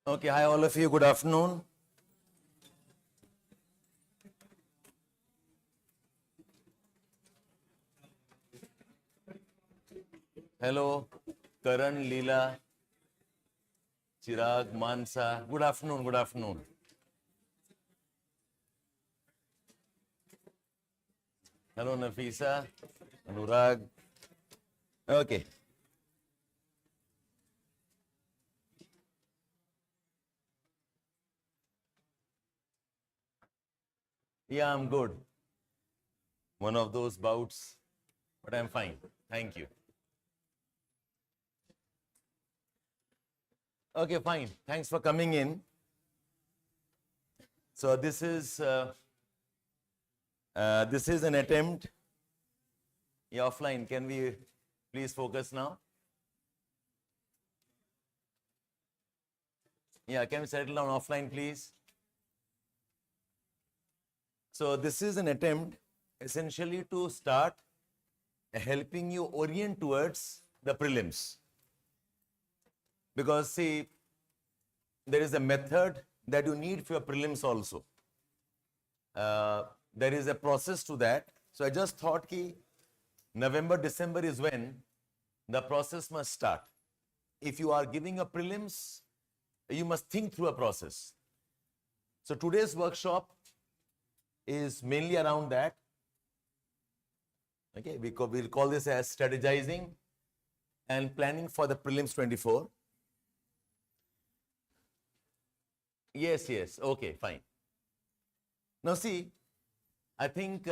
Okay, hi all of you, good afternoon. Hello, Karan, Leela, Chirag, Mansa, good afternoon, good afternoon. Hello, Nafisa, Anurag. Okay. Yeah, I'm good. One of those bouts, but I'm fine. Thank you. Okay, fine. Thanks for coming in. So this is an attempt. Yeah, offline. Can we please focus now? Yeah, can we settle down offline, please? So this is an attempt essentially to start helping you orient towards the prelims. Because see, there is a method that you need for your prelims also. There is a process to that. So I just thought ki November, December is when the process must start. If you are giving a prelims, you must think through a process. So today's workshop is mainly around that. Okay, we'll call this as strategizing and planning for the prelims 24. Yes, okay, fine. Now see, I think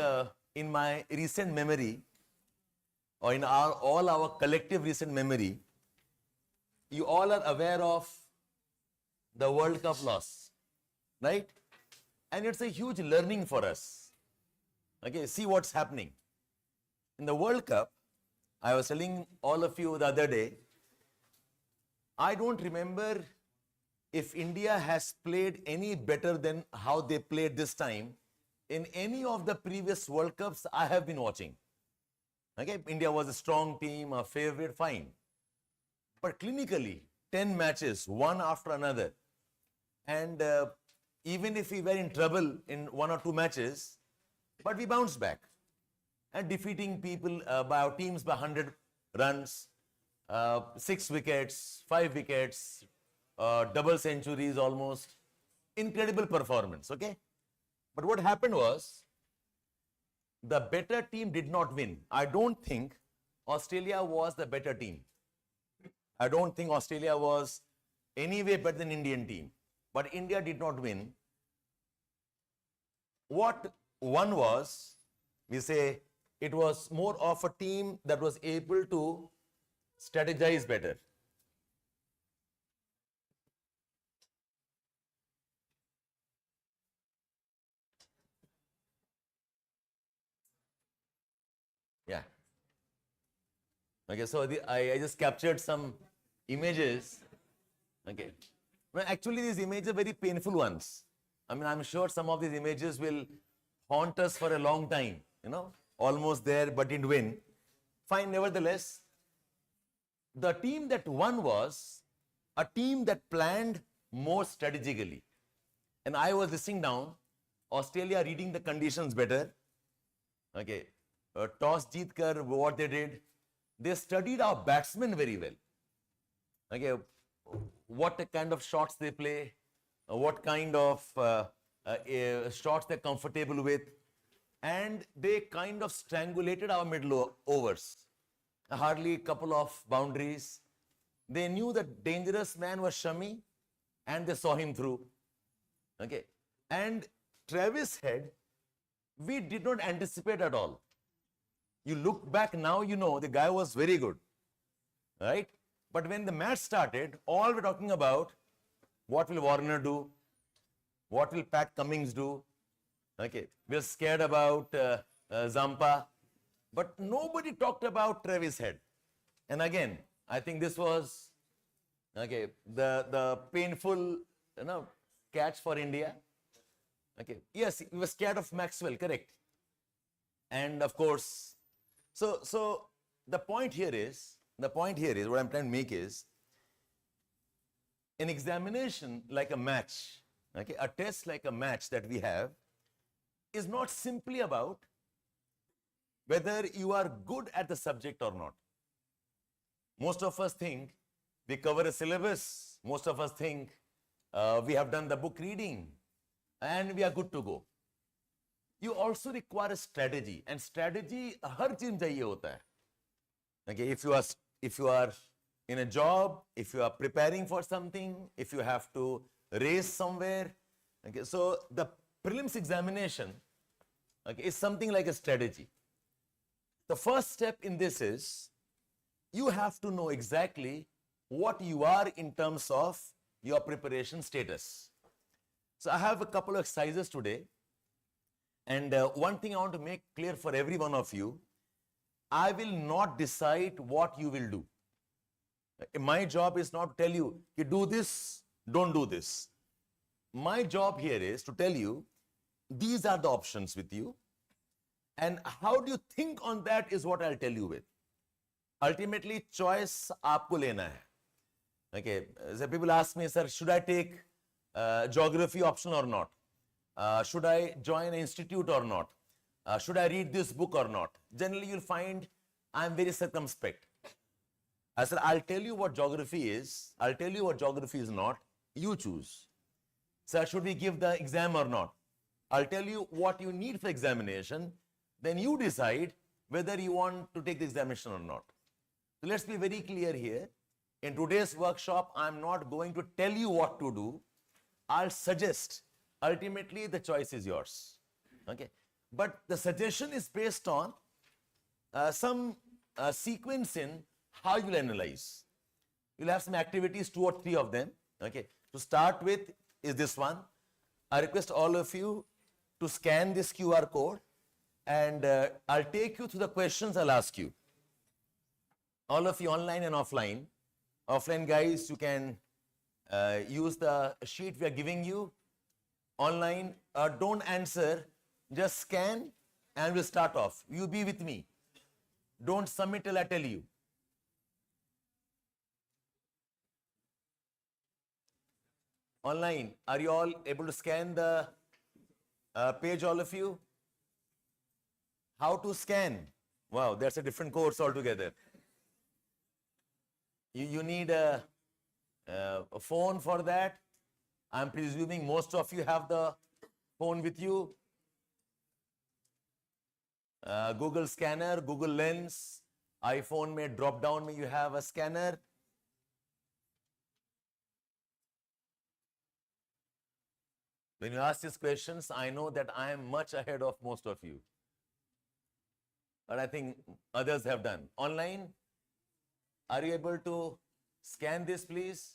in my recent memory, or in all our collective recent memory, you all are aware of the World Cup loss, right? And it's a huge learning for us. Okay, see what's happening. In the World Cup, I was telling all of you the other day, I don't remember if India has played any better than how they played this time in any of the previous World Cups I have been watching. Okay, India was a strong team, a favorite, fine. But clinically, 10 matches, one after another. And even if we were in trouble in one or two matches, but we bounced back. And defeating people by our teams by 100 runs, 6 wickets, 5 wickets, double centuries almost. Incredible performance, okay? But what happened was, the better team did not win. I don't think Australia was the better team. I don't think Australia was any way better than Indian team. But India did not win. What won was, we say, it was more of a team that was able to strategize better. Yeah. Okay, so I just captured some images. Okay. Well, actually, these images are very painful ones. I mean, I'm sure some of these images will haunt us for a long time, almost there but didn't win. Fine, nevertheless, the team that won was a team that planned more strategically. And I was listening down, Australia reading the conditions better. Okay, toss jeet kar, what they did, they studied our batsmen very well. Okay, what kind of shots they play, what kind of shots they're comfortable with, and they kind of strangulated our middle overs. Hardly a couple of boundaries. They knew the dangerous man was Shami, and they saw him through. Okay, and Travis Head, we did not anticipate at all. You look back now, the guy was very good, right? But when the match started, all we're talking about, what will Warner do? What will Pat Cummins do? Okay, we're scared about Zampa, but nobody talked about Travis Head. And again, I think this was the painful catch for India. Okay, yes, we were scared of Maxwell, correct? And of course, so the point here is what I'm trying to make is, an examination like a match, a test like a match that we have, is not simply about whether you are good at the subject or not. Most of us think we cover a syllabus. Most of us think we have done the book reading and we are good to go. You also require a strategy, and strategy हर चीज में चाहिए होता है. Okay, if you are in a job, if you are preparing for something, if you have to race somewhere, okay, so the prelims examination, is something like a strategy. The first step in this is you have to know exactly what you are in terms of your preparation status. So I have a couple of exercises today, and one thing I want to make clear for every one of you, I will not decide what you will do. My job is not to tell you, you do this, don't do this. My job here is to tell you, these are the options with you, and how do you think on that is what I'll tell you with. Ultimately, choice आपको लेना है. Okay, so people ask me, sir, should I take geography option or not? Should I join an institute or not? Should I read this book or not? Generally, you'll find I'm very circumspect. I said, I'll tell you what geography is. I'll tell you what geography is not. You choose. Sir, should we give the exam or not? I'll tell you what you need for examination. Then you decide whether you want to take the examination or not. So let's be very clear here. In today's workshop, I'm not going to tell you what to do. I'll suggest. Ultimately, the choice is yours. Okay. But the suggestion is based on some sequence in how you'll analyze. You'll have some activities, 2 or 3 of them. Okay. To start with is this one. I request all of you to scan this QR code, and I'll take you through the questions I'll ask you. All of you online and offline. Offline guys, you can use the sheet we are giving you. Online, don't answer, just scan and we'll start off. You be with me. Don't submit till I tell you. Online, are you all able to scan the page, all of you? How to scan? Wow, that's a different course altogether. You need a phone for that. I'm presuming most of you have the phone with you. Google Scanner, Google Lens, iPhone may drop down, may you have a scanner. When you ask these questions, I know that I am much ahead of most of you. But I think others have done. Online, are you able to scan this, please?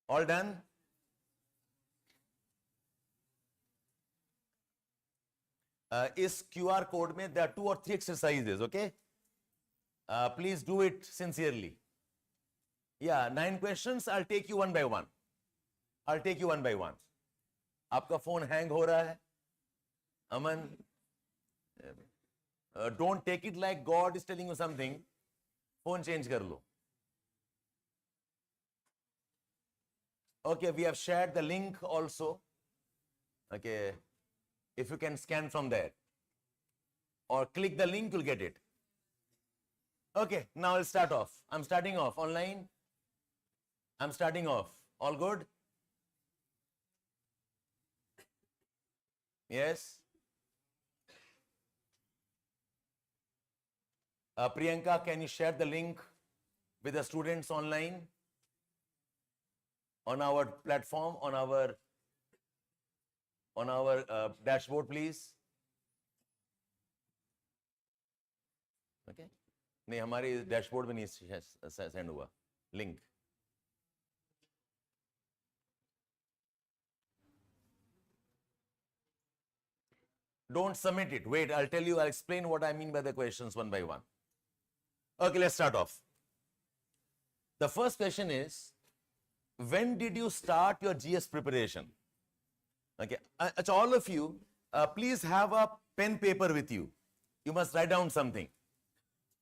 All done? Is QR code mein there are 2 or 3 exercises, okay? Please do it sincerely. Yeah, 9 questions. I'll take you one by one. I'll take you one by one. आपका phone hang हो रहा है? Aman, don't take it like God is telling you something. Phone change kar lo. Okay, we have shared the link also. Okay, if you can scan from there or click the link, you'll get it. Okay, now I'll start off. I'm starting off online. I'm starting off. All good? Yes? Priyanka, can you share the link with the students online on our platform, on our dashboard, please? Okay? नहीं, हमारे dashboard में नहीं send हुआ link. Don't submit it. Wait, I'll tell you, I'll explain what I mean by the questions one by one. Okay, let's start off. The first question is, when did you start your GS preparation? Okay, all of you, please have a pen paper with you. You must write down something.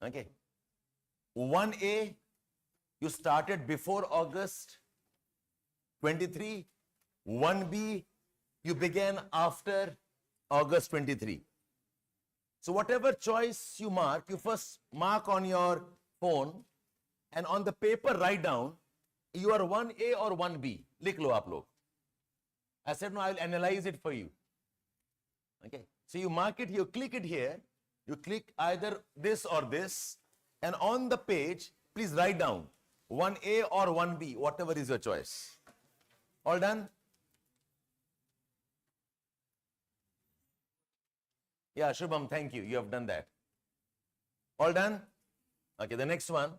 Okay. 1A, you started before August 23. 1B, you began after August 23. So whatever choice you mark, you first mark on your phone and on the paper write down you are 1A or 1B. Likh lo aap log. I said no, I will analyze it for you. Okay. So you mark it, you click it here, you click either this or this, and on the page, please write down 1A or 1B, whatever is your choice. All done? Yeah, Shubham, thank you. You have done that. All done? Okay, the next one.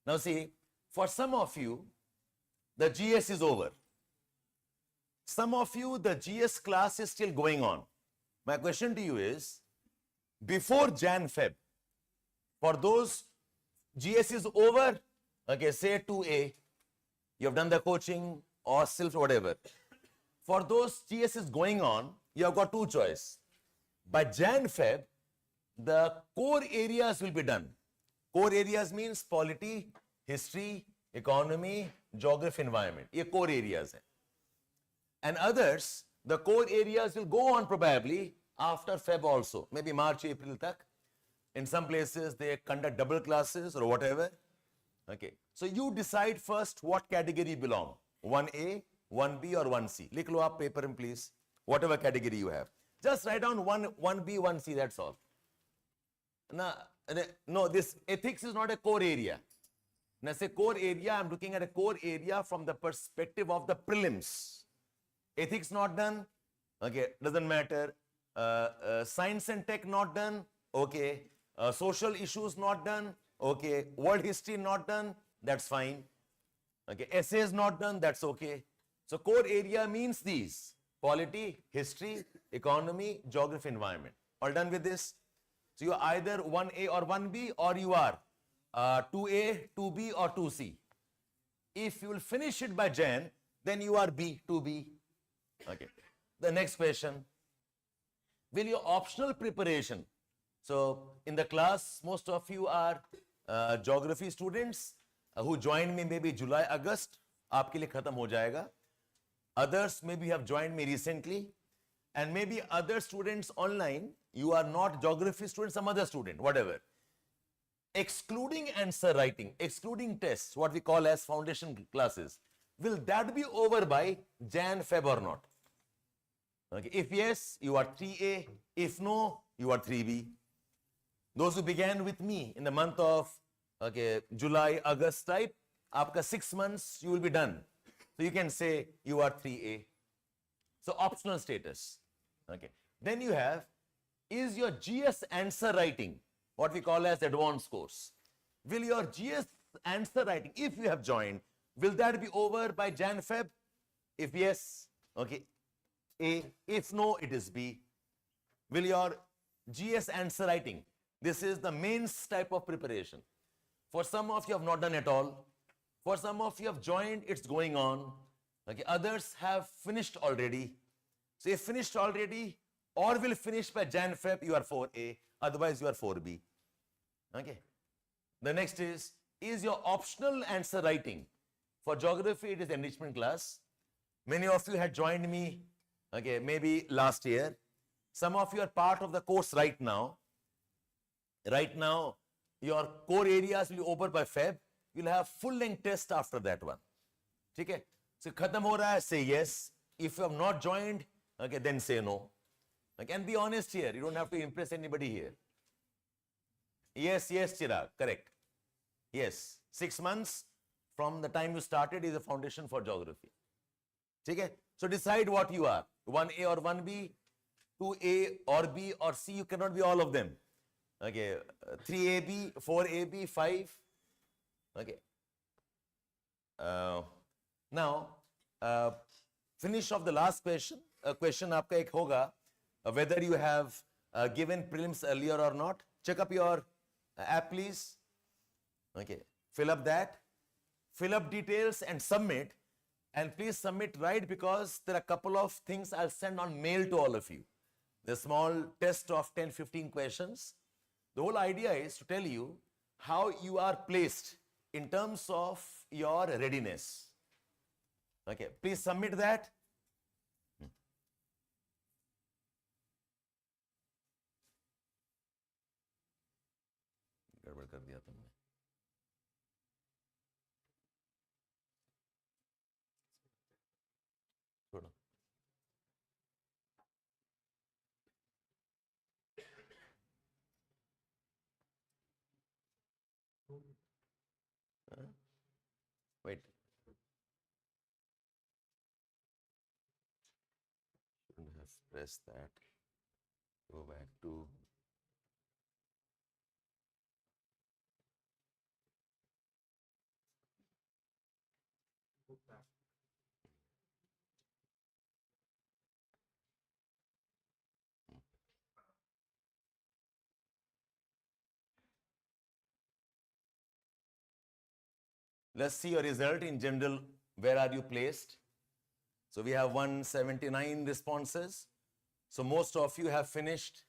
Now see, for some of you, the GS is over. Some of you, the GS class is still going on. My question to you is, before Jan-Feb, for those GS is over, okay, say 2A, you have done the coaching or self whatever. For those GS is going on, you have got two choices. By Jan-Feb, the core areas will be done. Core areas means polity, history, economy, geography, environment. These core areas. And others, the core areas will go on probably after Feb also, maybe March, April tak. In some places, they conduct double classes or whatever. Okay. So you decide first what category you belong. 1A, 1B or 1C. Likh lo aap paper in please. Whatever category you have. Just write down 1B, 1C, that's all. No, this ethics is not a core area. When I say core area, I'm looking at a core area from the perspective of the prelims. Ethics not done, okay, doesn't matter. Science and tech not done, okay. Social issues not done, okay. World history not done, that's fine. Okay, essays not done, that's okay. So core area means these: polity, history, economy, geography, environment. All done with this? So you are either 1A or 1B, or you are 2A, 2B or 2C. If you will finish it by Jan, then you are B, 2B. Okay. The next question. Will your optional preparation, so in the class, most of you are geography students who joined me maybe July, August, आपके लिए खत्म हो जाएगा. Others maybe have joined me recently, and maybe other students online, you are not geography students, some other student, whatever. Excluding answer writing, excluding tests, what we call as foundation classes, will that be over by Jan, Feb or not? Okay. If yes, you are 3A. If no, you are 3B. Those who began with me in the month of July, August type, after 6 months, you will be done. So you can say you are 3A. So optional status. Okay. Then you have, is your GS answer writing, what we call as advanced course. Will your GS answer writing, if you have joined, will that be over by Jan, Feb? If yes, okay, A. If no, it is B. Will your GS answer writing This is the mains type of preparation. For some of you have not done at all. For some of you have joined, it's going on. Okay, others have finished already. So if finished already or will finish by Jan Feb, you are 4A, otherwise you are 4B. Okay. The next is your optional answer writing. For geography, it is enrichment class. Many of you had joined me, okay, maybe last year. Some of you are part of the course right now. Right now, your core areas will be over by Feb. You'll have full-length test after that one. Okay? So, khatam ho raha hai, say yes. If you have not joined, okay, then say no. Okay, and be honest here. You don't have to impress anybody here. Yes, Chirag, correct. Yes, 6 months from the time you started is a foundation for geography. Okay? So, decide what you are. 1A or 1B, 2A or B or C. You cannot be all of them. Okay, 3AB, 4AB, 5. Okay. Now, finish off the last question. Question aapka ek hoga, whether you have given prelims earlier or not. Check up your app, please. Okay. Fill up that. Fill up details and submit. And please submit right, because there are a couple of things I'll send on mail to all of you. The small test of 10-15 questions. The whole idea is to tell you how you are placed in terms of your readiness. Okay, please submit that. गड़बड़ कर दिया तुमने. छोड़ो. Wait. Shouldn't have pressed that. Go back to. Let's see your result in general. Where are you placed? So we have 179 responses. So most of you have finished,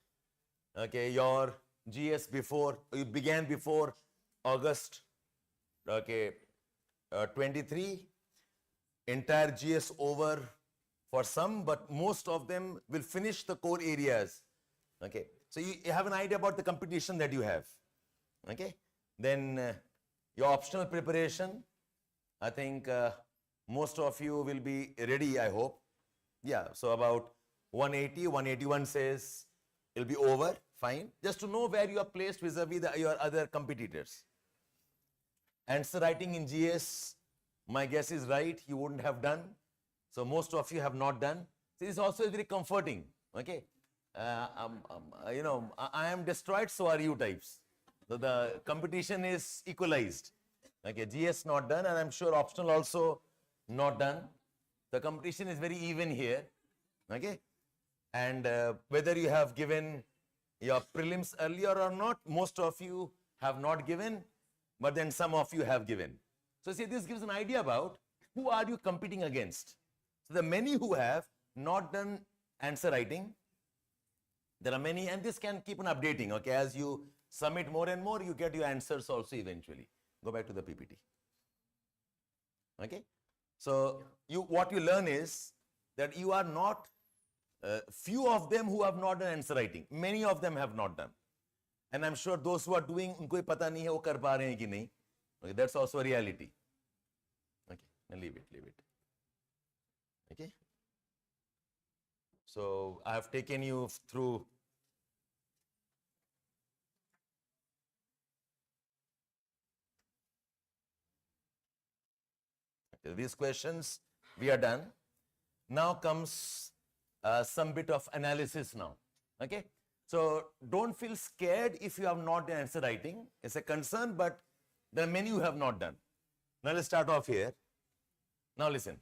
okay, your GS before, you began before August, okay, 23. Entire GS over for some, but most of them will finish the core areas. Okay, so you have an idea about the competition that you have. Okay, then your optional preparation, I think most of you will be ready, I hope. Yeah, so about 180, 181 says it'll be over, fine. Just to know where you are placed vis-a-vis your other competitors. Answer writing in GS, my guess is right, you wouldn't have done. So most of you have not done. So this also is very comforting, okay. You know, I am destroyed, so are you types. So the competition is equalized. Okay, GS not done, and I'm sure optional also not done. The competition is very even here. Okay, and whether you have given your prelims earlier or not, most of you have not given, but then some of you have given. So see, this gives an idea about who are you competing against. So the many who have not done answer writing, there are many, and this can keep on updating. Okay, as you submit more and more, you get your answers also eventually. Go back to the PPT. Okay, so what you learn is that you are not, few of them who have not done answer writing, many of them have not done. And I'm sure those who are doing, unko hi pata nahi hai wo kar pa rahe hain ki nahi. Okay, that's also a reality. Okay, now leave it. Okay. So I have taken you through these questions. We are done. Now comes some bit of analysis now. Okay. So don't feel scared if you have not done answer writing. It's a concern, but there are many who have not done. Now let's start off here. Now listen.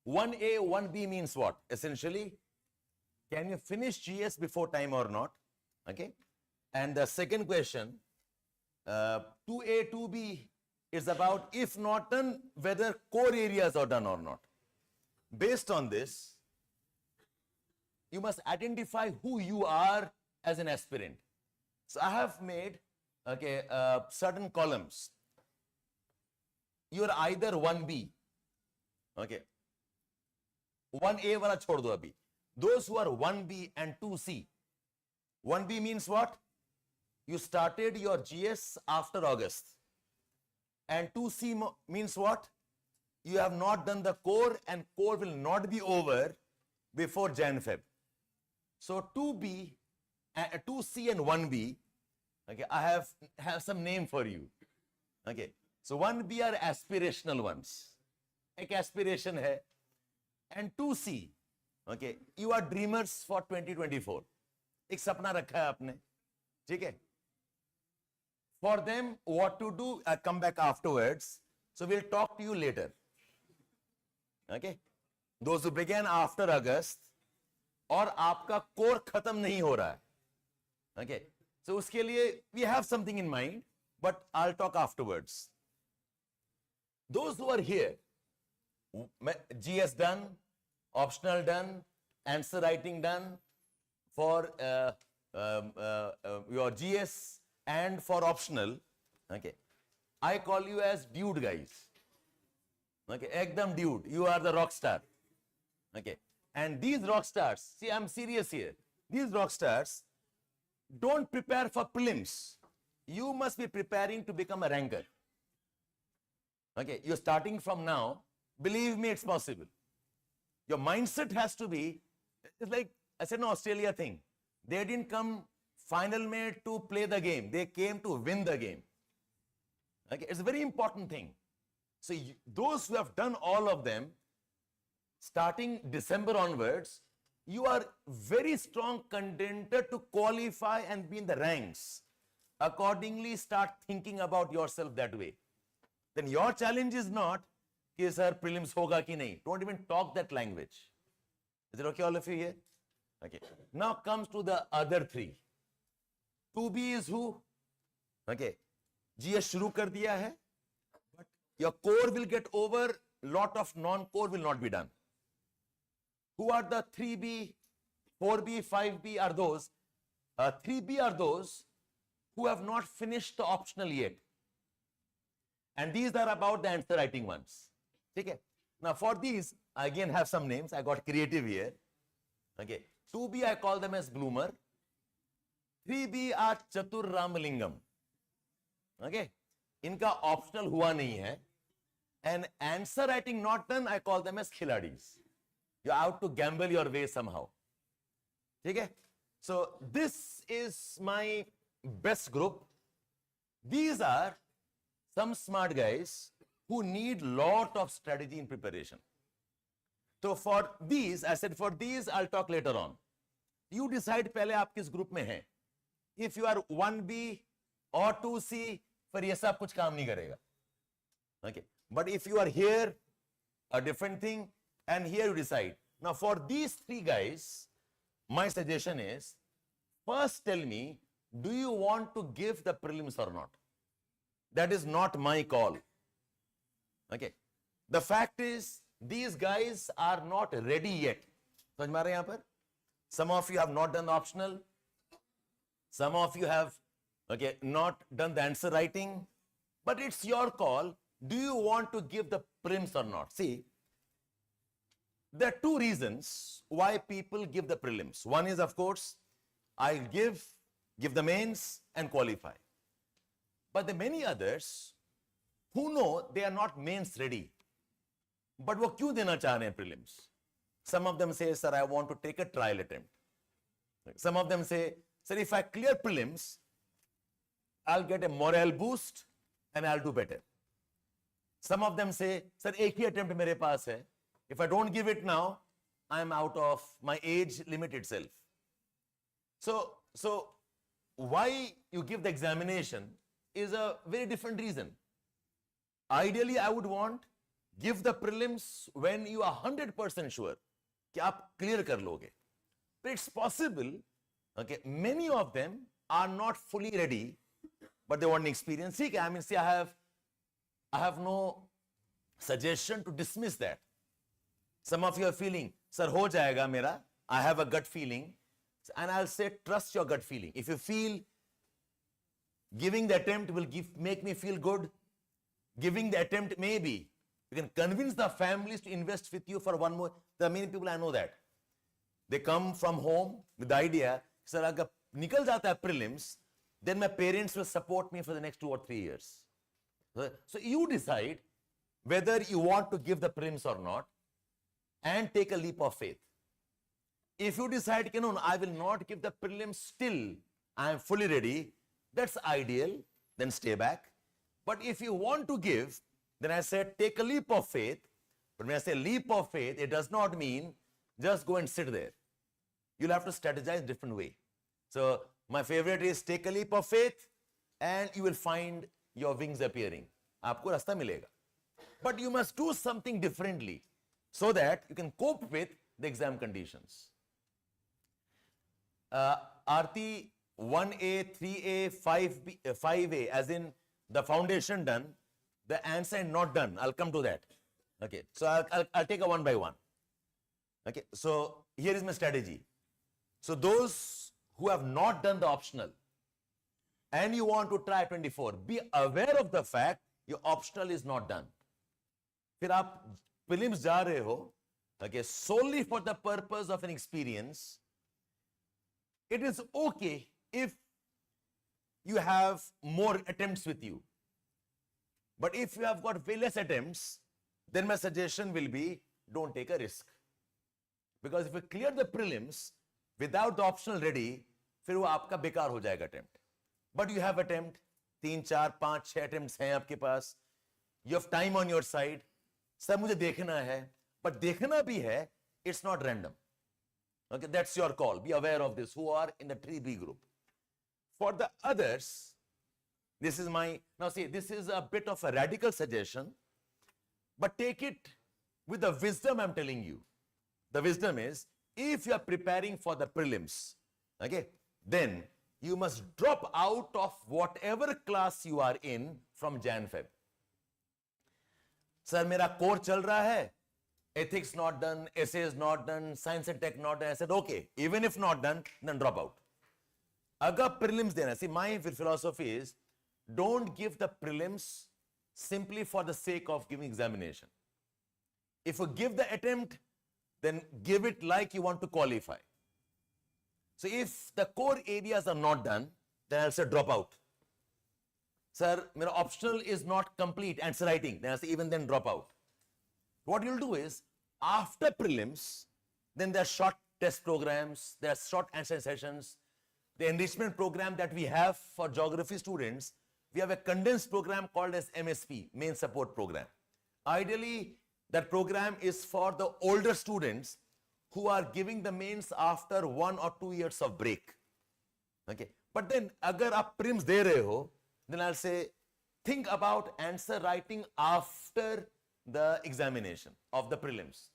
1A, 1B means what? Essentially, can you finish GS before time or not? Okay. And the second question, 2A, 2B, is about if not done, whether core areas are done or not. Based on this, you must identify who you are as an aspirant. So I have made certain columns. You are either 1B, okay. 1A wala chhod do abhi. Those who are 1B and 2C. 1B means what? You started your GS after August. And 2C means what? You have not done the core, and core will not be over before Jan-Feb. So 2B, 2C and 1B, okay, I have some name for you. Okay. So 1B are aspirational ones. Ek aspiration hai. And 2C, okay, you are dreamers for 2024. एक सपना रखा है आपने, ठीक है? For them, what to do, I'll come back afterwards. So we'll talk to you later. Okay? Those who began after August, और आपका core खत्म नहीं हो रहा है. Okay? So उसके लिए we have something in mind, but I'll talk afterwards. Those who are here, GS done, optional done, answer writing done for your GS and for optional, okay, I call you as dude guys. Okay, ekdam dude, you are the rock star. Okay, and these rock stars, see, I'm serious here. These rock stars don't prepare for prelims. You must be preparing to become a ranker. Okay, you're starting from now. Believe me, it's possible. Your mindset has to be, it's like, I said, no, Australia thing. They didn't come final mate to play the game. They came to win the game. Okay, it's a very important thing. So those who have done all of them, starting December onwards, you are very strong contender to qualify and be in the ranks. Accordingly, start thinking about yourself that way. Then your challenge is not, कि sir, prelims hoga ki nahi. Don't even talk that language. Is it okay, all of you here? Okay. Now comes to the other three. 2B is who? Okay. GS shuru kar diya hai, but your core will get over, lot of non-core will not be done. Who are the 3B, 4B, 5B are those? 3B are those who have not finished the optional yet. And these are about the answer writing ones. Okay. Now for these, I again have some names. I got creative here. Okay. 2B, I call them as bloomer. 3B are Chatur Ramalingam. Okay. Inka optional hua nahi hai. And answer writing not done, I call them as khiladis. You're out to gamble your way somehow. Okay. So this is my best group. These are some smart guys who need lot of strategy in preparation. So for these, I said for these, I'll talk later on. You decide पहले आप किस group में हैं. If you are 1B or 2C, फिर ये सब कुछ काम नहीं करेगा. Okay. But if you are here, a different thing, and here you decide. Now for these three guys, my suggestion is, first tell me, do you want to give the prelims or not? That is not my call. Okay. The fact is, these guys are not ready yet. समझ में आ रहे हैं यहाँ पर? Some of you have not done the optional. Some of you have not done the answer writing. But it's your call. Do you want to give the prelims or not? See, there are two reasons why people give the prelims. One is, of course, I'll give the mains and qualify. But there are many others who know they are not mains ready. But वो क्यों देना चाह रहे हैं prelims? Some of them say, sir, I want to take a trial attempt. Some of them say, sir, if I clear prelims, I'll get a morale boost and I'll do better. Some of them say, sir, एक ही attempt मेरे पास है. If I don't give it now, I'm out of my age limit itself. So why you give the examination is a very different reason. Ideally, I would want give the prelims when you are 100% sure कि आप clear कर लोगे. But it's possible, okay, many of them are not fully ready, but they want an experience. See, I mean, see, I have no suggestion to dismiss that. Some of you are feeling, sir, ho jayega mera. I have a gut feeling. And I'll say, trust your gut feeling. If you feel giving the attempt will make me feel good, giving the attempt maybe, you can convince the families to invest with you for one more. There are many people I know that. They come from home with the idea, sir, agar nikal jata hai prelims, then my parents will support me for the next 2 or 3 years. So you decide whether you want to give the prelims or not and take a leap of faith. If you decide, no, I will not give the prelims still, I am fully ready, that's ideal, then stay back. But if you want to give, then I said take a leap of faith. But when I say leap of faith, it does not mean just go and sit there. You'll have to strategize different way. So my favorite is take a leap of faith and you will find your wings appearing. Aapko rasta milega. But you must do something differently so that you can cope with the exam conditions. Aarti, 1A, 3A, 5A, as in the foundation done, the answer not done. I'll come to that. Okay, so I'll take a one by one. Okay, so here is my strategy. So those who have not done the optional and you want to try 24, be aware of the fact your optional is not done. फिर आप prelims जा रहे हो, okay, solely for the purpose of an experience. It is okay if you have more attempts with you. But if you have got way less attempts, then my suggestion will be don't take a risk. Because if you clear the prelims without the optional ready, फिर वो आपका बेकार हो जाएगा attempt. But you have attempt, 3, 4, 5, 6 attempts हैं आपके पास. You have time on your side. Sir मुझे देखना है, but देखना भी है, it's not random. Okay, that's your call. Be aware of this, who are in the 3B group. For the others, this is my, now see, this is a bit of a radical suggestion, but take it with the wisdom I'm telling you. The wisdom is, if you are preparing for the prelims, okay, then you must drop out of whatever class you are in from Jan-Feb. Sir, mera core chal raha hai. Ethics not done, essays not done, science and tech not done. I said, okay, even if not done, then drop out. Agar prelims dena, see, my philosophy is, don't give the prelims simply for the sake of giving examination. If you give the attempt, then give it like you want to qualify. So if the core areas are not done, then I'll say drop out. Sir, my optional is not complete, answer writing, then I'll say even then drop out. What you'll do is, after prelims, then there are short test programs, there are short answer sessions. The enrichment program that we have for geography students, we have a condensed program called as MSP, Main Support Program. Ideally, that program is for the older students who are giving the mains after 1 or 2 years of break. Okay, but then, agar aap prelims de rahe ho, then I'll say, think about answer writing after the examination of the prelims.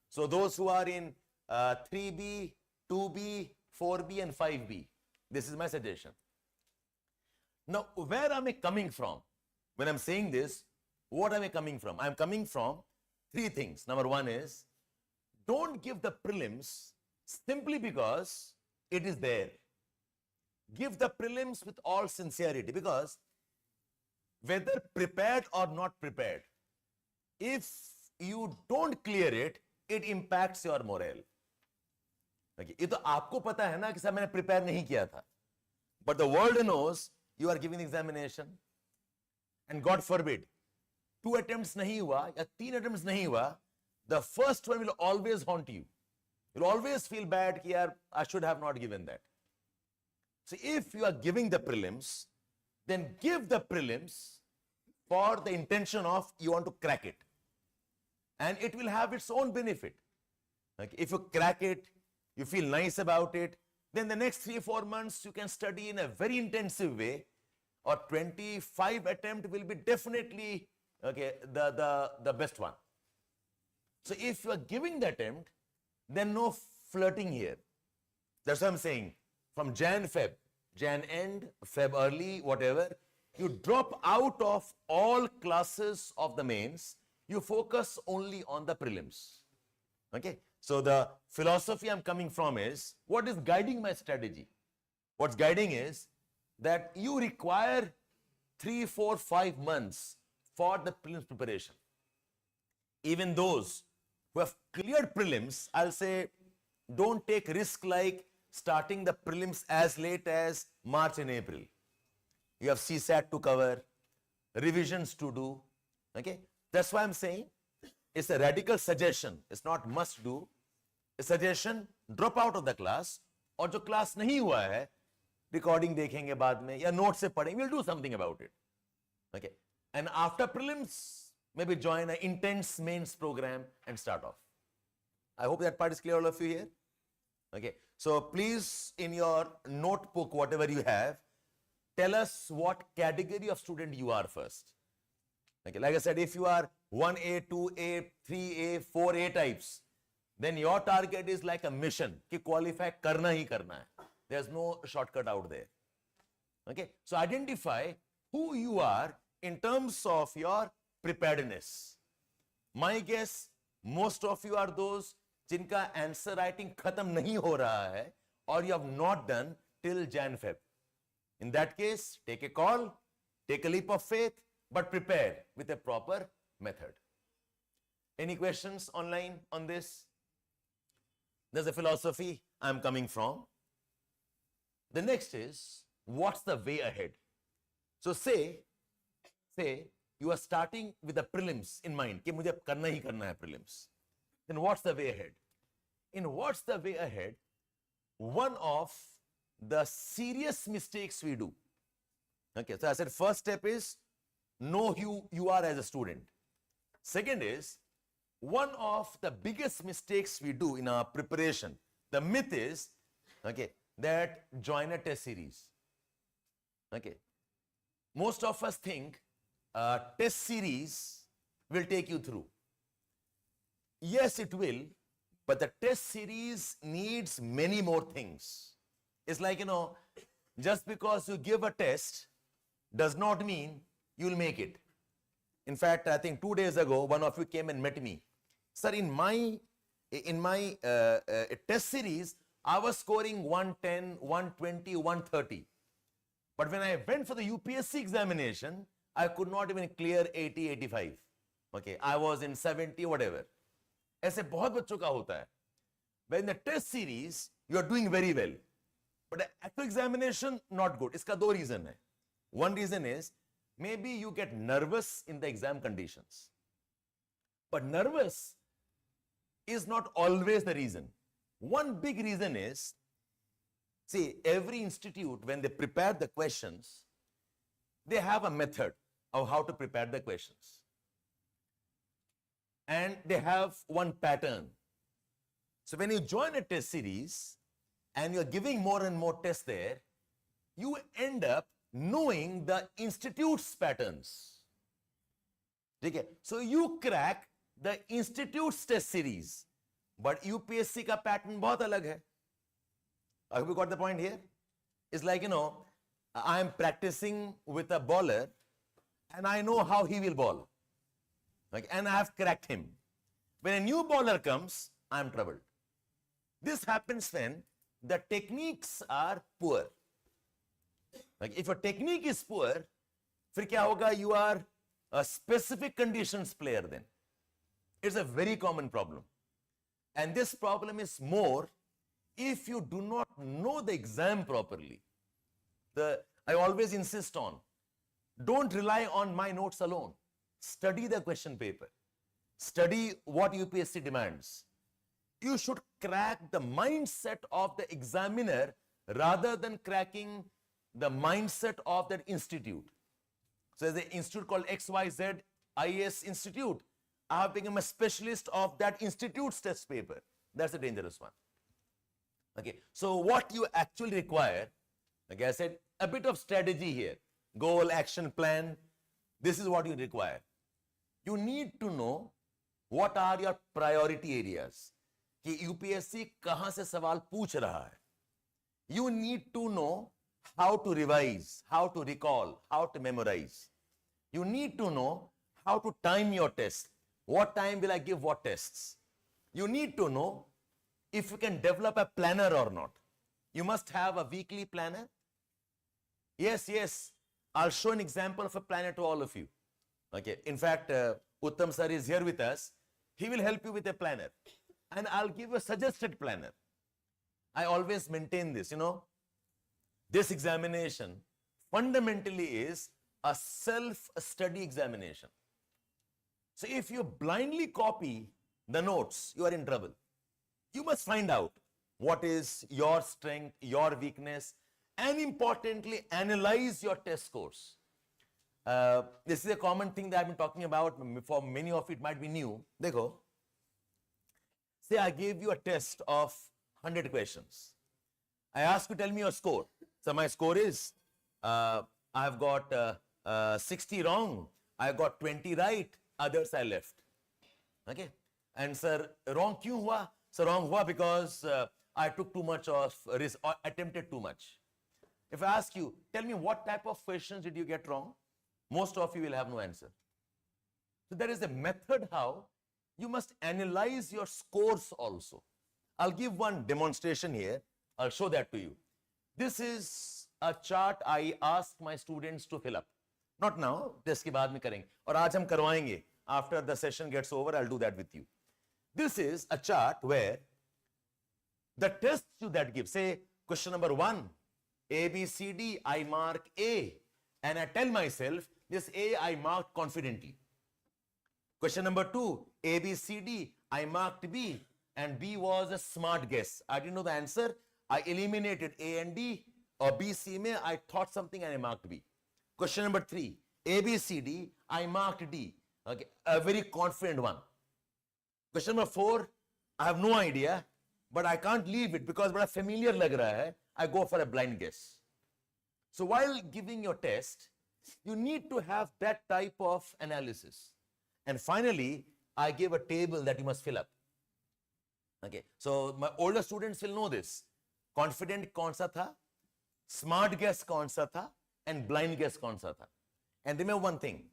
So those who are in 3B, 2B, 4B and 5B, this is my suggestion. Now, where am I coming from? When I'm saying this, what am I coming from? I'm coming from 3 things. Number 1 is, don't give the prelims simply because it is there. Give the prelims with all sincerity, because whether prepared or not prepared, if you don't clear it, it impacts your morale. Okay. ये तो आपको पता है ना कि sir मैंने prepare नहीं किया था. But the world knows you are giving the examination. And God forbid, 2 attempts नहीं हुआ या 3 attempts नहीं हुआ, the first one will always haunt you. You'll always feel bad कि यार, I should have not given that. So if you are giving the prelims, then give the prelims for the intention of you want to crack it. And it will have its own benefit. Okay. If you crack it, you feel nice about it, then the next 3-4 months you can study in a very intensive way, or 25 attempt will be definitely okay, the best one. So if you are giving the attempt, then no flirting here. That's what I'm saying. From Jan, Feb, Jan end, Feb early, whatever. You drop out of all classes of the mains. You focus only on the prelims. Okay. So the philosophy I'm coming from is, what is guiding my strategy? What's guiding is that you require 3, 4, 5 months for the prelims preparation. Even those who have cleared prelims, I'll say, don't take risk like starting the prelims as late as March and April. You have CSAT to cover, revisions to do. Okay, that's why I'm saying it's a radical suggestion. It's not must do. A suggestion: drop out of the class, और जो class नहीं हुआ है, recording देखेंगे बाद में या notes से पढ़ेंगे. We'll do something about it. Okay, and after prelims, maybe join an intense mains program and start off. I hope that part is clear, all of you here. Okay, so please, in your notebook, whatever you have, tell us what category of student you are first. Okay, like I said, if you are 1A, 2A, 3A, 4A types, then your target is like a mission कि qualify करना ही करना है. There's no shortcut out there. Okay, so identify who you are in terms of your preparedness. My guess, most of you are those जिनका answer writing खत्म नहीं हो रहा है और you have not done till Jan Feb. In that case, take a call, take a leap of faith, but prepare with a proper method. Any questions online on this? There's a philosophy I'm coming from. The next is, what's the way ahead? So say you are starting with the prelims in mind, कि मुझे करना ही करना है prelims. Then what's the way ahead? In what's the way ahead, one of the serious mistakes we do. Okay, so I said first step is know who you are as a student. Second is, one of the biggest mistakes we do in our preparation, the myth is, okay, that join a test series. Okay, most of us think a test series will take you through. Yes, it will, but the test series needs many more things. It's like, just because you give a test does not mean you'll make it. In fact, I think 2 days ago, one of you came and met me. Sir, in my test series, I was scoring 110, 120, 130. But when I went for the UPSC examination, I could not even clear 80, 85. Okay, I was in 70, whatever. ऐसे बहुत बच्चों का होता है. But in the test series, you are doing very well. But the actual examination, not good. इसका दो reason है. One reason is, maybe you get nervous in the exam conditions. But nervous is not always the reason. One big reason is, see, every institute, when they prepare the questions, they have a method of how to prepare the questions. And they have one pattern. So when you join a test series and you're giving more and more tests there, you end up knowing the institute's patterns. Okay? So you crack the institute's test series, but UPSC का pattern बहुत अलग है. I hope you got the point here. It's like, I am practicing with a bowler and I know how he will bowl. Like, and I have cracked him. When a new bowler comes, I am troubled. This happens when the techniques are poor. Like, if your technique is poor, फिर क्या होगा? You are a specific conditions player then. It's a very common problem. And this problem is more if you do not know the exam properly. I always insist on, don't rely on my notes alone. Study the question paper. Study what UPSC demands. You should crack the mindset of the examiner rather than cracking the mindset of that institute. So there's an institute called XYZ IAS Institute. I have become a specialist of that institute's test paper. That's a dangerous one. Okay, so what you actually require, like I said, a bit of strategy here. Goal, action plan. This is what you require. You need to know what are your priority areas. कि UPSC कहाँ से सवाल पूछ रहा है. You need to know how to revise, how to recall, how to memorize. You need to know how to time your test. What time will I give what tests? You need to know if you can develop a planner or not. You must have a weekly planner. Yes, I'll show an example of a planner to all of you. Okay, in fact, Uttam sir is here with us. He will help you with a planner. And I'll give a suggested planner. I always maintain this, this examination fundamentally is a self-study examination. So if you blindly copy the notes, you are in trouble. You must find out what is your strength, your weakness, and importantly, analyze your test scores. This is a common thing that I've been talking about. For many of it might be new. Dekho. Say I gave you a test of 100 questions. I ask you to tell me your score. So my score is, I've got 60 wrong. I got 20 right. Others I left. Okay. And sir, wrong kyun hua? So wrong hua because I took too much of risk or attempted too much. If I ask you, tell me what type of questions did you get wrong? Most of you will have no answer. So there is a method how you must analyze your scores also. I'll give one demonstration here. I'll show that to you. This is a chart I ask my students to fill up. Not now, test के बाद में करेंगे. और आज हम करवाएंगे. After the session gets over, I'll do that with you. This is a chart where the tests you that give, say question number 1, A, B, C, D, I mark A. And I tell myself, this A I marked confidently. Question number 2, A, B, C, D, I marked B. And B was a smart guess. I didn't know the answer. I eliminated A and D, or B, C, mein, I thought something and I marked B. Question number 3, A, B, C, D, I marked D. Okay, a very confident one. Question number 4, I have no idea, but I can't leave it because bada familiar lag raha hai. I go for a blind guess. So while giving your test, you need to have that type of analysis. And finally, I give a table that you must fill up. Okay, so my older students will know this. Confident kaun sa tha, smart guess kaun sa tha, and blind guess kaun sa tha. And remember one thing,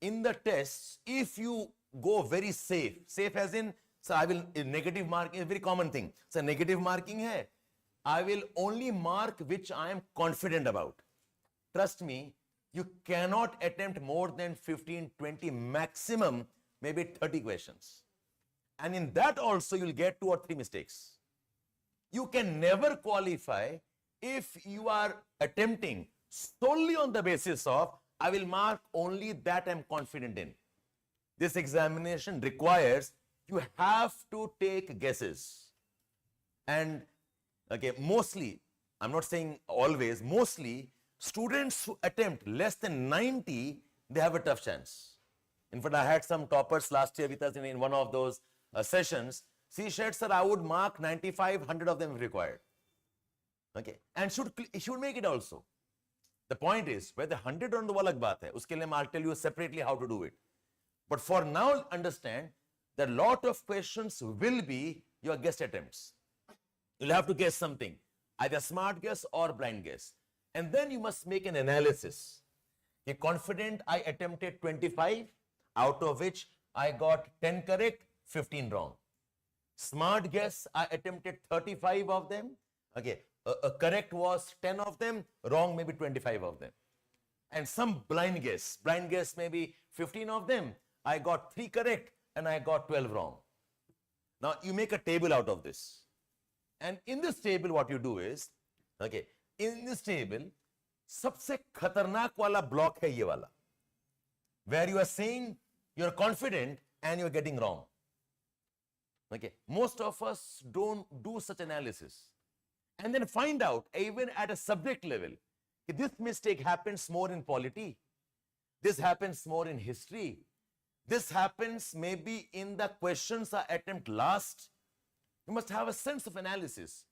in the tests, if you go very safe as in, so I will, negative marking is a very common thing. So negative marking hai, I will only mark which I am confident about. Trust me, you cannot attempt more than 15, 20, maximum, maybe 30 questions. And in that also, you'll get 2 or 3 mistakes. You can never qualify if you are attempting solely on the basis of, I will mark only that I'm confident in. This examination requires you have to take guesses. And okay, mostly, I'm not saying always, mostly, students who attempt less than 90, they have a tough chance. In fact, I had some toppers last year with us in one of those sessions. She said, sir, I would mark 95, 100 of them if required. Okay, and should make it also. The point is, whether 100 on the alag baat hai, uske liye I'll tell you separately how to do it. But for now, understand that a lot of questions will be your guess attempts. You'll have to guess something, either smart guess or blind guess. And then you must make an analysis. You're confident I attempted 25, out of which I got 10 correct, 15 wrong. Smart guess, I attempted 35 of them. Okay, correct was 10 of them, wrong maybe 25 of them. And some blind guess maybe 15 of them. I got 3 correct and I got 12 wrong. Now you make a table out of this. And in this table, what you do is, okay, in this table, सबसे खतरनाक वाला block है ये वाला, where you are saying you're confident and you're getting wrong. Okay, most of us don't do such analysis. And then find out, even at a subject level, this mistake happens more in polity. This happens more in history. This happens maybe in the questions I attempt last. You must have a sense of analysis.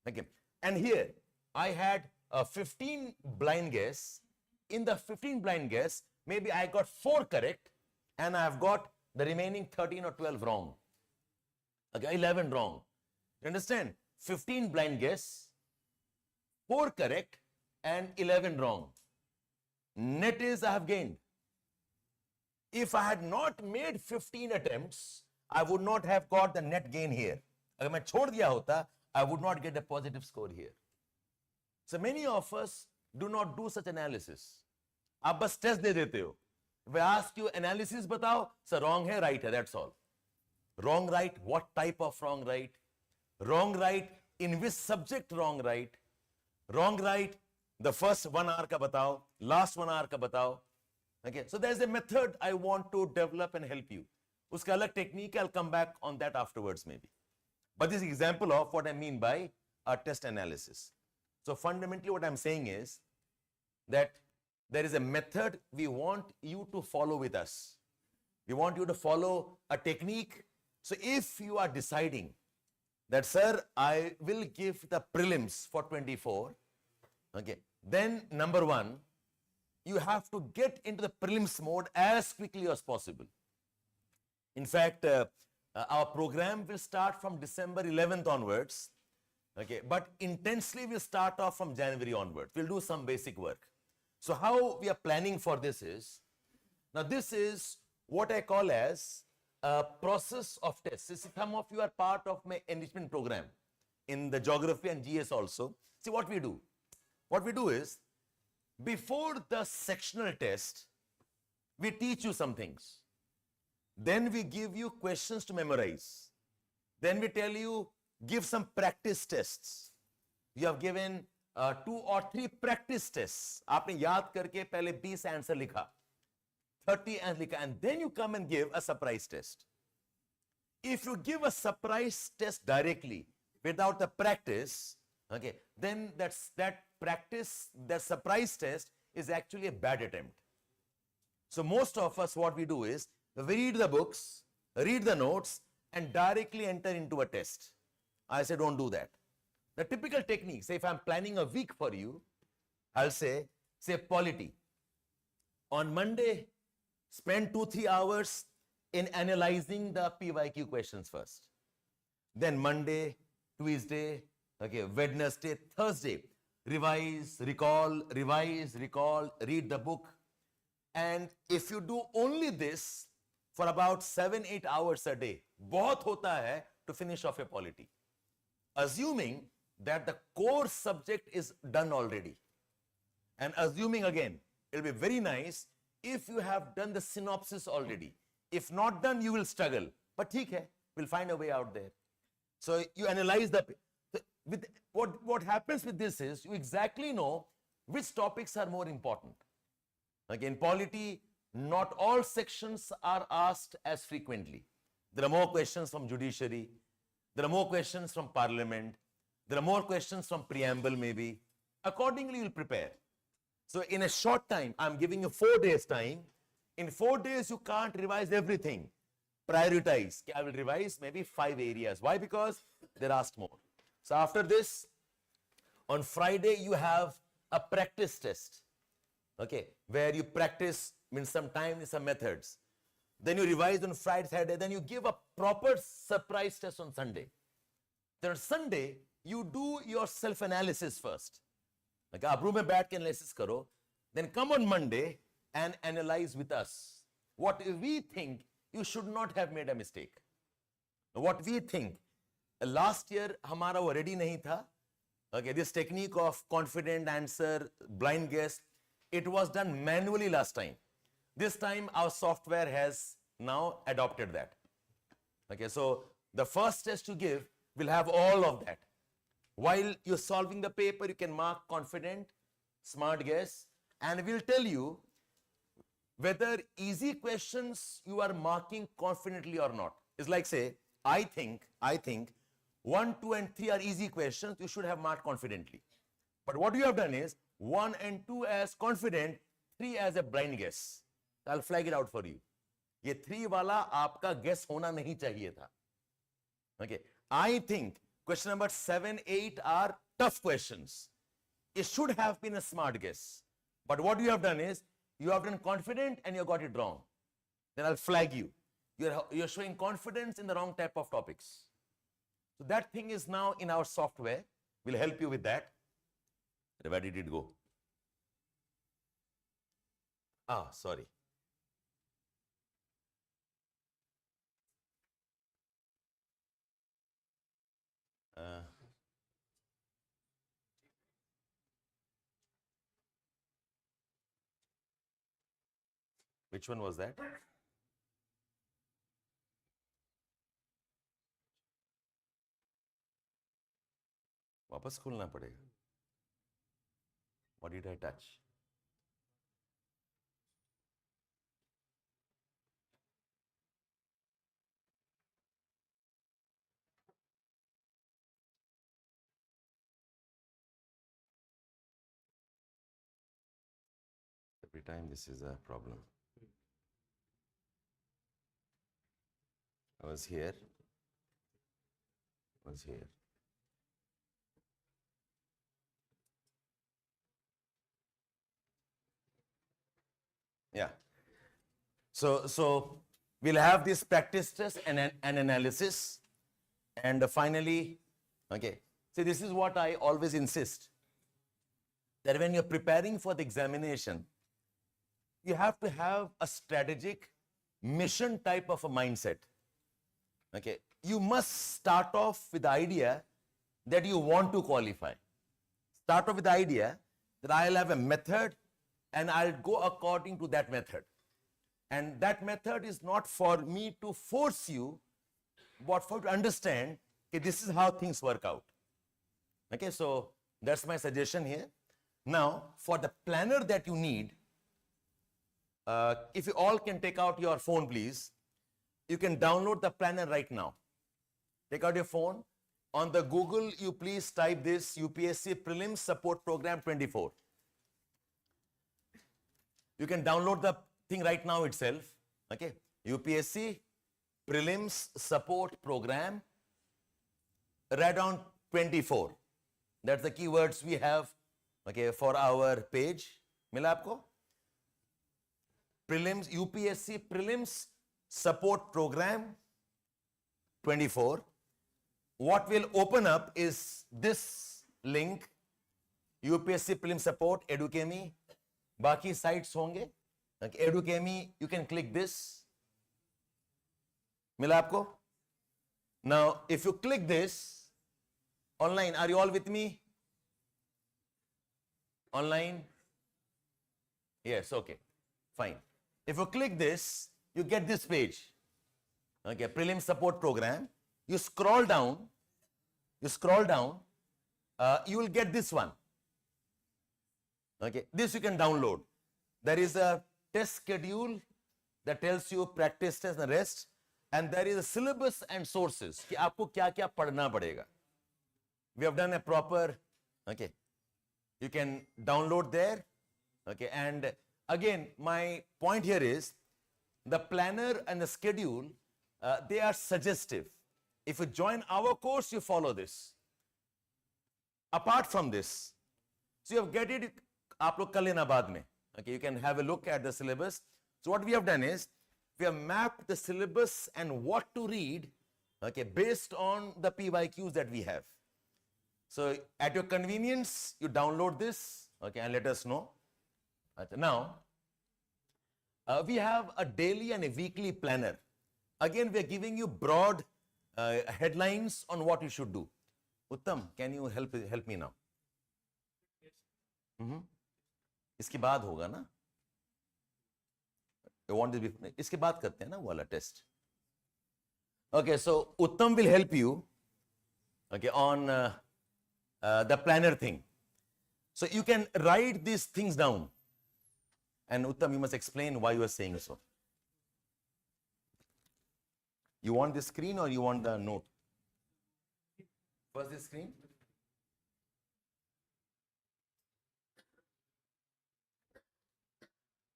Okay, and here I had a 15 blind guess. In the 15 blind guess, maybe I got 4 correct and I've got the remaining 13 or 12 wrong. Okay, 11 wrong. You understand? 15 blind guess, 4 correct, and 11 wrong. Net is I have gained. If I had not made 15 attempts, I would not have got the net gain here. अगर मैं छोड़ दिया होता, I would not get a positive score here. So many of us do not do such analysis. आप बस test दे देते हो. If I ask you analysis बताओ, so wrong है, right है, that's all. Wrong, right, what type of wrong, right? Wrong, right, in which subject wrong, right? Wrong, right, the first 1 hour का बताओ, last 1 hour का बताओ. Okay, so there's a method I want to develop and help you. उसका अलग technique, I'll come back on that afterwards maybe. But this is an example of what I mean by a test analysis. So fundamentally what I'm saying is that there is a method we want you to follow with us. We want you to follow a technique. So if you are deciding that, sir, I will give the prelims for 24, okay, then number one, you have to get into the prelims mode as quickly as possible. In fact, our program will start from December 11th onwards, okay, but intensely we'll start off from January onwards. We'll do some basic work. So how we are planning for this is, now this is what I call as a process of tests. See, some of you are part of my enrichment program in the geography and GS also. See what we do. What we do is, before the sectional test, we teach you some things. Then we give you questions to memorize. Then we tell you, give some practice tests. You have given 2 or 3 practice tests. आपने याद करके पहले 20 answer लिखा, 30 answer लिखा, and then you come and give a surprise test. If you give a surprise test directly without the practice, okay, then that practice, the surprise test is actually a bad attempt. So most of us, what we do is, we read the books, read the notes, and directly enter into a test. I say, don't do that. The typical technique, say if I'm planning a week for you, I'll say polity. On Monday, spend 2-3 hours in analyzing the PYQ questions first. Then Monday, Tuesday, okay, Wednesday, Thursday, revise, recall, read the book. And if you do only this for about 7-8 hours a day, बहुत होता है to finish off your polity. Assuming that the core subject is done already. And assuming again, it'll be very nice if you have done the synopsis already. If not done, you will struggle. But ठीक है, we'll find a way out there. So you analyze with what happens with this is, you exactly know which topics are more important. Again, polity, not all sections are asked as frequently. There are more questions from judiciary. There are more questions from parliament. There are more questions from preamble maybe. Accordingly, you'll prepare. So in a short time, I'm giving you 4 days time. In 4 days, you can't revise everything. Prioritize. I will revise maybe 5 areas. Why? Because they're asked more. So after this, on Friday, you have a practice test. Okay, where you practice, means some time, some methods. Then you revise on Friday, Saturday. Then you give a proper surprise test on Sunday. Then on Sunday, you do your self-analysis first. Okay, आप room में बैठ के analysis करो. Then come on Monday and analyze with us. What we think, you should not have made a mistake. What we think, last year हमारा वो ready नहीं था. Okay, this technique of confident answer, blind guess, it was done manually last time. This time our software has now adopted that. Okay, so the first test you give will have all of that. While you're solving the paper, you can mark confident, smart guess, and we'll tell you whether easy questions you are marking confidently or not. It's like, say, I think 1, 2, and 3 are easy questions, you should have marked confidently. But what you have done is 1 and 2 as confident, 3 as a blind guess. I'll flag it out for you. ये 3 वाला आपका guess होना नहीं चाहिए था. Okay, I think question number 7, 8 are tough questions. It should have been a smart guess. But what you have done is, you have done confident and you got it wrong. Then I'll flag you. You're showing confidence in the wrong type of topics. So that thing is now in our software. We'll help you with that. Where did it go? Sorry. Which one was that? वापस खोलना पड़ेगा. What did I touch? Every time this is a problem. I was here. Yeah. So we'll have this practice test and an analysis. And finally, okay. See, this is what I always insist. That when you're preparing for the examination, you have to have a strategic mission type of a mindset. Okay. You must start off with the idea that you want to qualify. Start off with the idea that I'll have a method and I'll go according to that method. And that method is not for me to force you, but for you to understand that this is how things work out. Okay, so that's my suggestion here. Now, for the planner that you need, if you all can take out your phone, please, you can download the planner right now. Take out your phone. On the Google, you please type this UPSC Prelims Support Program 24. You can download the thing right now itself. Okay, UPSC Prelims Support Program, write down 24. That's the keywords we have, okay, for our page. Mila aapko? Prelims, UPSC Prelims Support Program 24. What will open up is this link, UPSC Prelims Support, Edukemy. Baki sites honge. Okay, Edukemy, you can click this. Mila aapko? Now, if you click this, online, are you all with me? Online? Yes, okay, fine. If you click this, you get this page. Okay, Prelim Support Program. You scroll down, you will get this one. Okay, this you can download. There is a test schedule that tells you practice test and rest, and there is a syllabus and sources कि आपको क्या-क्या पढ़ना पड़ेगा. We have done a proper, okay, you can download there, okay, and again, my point here is the planner and the schedule, they are suggestive. If you join our course, you follow this. Apart from this, so you have get it, aap log kar lena baad mein. Okay, you can have a look at the syllabus. So what we have done is, we have mapped the syllabus and what to read, okay, based on the PYQs that we have. So at your convenience, you download this, okay, and let us know. Now, we have a daily and a weekly planner. Again, we are giving you broad headlines on what you should do. Uttam, can you help me now? इसके बाद होगा ना? You want this before? इसके बाद करते हैं ना वो वाला test. Okay, so Uttam will help you, okay, on the planner thing. So you can write these things down. And Uttam, you must explain why you are saying so. You want the screen or you want the note? First the screen.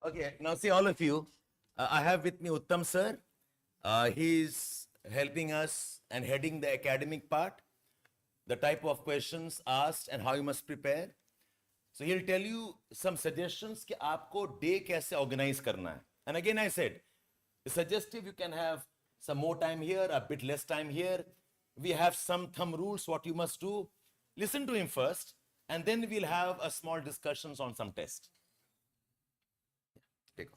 Okay, now see all of you, I have with me Uttam sir. He is helping us and heading the academic part, the type of questions asked and how you must prepare. So he'll tell you some suggestions कि आपको day कैसे organize करना है. And again I said, it's suggestive, you can have some more time here, a bit less time here. We have some thumb rules, what you must do. Listen to him first, and then we'll have a small discussions on some test. Take.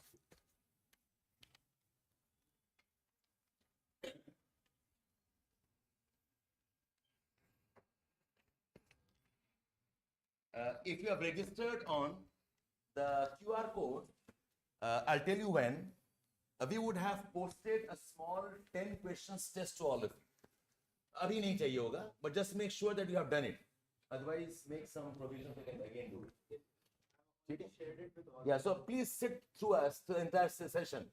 if you have registered on the QR code, I'll tell you when. We would have posted a small 10 questions test to all of you. Abhi nahi chahiye hoga, but just make sure that you have done it. Otherwise, make some provision so you can again do it. Yeah, so please sit through us the entire session.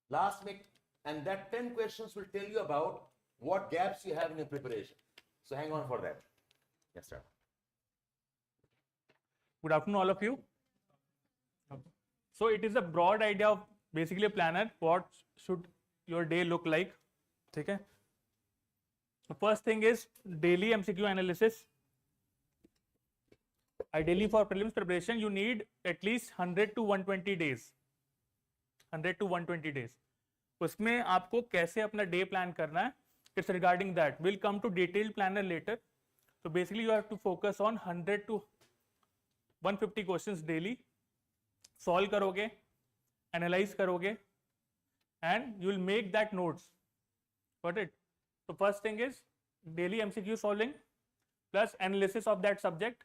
Last week, and that 10 questions will tell you about what gaps you have in your preparation. So hang on for that. Yes, sir. Good afternoon, all of you. So it is a broad idea of basically a planner. What should your day look like? Okay. The first thing is daily MCQ analysis. Ideally for prelims preparation, you need at least 100 to 120 days. 100 to 120 days. उसमें आपको कैसे अपना day plan करना है? It's regarding that. We'll come to detailed planner later. So basically you have to focus on 100 to 150 questions daily. Solve करोगे, analyze करोगे, and you will make that notes. Got it? So first thing is daily MCQ solving plus analysis of that subject.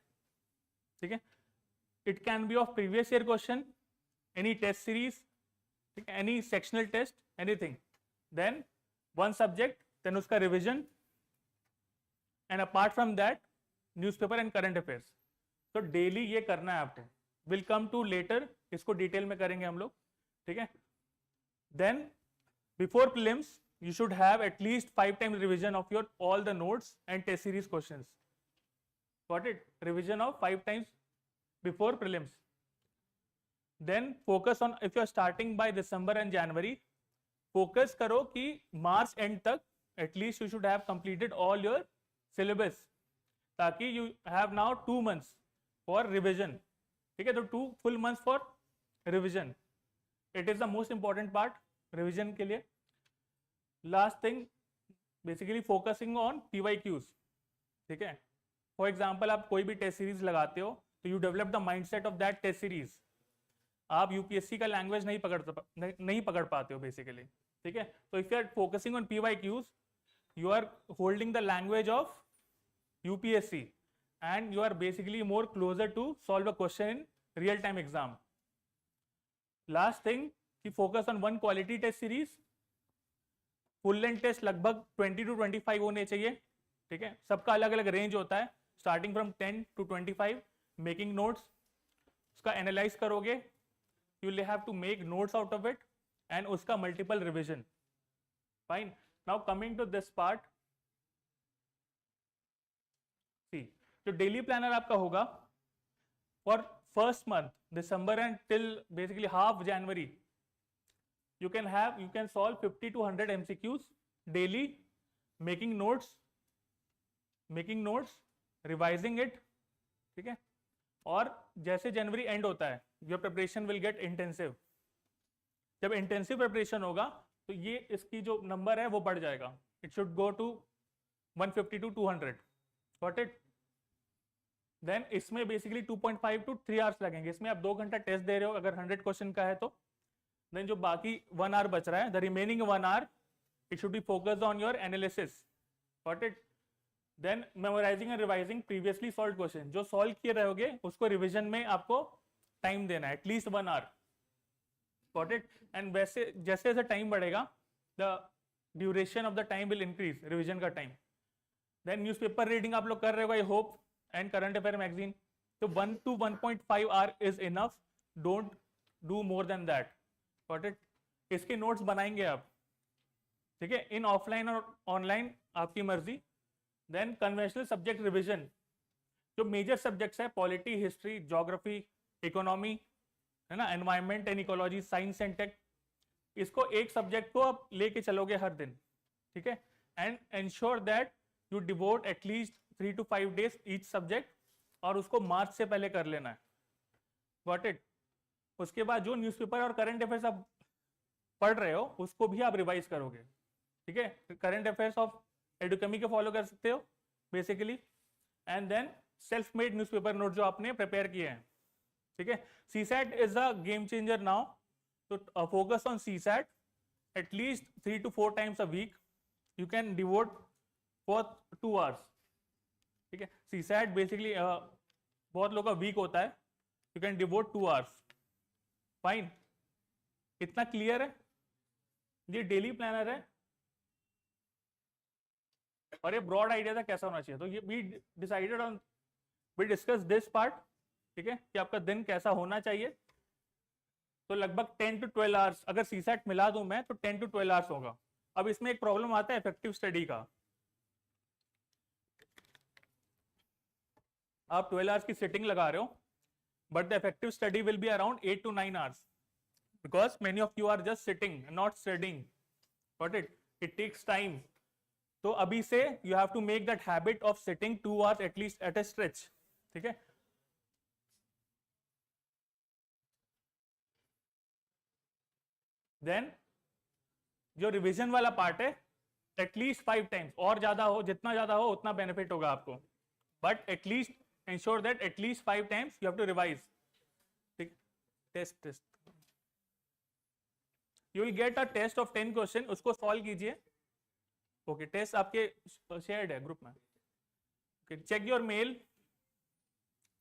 Okay? It can be of previous year question, any test series, any sectional test, anything. Then one subject, then uska revision, and apart from that, newspaper and current affairs. So daily ये करना है आपको. Will come to later, इसको detail में करेंगे हम लोग, ठीक है? Then before prelims, you should have at least 5 times revision of your all the notes and test series questions. Got it? Revision of 5 times before prelims. Then focus on, if you are starting by December and January, focus करो कि March end तक at least you should have completed all your syllabus, ताकि you have now 2 months for revision. ठीक है? तो 2 full months for revision. It is the most important part revision के लिए. Last thing, basically focusing on PYQs. ठीक है? For example, आप कोई भी टेस्ट सीरीज लगाते हो तो you develop the mindset of that test series. आप यूपीएससी का लैंग्वेज नहीं पकड़ पाते हो बेसिकली. ठीक है? तो if you are focusing on PYQs, you are holding the language of UPSC and you are basically more closer to solve a question in real time exam. Last thing, कि focus on one quality test series. Full length test लगभग 20 to 25 होने चाहिए. ठीक है? सबका अलग अलग range होता है, starting from 10 to 25. Making notes, उसका एनालाइज करोगे, you will have to make notes out of it and उसका multiple revision. Fine. Now coming to this part, see जो डेली प्लानर आपका होगा for first month December and till basically half January, you can solve 50 to 100 MCQs daily, making notes, revising it. ठीक है? और जैसे जनवरी and होता है, your preparation will get intensive. जब इंटेंसिव प्रिपरेशन होगा तो ये इसकी जो नंबर है वो बढ़ जाएगा. It should go to 150 to 200. Got it? Then इसमें बेसिकली 2.5 to 3 hours लगेंगे. इसमें आप 2 घंटा टेस्ट दे रहे हो अगर 100 क्वेश्चन का है तो. Then जो बाकी 1 hour बच रहा है, the remaining 1 hour, it should be focused on your analysis. Got it? Then memorizing and revising previously solved question. जो solve किए रहोगे उसको revision में आपको time देना है, at least 1 hour. Got it? And वैसे जैसे जैसे time बढ़ेगा, the duration of the time will increase, revision का time. Then newspaper reading आप लोग कर रहे हो, I hope, and current affair magazine. So 1 to 1.5 hour is enough. Don't do more than that. Got it? इसके notes बनाएंगे आप. ठीक है? इन ऑफलाइन और ऑनलाइन आपकी मर्जी. देन कन्वेंशनल सब्जेक्ट रिवीजन, जो मेजर सब्जेक्ट्स है, पॉलिटी, हिस्ट्री, ज्योग्राफी, इकोनॉमी, है ना, environment and ecology, science and tech, इसको एक सब्जेक्ट को आप लेके चलोगे हर दिन. ठीक है? And ensure that you devote at least 3 to 5 days each subject, और उसको मार्च से पहले कर लेना है. Got it? उसके बाद जो न्यूज़पेपर और करंट अफेयर्स आप पढ़ रहे हो उसको भी आप रिवाइज करोगे. ठीक है? करंट अफेयर्स ऑफ एडुकमी के फॉलो कर सकते हो basically. And then self made newspaper note जो आपने प्रिपेयर किए हैं. ठीक है? CSAT is a game changer now, तो focus on CSAT at least 3 to 4 times a week. You can devote for 2 hours. ठीक है? सीसैट बेसिकली बहुत लोगों का वीक होता है, you can devote 2 hours, fine. इतना क्लियर है? ये डेली प्लानर है और ये ब्रॉड आइडिया था कैसा होना चाहिए। तो ये we decided on, we discuss this part, ठीक है, कि आपका दिन कैसा होना चाहिए। तो लगभग 10 to 12 आवर्स, अगर सीसेट मिला दूं मैं तो 10 to 12 आवर्स होगा। अब इसमें एक प्रॉब्लम आता है इफेक्टिव स्टडी का। आप 12 आवर्स की सिटिंग लगा रहे हो, but the effective study will be around 8 to 9 hours, because many of you are just sitting not studying, got it takes time। तो अभी से you have to make that habit of sitting 2 hours at least at a stretch, ठीक है। Then जो revision वाला part है, at least 5 times, और ज्यादा हो, जितना ज्यादा हो उतना बेनिफिट होगा आपको, but at least ensure that at least 5 times you have to revise, ठीक। Test you will get a test of 10 question, उसको सॉल्व कीजिए। ओके, टेस्ट आपके शेयर्ड है ग्रुप में। Okay, check your mail,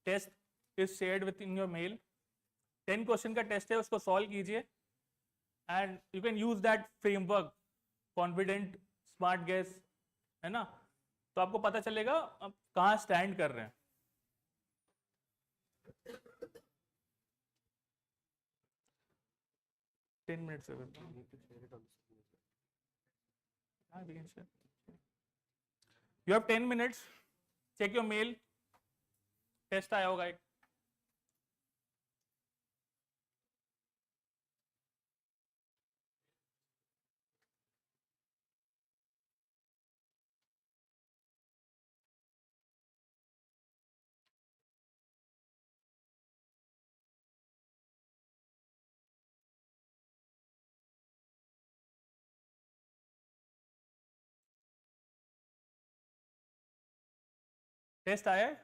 test is shared with in your mail. 10 question का test है, उसको solve कीजिए and you can use that framework, confident, smart guess, है ना। तो आपको पता चलेगा आप कहाँ स्टैंड कर रहे हैं। Ten minutes you have 10 minutes, check your mail, test आया होगा एक। टेस्ट आया है,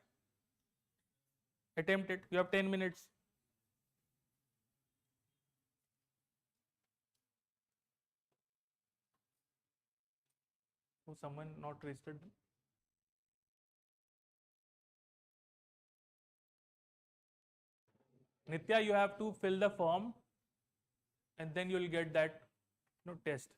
attempt it, you have 10 minutes। Oh, someone not registered? Nitya, you have to fill the form and then you will get that test।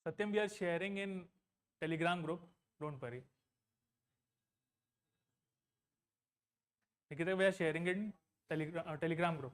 Satyam, we are sharing in Telegram group. Don't worry. Nikita, we are sharing in Telegram group.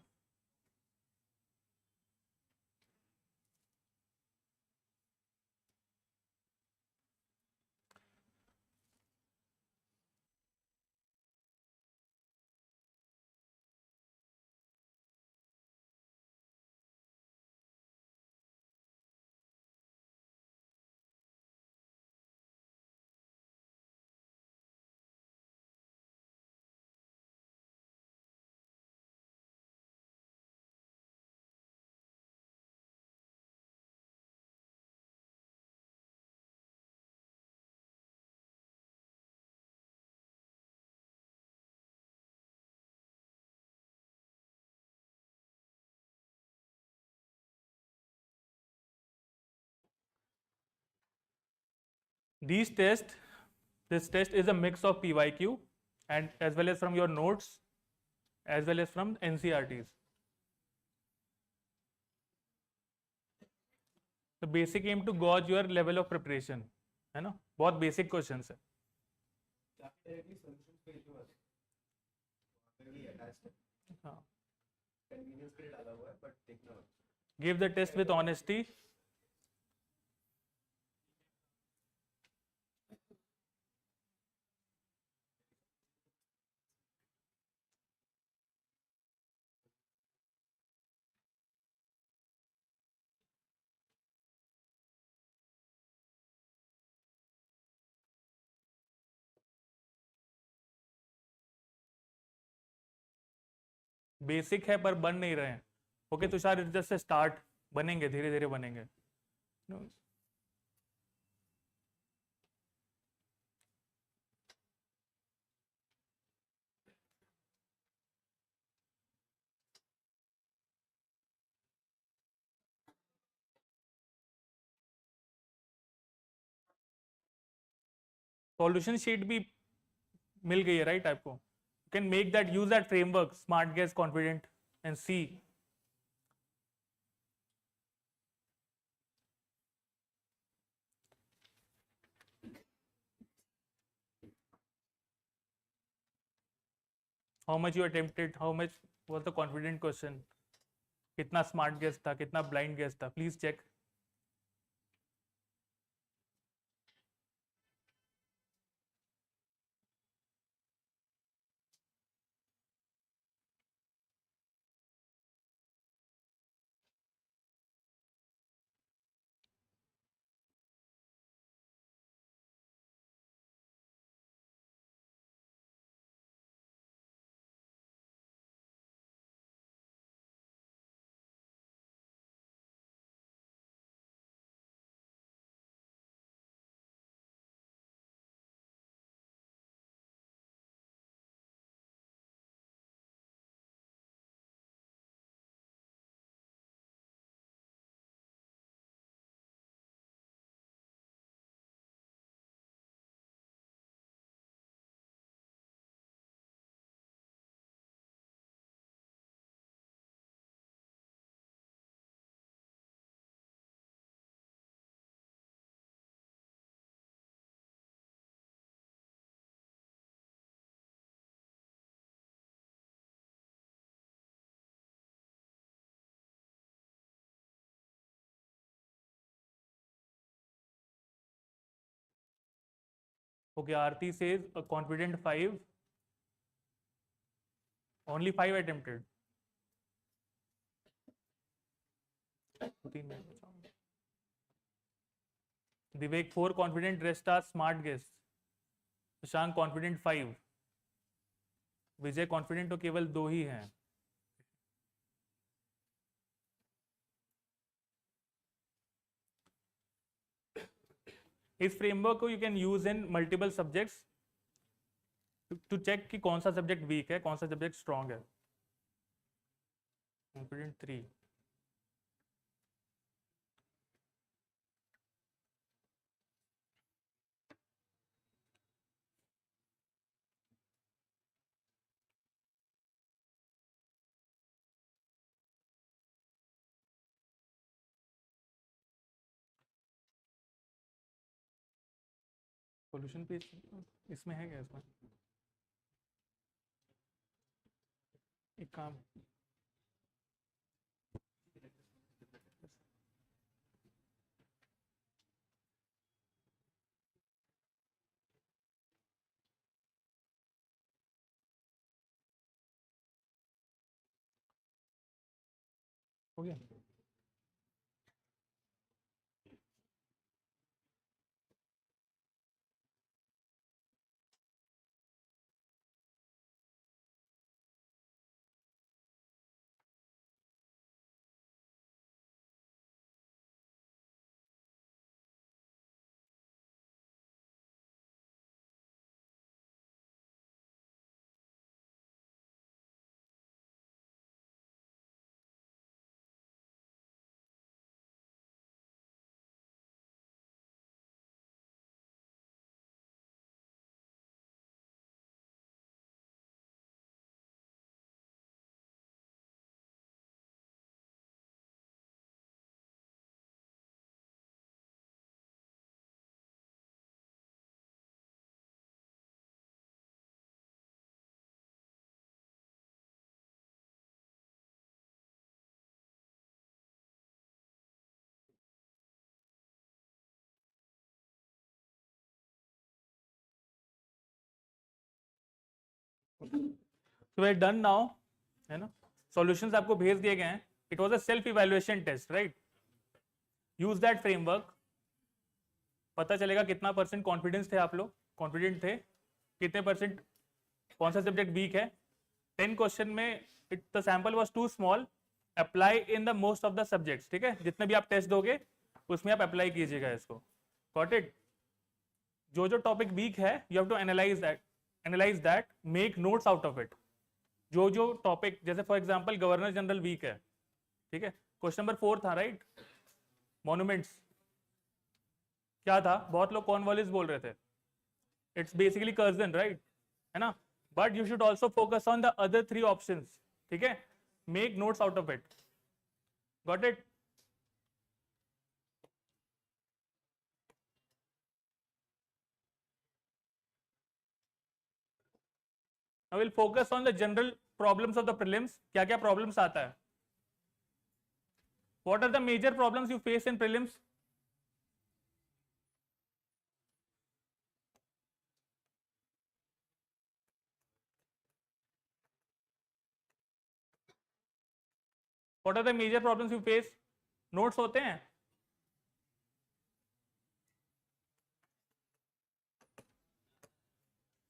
These tests, this test is a mix of PYQ and as well as from your notes, as well as from NCRTs. The basic aim to gauge your level of preparation, है ना? बहुत basic questions है. हाँ. Give the test with honesty. Basic है पर बन नहीं रहे हैं. Okay Tushar, it's just start. बनेंगे, धीरे धीरे बनेंगे. सॉल्यूशन शीट भी मिल गई है राइट आपको. You can make that, use that framework smart guess confident and see. How much you attempted, how much was the confident question, कितना स्मार्ट गेस था, कितना ब्लाइंड गेस था. Please check. Okay, Aarti says a confident 5. Only 5 attempted. 3 minutes. Vivek 4 confident, rest are smart guess. Shank confident 5. Vijay confident तो केवल 2 ही हैं. इस framework को you can use in multiple subjects to check कि कौन सा सब्जेक्ट वीक है, कौन सा सब्जेक्ट स्ट्रांग है. कॉन्फिडेंट 3. सॉल्यूशन पेज इसमें है क्या? इसमें एक काम, हो गया? तो वे डन नाउ, है ना? सॉल्यूशंस आपको भेज दिए गए हैं. It was a self evaluation test, right? Use that framework. पता चलेगा कितना परसेंट कॉन्फिडेंस थे आप लोग, कॉन्फिडेंट थे, कितने परसेंट कौन सा सब्जेक्ट वीक है. 10 क्वेश्चन में the sample was too small. Apply in the most of the subjects. ठीक है, जितने भी आप टेस्ट दोगे उसमें आप अप्लाई कीजिएगा इसको. Got it? जो जो टॉपिक वीक है you have to analyse that, make notes out of it. जो जो टॉपिक, जैसे for example governor general weak है, ठीक है, क्वेश्चन नंबर 4 था, राइट? मॉन्यूमेंट्स क्या था? बहुत लोग कॉर्नवालिस बोल रहे थे. It's basically Curzon, right? है ना? But you should also focus on the other 3 options. ठीक है, make notes out of it. Got it? I will focus on the general problems of the prelims. क्या क्या problems आता है? What are the major problems you face in prelims? What are the major problems you face? Notes होते हैं?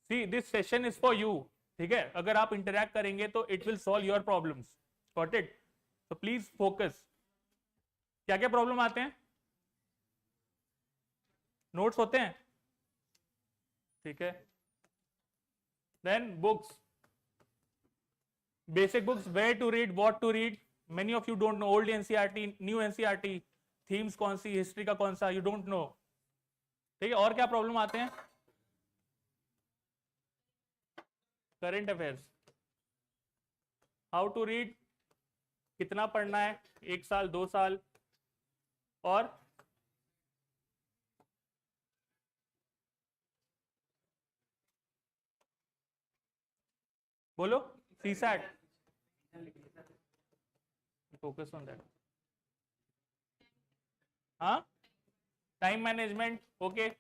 See, this session is for you. ठीक है, अगर आप इंटरैक्ट करेंगे तो it will solve your problems. Got it? तो please focus. क्या क्या प्रॉब्लम आते हैं? नोट्स होते हैं, ठीक है. Then books, basic books, where to read, what to read. Many of you don't know. Old NCERT, new NCERT, themes कौन सी, हिस्ट्री का कौन सा, यू डोंट नो. ठीक है, और क्या प्रॉब्लम आते हैं? Current affairs, how to read, कितना पढ़ना है, 1 साल 2 साल. और बोलो, सीसैट, फोकस ऑन दैट. हाँ, टाइम मैनेजमेंट, ओके.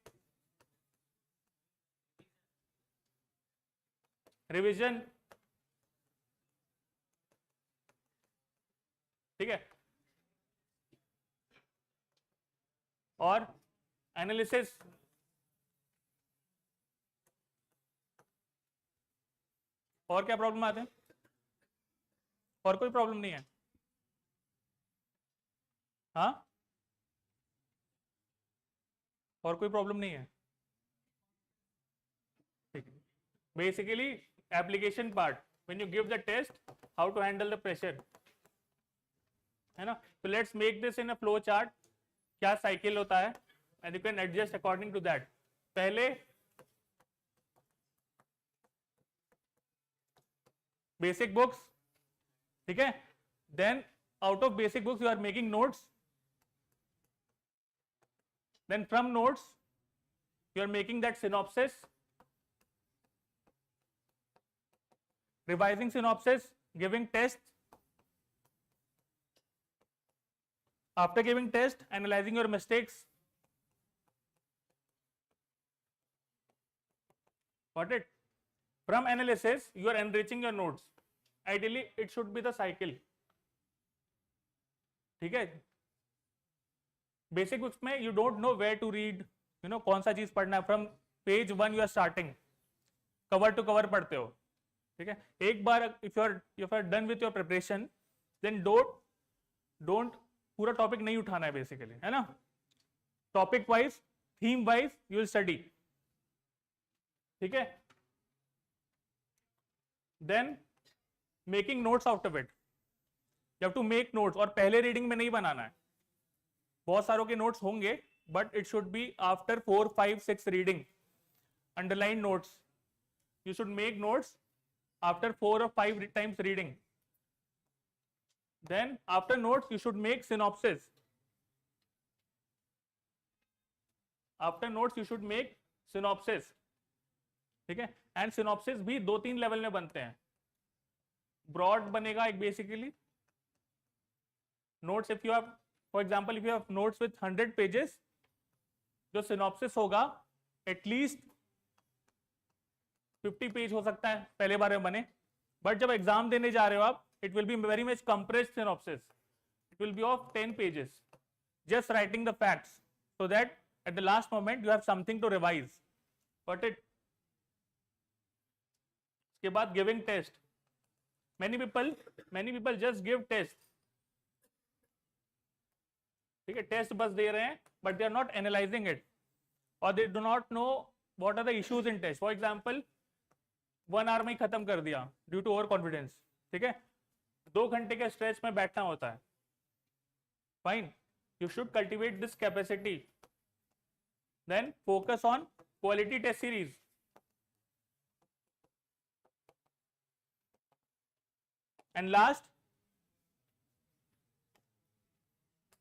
रिवीजन, ठीक है. और एनालिसिस, और क्या प्रॉब्लम आते हैं? और कोई प्रॉब्लम नहीं है? हाँ, और कोई प्रॉब्लम नहीं है? ठीक है. Basically application part, when you give the test, how to handle the pressure, है ना? तो let's make this in a flow chart. क्या साइकिल होता है, and you can adjust according to that. पहले बेसिक बुक्स, ठीक है. Then out of basic books you are making notes. Then from notes you are making that synopsis, revising synopsis, giving tests. After giving test, analyzing your mistakes. Got it? From analysis, you are enriching your notes. Ideally, it should be the cycle. ठीक है? Basic books में you don't know where to read, you know कौन सा चीज पढ़ना है. From page 1 you are starting, cover to cover पढ़ते हो. ठीक है? एक बार if you are done with your preparation, then don't पूरा टॉपिक नहीं उठाना है बेसिकली, है ना. Topic wise, theme wise you will study. ठीक है. Then making notes out of it. You have to make notes. और पहले रीडिंग में नहीं बनाना है. बहुत सारों के नोट्स होंगे but it should be after 4, 5, 6 reading. Underline notes. You should make notes after 4 or 5 times reading. Then after notes you should make synopsis. After notes you should make synopsis. ठीक है. And synopsis भी 2-3 level में बनते हैं. Broad बनेगा एक basically. Notes if you have, for example if you have notes with 100 pages, जो synopsis होगा एटलीस्ट 50 पेज हो सकता है पहले बार में बने. बट जब एग्जाम देने जा रहे हो आप, it will be very much compressed synopsis. It will be of 10 pages, just writing the facts so that at the last moment you have something to revise. Got it? उसके बाद giving test. Many people just give test. ठीक है, test बस दे रहे हैं but they are not analyzing it, or they do not know what are the issues in test. For example, 1 hour में ही खत्म कर दिया due to over confidence. ठीक है, 2 घंटे के स्ट्रेच में बैठना होता है. Fine, you should cultivate this capacity. Then focus on quality test series. And last,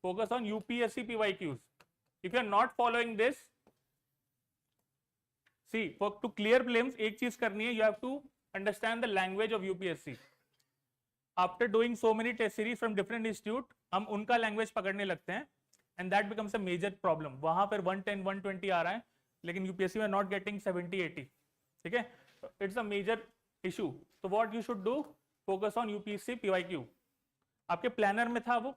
focus on UPSC PYQs. If you are not following this, see for to clear prelims एक चीज करनी है. You have to understand the language of UPSC. After doing so many test series from different institute, हम उनका language पकड़ने लगते हैं and that becomes a major problem. वहां पर 110, 120 आ रहा है लेकिन यूपीएससी में नॉट गेटिंग 70, 80. ठीक है, इट्स अ मेजर इशू. तो what you should do, focus on UPSC PYQ. आपके प्लानर में था वो,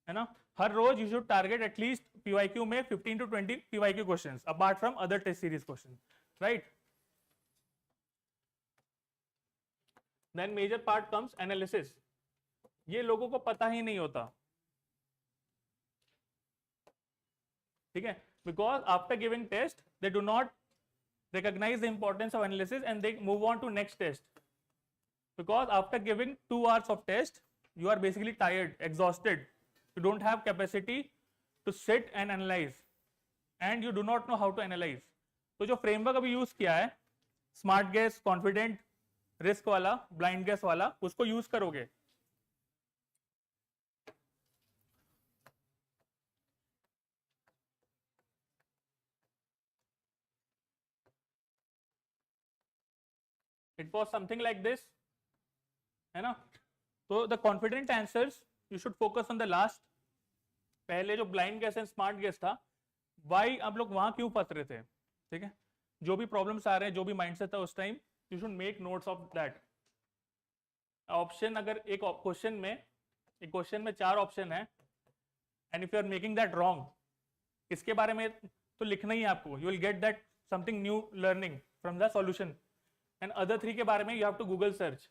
है ना. हर रोज you should target at least PYQ में 15 to 20 PYQ questions apart from other test series question. Right. Then major part comes analysis. ये लोगों को पता ही नहीं होता. ठीक है, because after giving test they do not recognize the importance of analysis and they move on to next test. Because after giving 2 hours of test you are basically tired, exhausted. You don't have capacity to sit and analyze and you do not know how to analyze. तो जो framework अभी use किया है, smart guess, confident, risk वाला, blind guess वाला, उसको use करोगे. It was something like this, है ना. तो the confident answers you should focus on the last. पहले जो blind guess and smart guess था, वाई आप लोग वहां क्यों फंस रहे थे. ठीक है, जो भी प्रॉब्लम्स आ रहे हैं, जो भी माइंडसेट था उस time, you should make notes of that. Option, अगर एक क्वेश्चन में 4 ऑप्शन है and if you are making that wrong, इसके बारे में तो लिखना ही है आपको. You will get that something new learning from the solution. And other 3 के बारे में you have to Google search.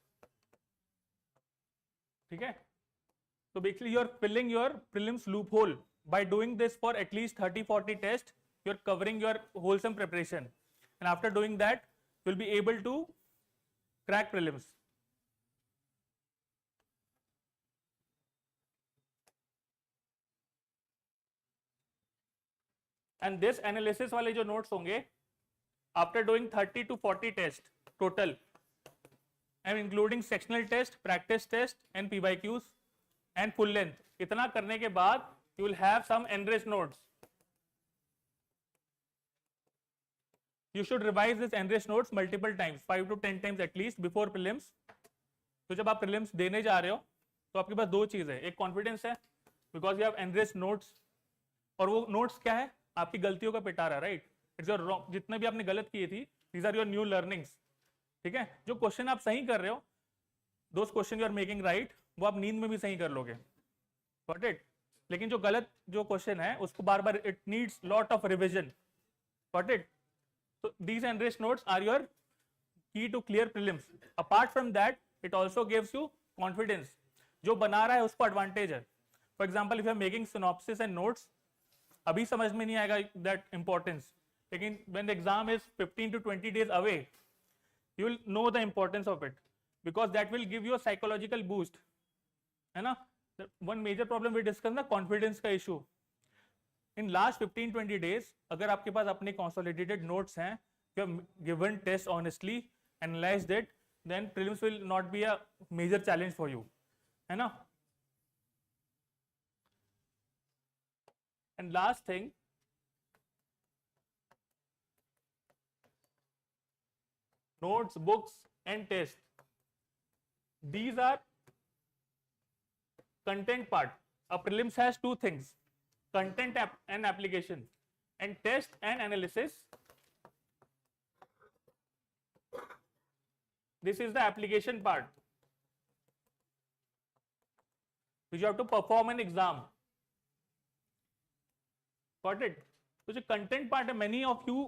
ठीक है, so basically you are filling your prelims loophole by doing this for at least 30-40 tests. You are covering your wholesome preparation, and after doing that you will be able to crack prelims. And this analysis वाले जो notes होंगे, after doing 30 to 40 tests total, and including sectional test, practice test and PYQs and full length, इतना करने के बाद you will have some enriched notes. you should revise this enriched notes multiple times, 5 to 10 times at least before prelims. तो जब आप prelims देने जा रहे हो तो आपके पास दो चीज है, एक कॉन्फिडेंस है because you have enriched notes, और वो नोट्स क्या है, आपकी गलतियों का पिटारा, राइट? इट्स योर रॉन्ग, जितने भी आपने गलत किए थी, these are your new learnings, ठीक है? जो क्वेश्चन आप सही कर रहे हो, those question you are making right, वो आप नींद में भी सही कर लोगे, गॉट इट? लेकिन जो गलत जो क्वेश्चन है उसको बार बार it needs lot of revision, got it? So these enriched notes are your key to clear prelims. Apart from that, it also gives you confidence. जो बना रहा है उसको advantage है. For example, if you are making synopsis and notes, अभी समझ में नहीं आएगा that importance. लेकिन when the exam is 15 to 20 days away, you will know the importance of it because that will give you a psychological boost. है ना? One major problem we discussed ना confidence का issue. In last 15-20 days, अगर आपके पास अपने consolidated notes हैं, you have given test honestly, analyzed it, then prelims will not be a major challenge for you, है ना? And last thing, notes, books, and test. These are content part. A prelims has two things. Content and application, and test and analysis. This is the application part which you have to perform an exam, got it? तो जो content part है, many of you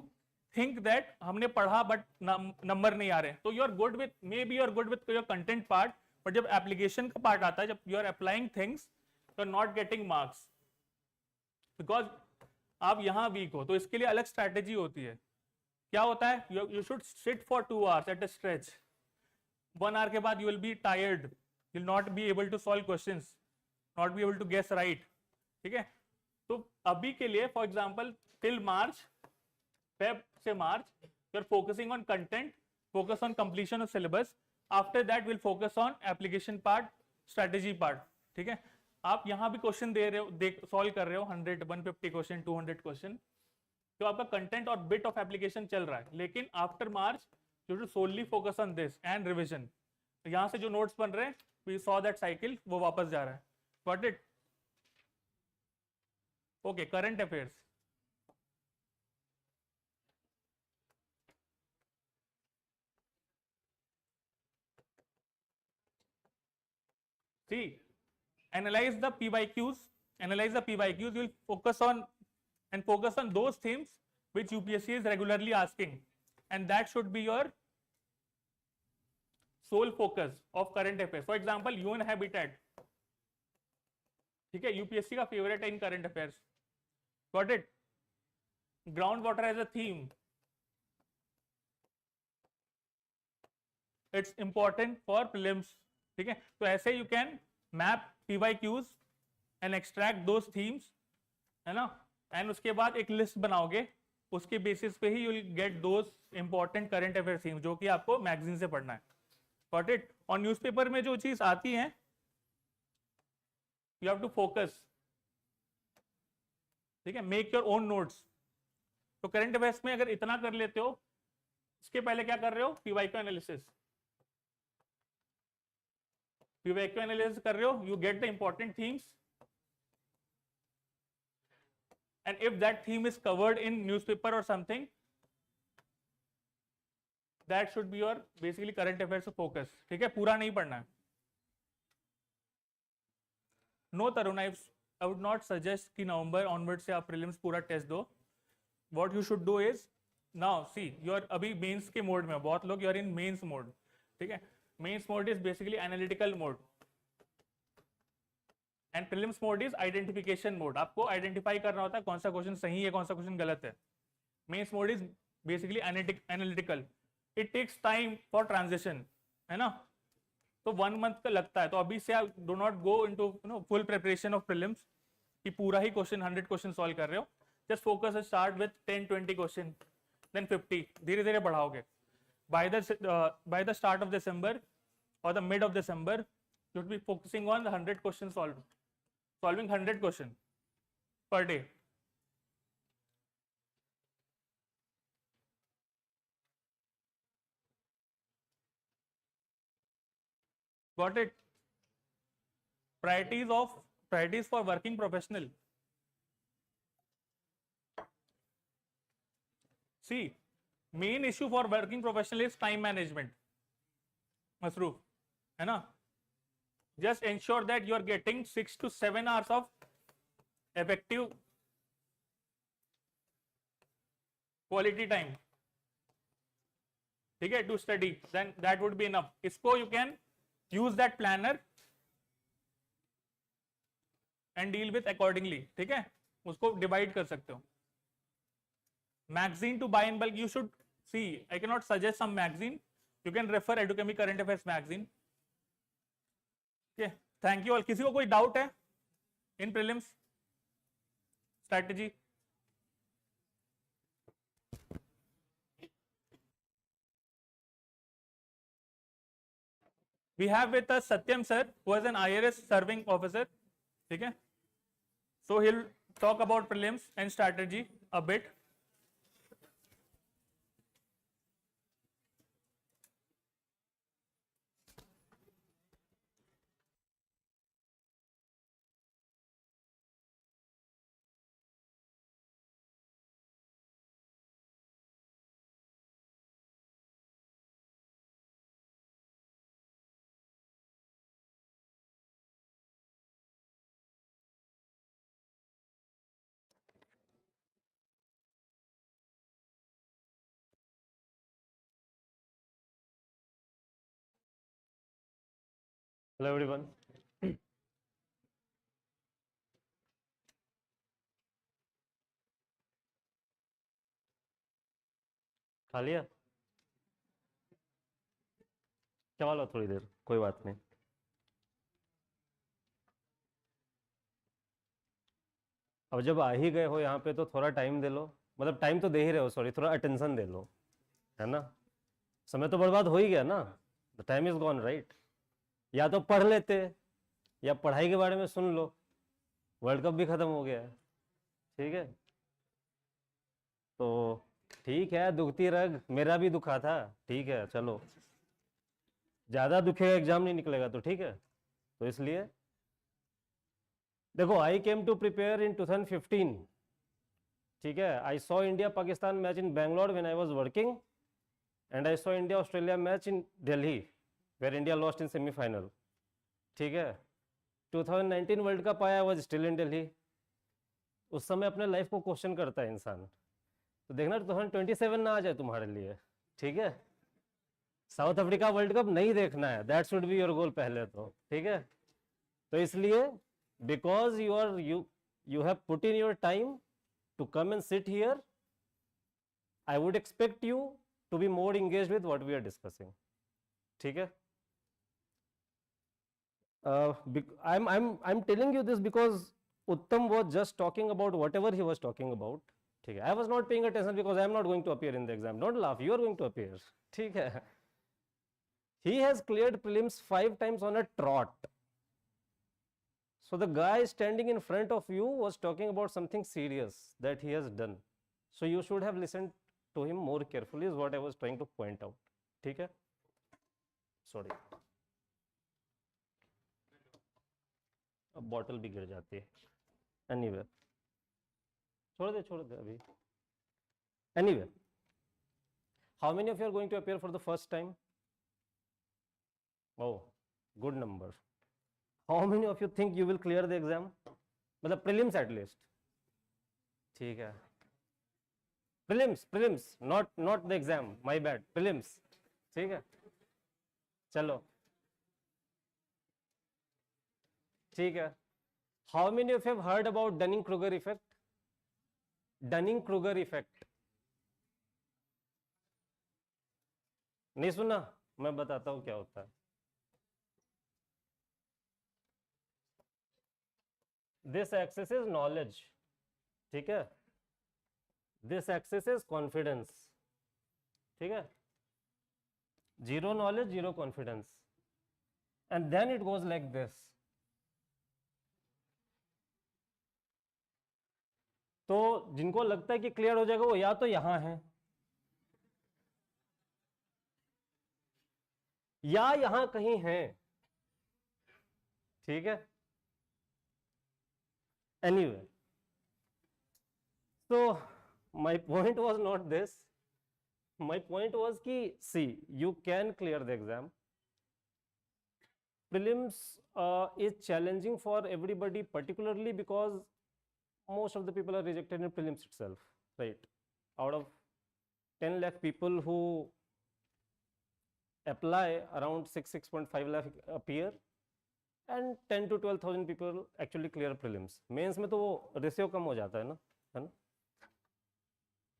think that हमने पढ़ा but number नहीं आ रहे, तो you are good with, maybe you are good with your content part, but जब application का part आता है, जब you are applying things, you are not getting marks. Because आप यहाँ वीक हो, तो इसके लिए अलग स्ट्रैटेजी होती है. क्या होता है? You should sit for 2 hours at a stretch. 1 hour के बाद you will be tired, you will not be able to solve questions, not be able to guess right, ठीक है? तो अभी के लिए for example till March, Feb से March, you are focusing on content, focus on completion of syllabus. After that will focus on application part, strategy part, ठीक है? आप यहाँ भी क्वेश्चन दे रहे हो, सॉल्व कर रहे हो 100, 150 क्वेश्चन, 200 क्वेश्चन, तो आपका कंटेंट और बिट ऑफ एप्लीकेशन चल रहा है. लेकिन after March you should solely focus on this and revision. यहाँ से जो नोट्स बन रहे हैं, वी सॉ दैट साइकिल, वो वापस जा रहा है, got it? Okay, current affairs. See, analyze the PYQs, you will focus on those themes which UPSC is regularly asking, and that should be your sole focus of current affairs. For example, UN habitat, ठीक है, UPSC का favorite है in current affairs, got it? Groundwater as a theme, it's important for prelims, ठीक है? तो ऐसे you can map PYQs and extract those themes, है ना? And उसके बाद एक लिस्ट बनाओगे, उसके बेसिस पे ही you will get those important current affair themes जो कि आपको मैगजीन से पढ़ना है, got it? और न्यूज़पेपर में जो चीज आती है, you have to focus, ठीक है? Make your own notes. तो करंट अफेयर्स में अगर इतना कर लेते हो, इसके पहले क्या कर रहे हो? PYQ analysis. PYQ एनालिसिस कर रहे हो, you get the important themes, and if that theme is covered in newspaper or something, that should be your basically current affairs focus, ठीक है? पूरा नहीं पढ़ना है. No Tarun, I would not suggest कि नवंबर onwards से आप prelims पूरा टेस्ट दो. What you should do is, now see, you are अभी मेंस के मोड में, बहुत लोग you are in mains mode, ठीक है? Mains mode is basically analytical mode, and prelims mode is identification mode. आपको identify करना होता है कौन सा क्वेश्चन सही है, कौन सा क्वेश्चन गलत है. Mains mode is basically analytical. It takes time for transition, है ना? तो 1 month का लगता है. तो अभी से आप do not go into full preparation of prelims कि पूरा ही क्वेश्चन 100 क्वेश्चन सॉल्व कर रहे हो. Just focus and start with 10-20 question, then 50. धीरे धीरे बढ़ाओगे. By the start of December or the mid of December, you should be focusing on the 100 questions solving 100 questions per day. Got it? Priorities for working professional. See, main issue for working professional is time management. Masroof, है ना? Just ensure that you are getting 6 to 7 hours of effective quality time. ठीक है, to study, then that would be enough. इसको you can use that planner and deal with accordingly. ठीक है, उसको divide कर सकते हो. Magazine to buy in bulk, you should see. I cannot suggest some magazine. You can refer Edukemy Current Affairs magazine. Okay, thank you all. किसी को कोई doubt है in prelims strategy? We have with us Satyam sir, who is an IRS serving officer. ठीक है, so he'll talk about prelims and strategy a bit. Hello everyone. खा लिया? क्या वाला थोड़ी देर, कोई बात नहीं. अब जब आ ही गए हो यहाँ पे तो थोड़ा टाइम दे लो, मतलब टाइम तो दे ही रहे हो, सॉरी, थोड़ा अटेंशन दे लो, है ना. समय तो बर्बाद हो ही गया ना, the time is gone, right. या तो पढ़ लेते या पढ़ाई के बारे में सुन लो, वर्ल्ड कप भी खत्म हो गया है. ठीक है, तो ठीक है, दुखती रग, मेरा भी दुखा था. ठीक है, चलो, ज़्यादा दुखेगा एग्जाम नहीं निकलेगा तो ठीक है. तो इसलिए देखो, आई केम टू प्रिपेयर इन 2015. ठीक है, I saw India Pakistan match in Bangalore when I was working, and I saw India Australia match in Delhi where India lost in semifinal. ठीक है, 2019 वर्ल्ड कप आया, वाज स्टिल इन दिल्ली. उस समय अपने लाइफ को question करता है इंसान. तो देखना 2027 ना आ जाए तुम्हारे लिए. ठीक है, साउथ अफ्रीका वर्ल्ड कप नहीं देखना है, that should be your goal पहले तो. ठीक है, तो इसलिए because you have put in your time to come and sit here, I would expect you to be more engaged with what we are discussing. ठीक है, I'm telling you this because Uttam was just talking about whatever he was talking about. ठीक है, I was not paying attention because I am not going to appear in the exam. Don't laugh, you are going to appear. ठीक है, he has cleared prelims 5 times on a trot. So the guy standing in front of you was talking about something serious that he has done. So you should have listened to him more carefully, is what I was trying to point out. ठीक है, sorry, अब bottle भी गिर जाती है. Anyway, छोड़ दे अभी. Anyway, how many of you are going to appear for the first time? Oh, good number. How many of you think you will clear the exam? मतलब prelims at least. ठीक है, prelims, not the exam, my bad, prelims. ठीक है, चलो, ठीक है. How many of you have heard about Dunning-Kruger effect? Dunning-Kruger effect नहीं सुना? मैं बताता हूँ क्या होता है. This axis is knowledge. ठीक है, this axis is confidence. ठीक है, zero knowledge, zero confidence, and then it goes like this. तो जिनको लगता है कि क्लियर हो जाएगा वो या तो यहां है या यहां कहीं है. ठीक है. Anyway, so my point was not this. My point was कि see, you can clear the exam. Prelims is challenging for everybody, particularly because most of the people are rejected in prelims itself, right? Out of 10 lakh people who apply, around 6.5 lakh appear, and 10 to 12,000 people actually clear prelims. Mains में तो वो ratio कम हो जाता है ना?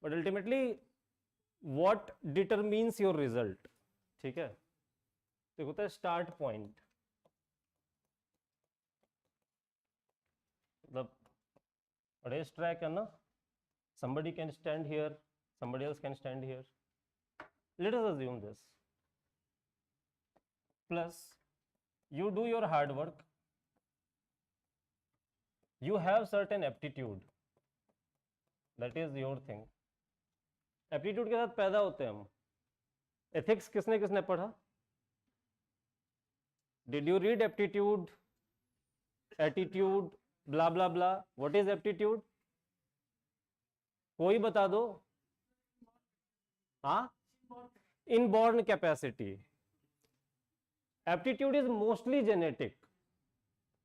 But ultimately, what determines your result? ठीक है? तो होता है start point. मतलब race track है ना? Somebody can stand here, somebody else can stand here. Let us assume this. Plus, you do your hard work. You have certain aptitude. That is your thing. Aptitude के साथ पैदा होते हैं हम. Ethics किसने पढ़ा? Did you read aptitude, attitude, blah blah blah? What is aptitude? कोई बता दो. हाँ? Inborn capacity. Aptitude is mostly genetic.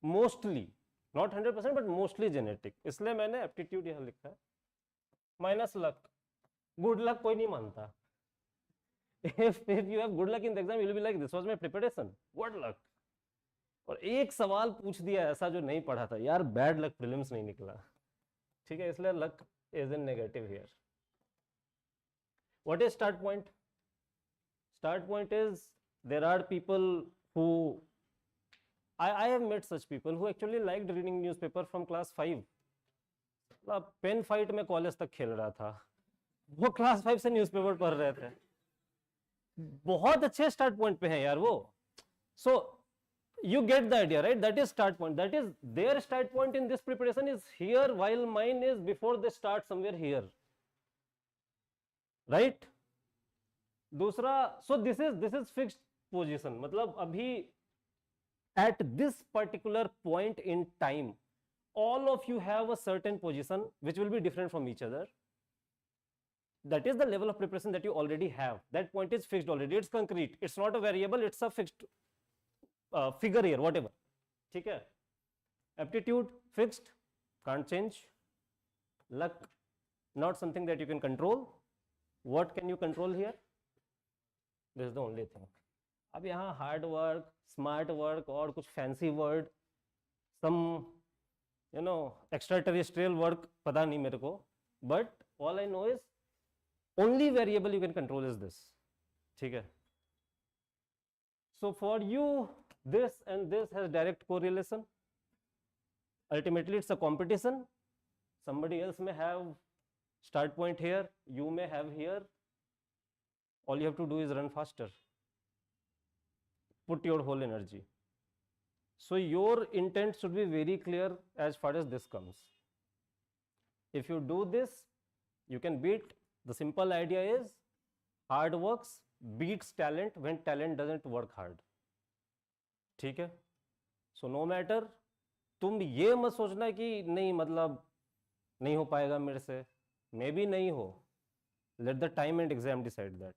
Mostly, not 100%, but mostly genetic. इसलिए मैंने aptitude यहाँ लिखा है. Minus luck. Good luck कोई नहीं मानता. If you have good luck in the exam, you will be like, this was my preparation. What luck? और एक सवाल पूछ दिया ऐसा जो नहीं पढ़ा था. यार bad luck prelims नहीं निकला. ठीक है, इसलिए luck is in negative here. What is start point? Start point is, there are people who I have met such people who actually liked reading newspaper from class 5. Pen fight में college तक खेल रहा था, वो class 5 से newspaper पढ़ रहे थे. बहुत अच्छे स्टार्ट पॉइंट पे हैं यार वो. सो you get the idea, right? That is start point. That is their start point in this preparation is here, while mine is before they start somewhere here, right? दूसरा, so this is fixed position. मतलब अभी at this particular point in time, all of you have a certain position which will be different from each other. That is the level of preparation that you already have. That point is fixed already. It's concrete. It's not a variable. It's a fixed figure here, whatever. ठीक है? Aptitude fixed, can't change. Luck, not something that you can control. What can you control here? This is the only thing. अब यहाँ hard work, smart work और कुछ fancy word, some extraterrestrial work पता नहीं मेरे को. But all I know is only variable you can control is this. ठीक है? So for you, this and this has direct correlation. Ultimately, it's a competition. Somebody else may have start point here, you may have here. All you have to do is run faster. Put your whole energy. So your intent should be very clear as far as this comes. If you do this, you can beat. The simple idea is hard works beats talent when talent doesn't work hard. ठीक है? So no matter, तुम ये मत सोचना कि नहीं, मतलब नहीं हो पाएगा मेरे से. मे भी नहीं हो. Let the time and exam decide that.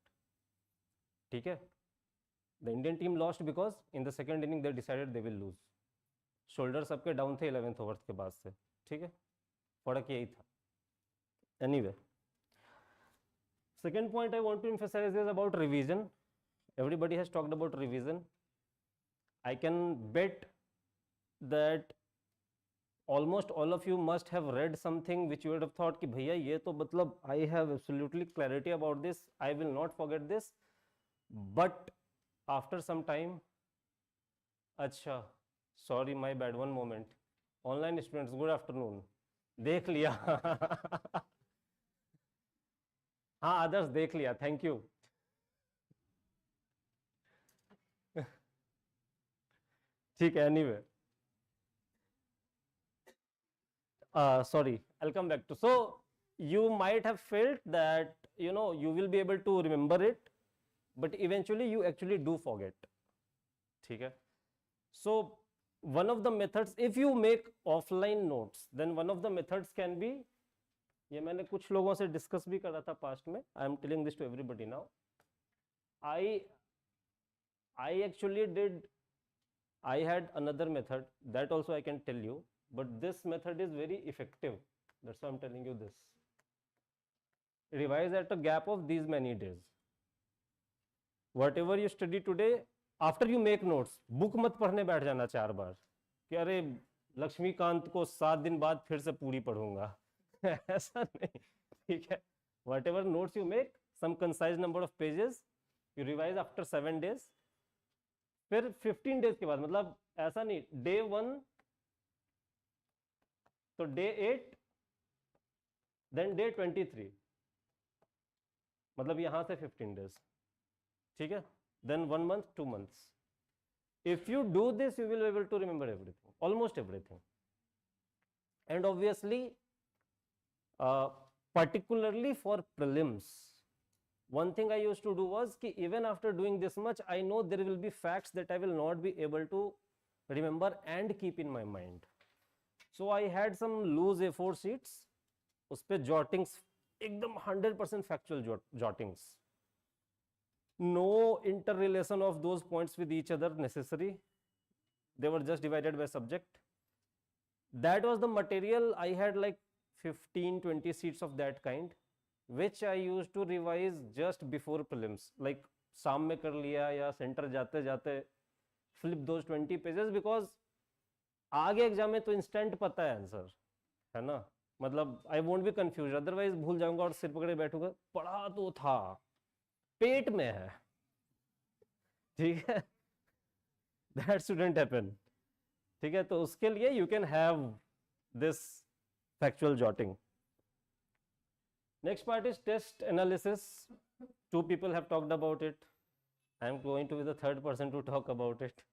ठीक है? The Indian team lost because in the second inning they decided they will lose. Shoulders सबके down थे 11th over के बाद से. ठीक है? फर्क यही था. Anyway, second point I want to emphasize is about revision. Everybody has talked about revision. I can bet that almost all of you must have read something which you would have thought कि भैया ये तो मतलब I have absolutely clarity about this. I will not forget this. But after some time, अच्छा, sorry, my bad, one moment. Online students, good afternoon. देख लिया. हाँ, others देख लिया. Thank you. ठीक है, anyway. Sorry, I'll come back to. So you might have felt that you will be able to remember it, but eventually you actually do forget. ठीक है? So one of the methods, if you make offline notes, then one of the methods can be, ये मैंने कुछ लोगों से discuss भी करा था पास्ट में, I am telling this to everybody now. I actually did, I had another method that also I can tell you, but this method is very effective. That's why I'm telling you this. Revise at a gap of these many days. Whatever you study today, after you make notes, book मत पढ़ने बैठ जाना 4 बार कि अरे लक्ष्मीकांत को 7 दिन बाद फिर से पूरी पढ़ूंगा. ऐसा नहीं, ठीक है. Whatever notes you make, some concise number of pages, you revise after 7 days. फिर 15 डेज के बाद, मतलब ऐसा नहीं डे 1 तो डे 8 देन डे 23, मतलब यहां से 15 डेज, ठीक है. Then 1 month 2 months. If you do this you will be able to remember everything, almost everything. And obviously particularly for prelims, one thing I used to do was कि even after doing this much, I know there will be facts that I will not be able to remember and keep in my mind. So I had some loose A4 sheets, उस पे jottings एकदम 100% factual jottings. No interrelation of those points with each other necessary. They were just divided by subject. That was the material. I had like 15-20 sheets of that kind, which I used to revise just before prelims. Like शाम में कर लिया या centre जाते जाते flip those 20 pages, because आगे exam में तो इंस्टेंट पता है आंसर, है ना. मतलब I won't be confused, otherwise भूल जाऊंगा और सिर पकड़े बैठूंगा. पढ़ा तो था, पेट में है, ठीक है. That shouldn't happen, ठीक है. तो उसके लिए you can have this factual jotting. Next part is test analysis. 2 people have talked about it. I am going to be the third person to talk about it.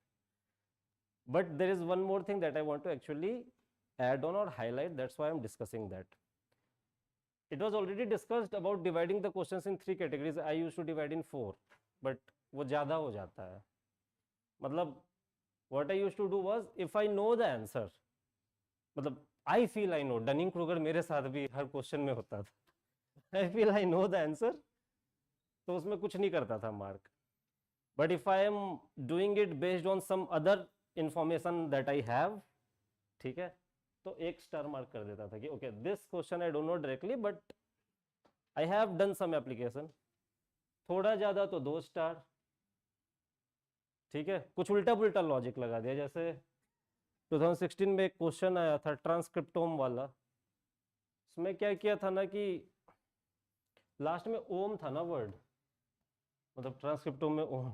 But there is one more thing that I want to actually add on or highlight. That's why I am discussing that. It was already discussed about dividing the questions in 3 categories. I used to divide in 4, but वो ज़्यादा हो जाता है. मतलब what I used to do was, if I know the answer, मतलब I feel I know, Dunning Kruger मेरे साथ भी हर क्वेश्चन में होता था. I feel I know the answer, तो उसमें कुछ नहीं करता था mark. But if I am doing it based on some other information that I have, ठीक है, तो 1 स्टार मार्क कर देता था कि okay this question I don't know directly but I have done some application. थोड़ा ज़्यादा तो 2 स्टार, ठीक है. कुछ उल्टा पुल्टा लॉजिक लगा दिया, जैसे 2016 में एक क्वेश्चन आया था ट्रांसक्रिप्टोम वाला. उसमें क्या किया था ना कि लास्ट में ओम था ना वर्ड, मतलब ट्रांसक्रिप्टोम में ओम,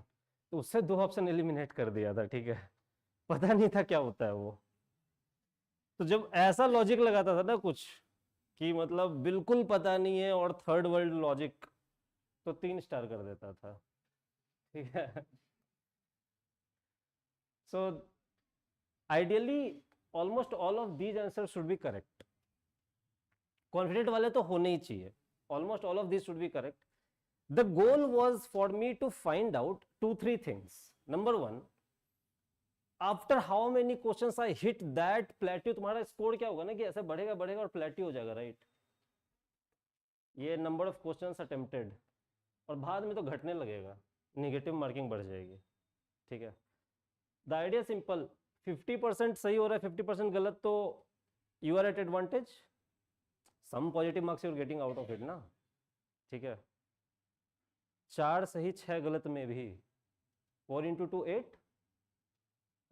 तो उससे 2 ऑप्शन एलिमिनेट कर दिया था, ठीक है. पता नहीं था क्या होता है वो. तो जब ऐसा लॉजिक लगाता था ना कुछ कि मतलब बिल्कुल पता नहीं है और थर्ड वर्ल्ड लॉजिक, तो 3 स्टार कर देता था, ठीक है. सो ideally almost all of these answers should be correct. Confident वाले तो होने ही चाहिए. Almost all of these should be correct. The goal was for me to find out 2-3 things. Number 1, after how many questions I hit that plateau, तुम्हारा score क्या होगा ना कि ऐसे बढ़ेगा बढ़ेगा और plateau हो जाएगा, राइट. ये नंबर ऑफ क्वेश्चंस अटेम्प्टेड, और बाद में तो घटने लगेगा, नेगेटिव मार्किंग बढ़ जाएगी, ठीक है. द आइडिया सिंपल, 50% सही हो रहा है 50% गलत, तो you are at advantage. Some positive marks you are getting out of it ना, ठीक है. 4 सही 6 गलत में भी 4 × 2 8,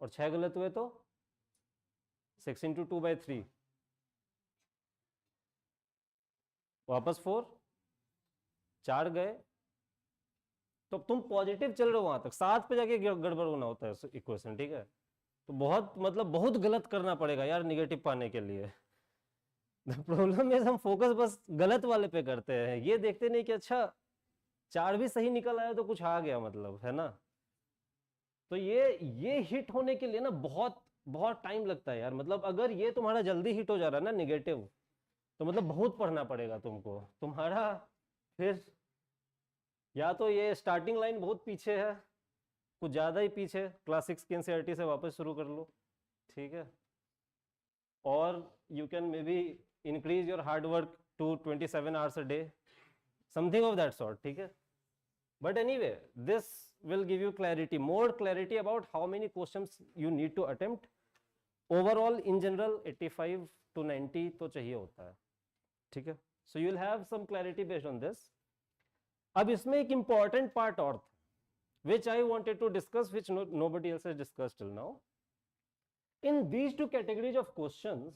और 6 गलत हुए तो 6 × 2/3, वापस 4, 4 गए. तो तुम पॉजिटिव चल रहे हो वहां तक, 7 पे जाके गड़बड़ होना होता है इक्वेशन, ठीक है. तो बहुत मतलब बहुत गलत करना पड़ेगा यार नेगेटिव पाने के लिए. प्रॉब्लम इज हम फोकस बस गलत वाले पे करते हैं, ये देखते नहीं कि अच्छा 4 भी सही निकल आया तो कुछ आ गया, मतलब, है ना. तो ये हिट होने के लिए ना बहुत बहुत टाइम लगता है यार. मतलब अगर ये तुम्हारा जल्दी हिट हो जा रहा है ना नेगेटिव, तो मतलब बहुत पढ़ना पड़ेगा तुमको. तुम्हारा फिर या तो ये स्टार्टिंग लाइन बहुत पीछे है, कुछ ज़्यादा ही पीछे, क्लास 6 की एनसीईआरटी से वापस शुरू कर लो, ठीक है, और you can maybe increase your hard work to 27 hours a day, something of that sort, ठीक है. But anyway, this will give you clarity, more clarity about how many questions you need to attempt. Overall, in general, 85 to 90 तो चाहिए होता है, ठीक है. So you will have some clarity based on this. अब इसमें एक important part और था, which I wanted to discuss, which nobody else has discussed till now. In these two categories of questions,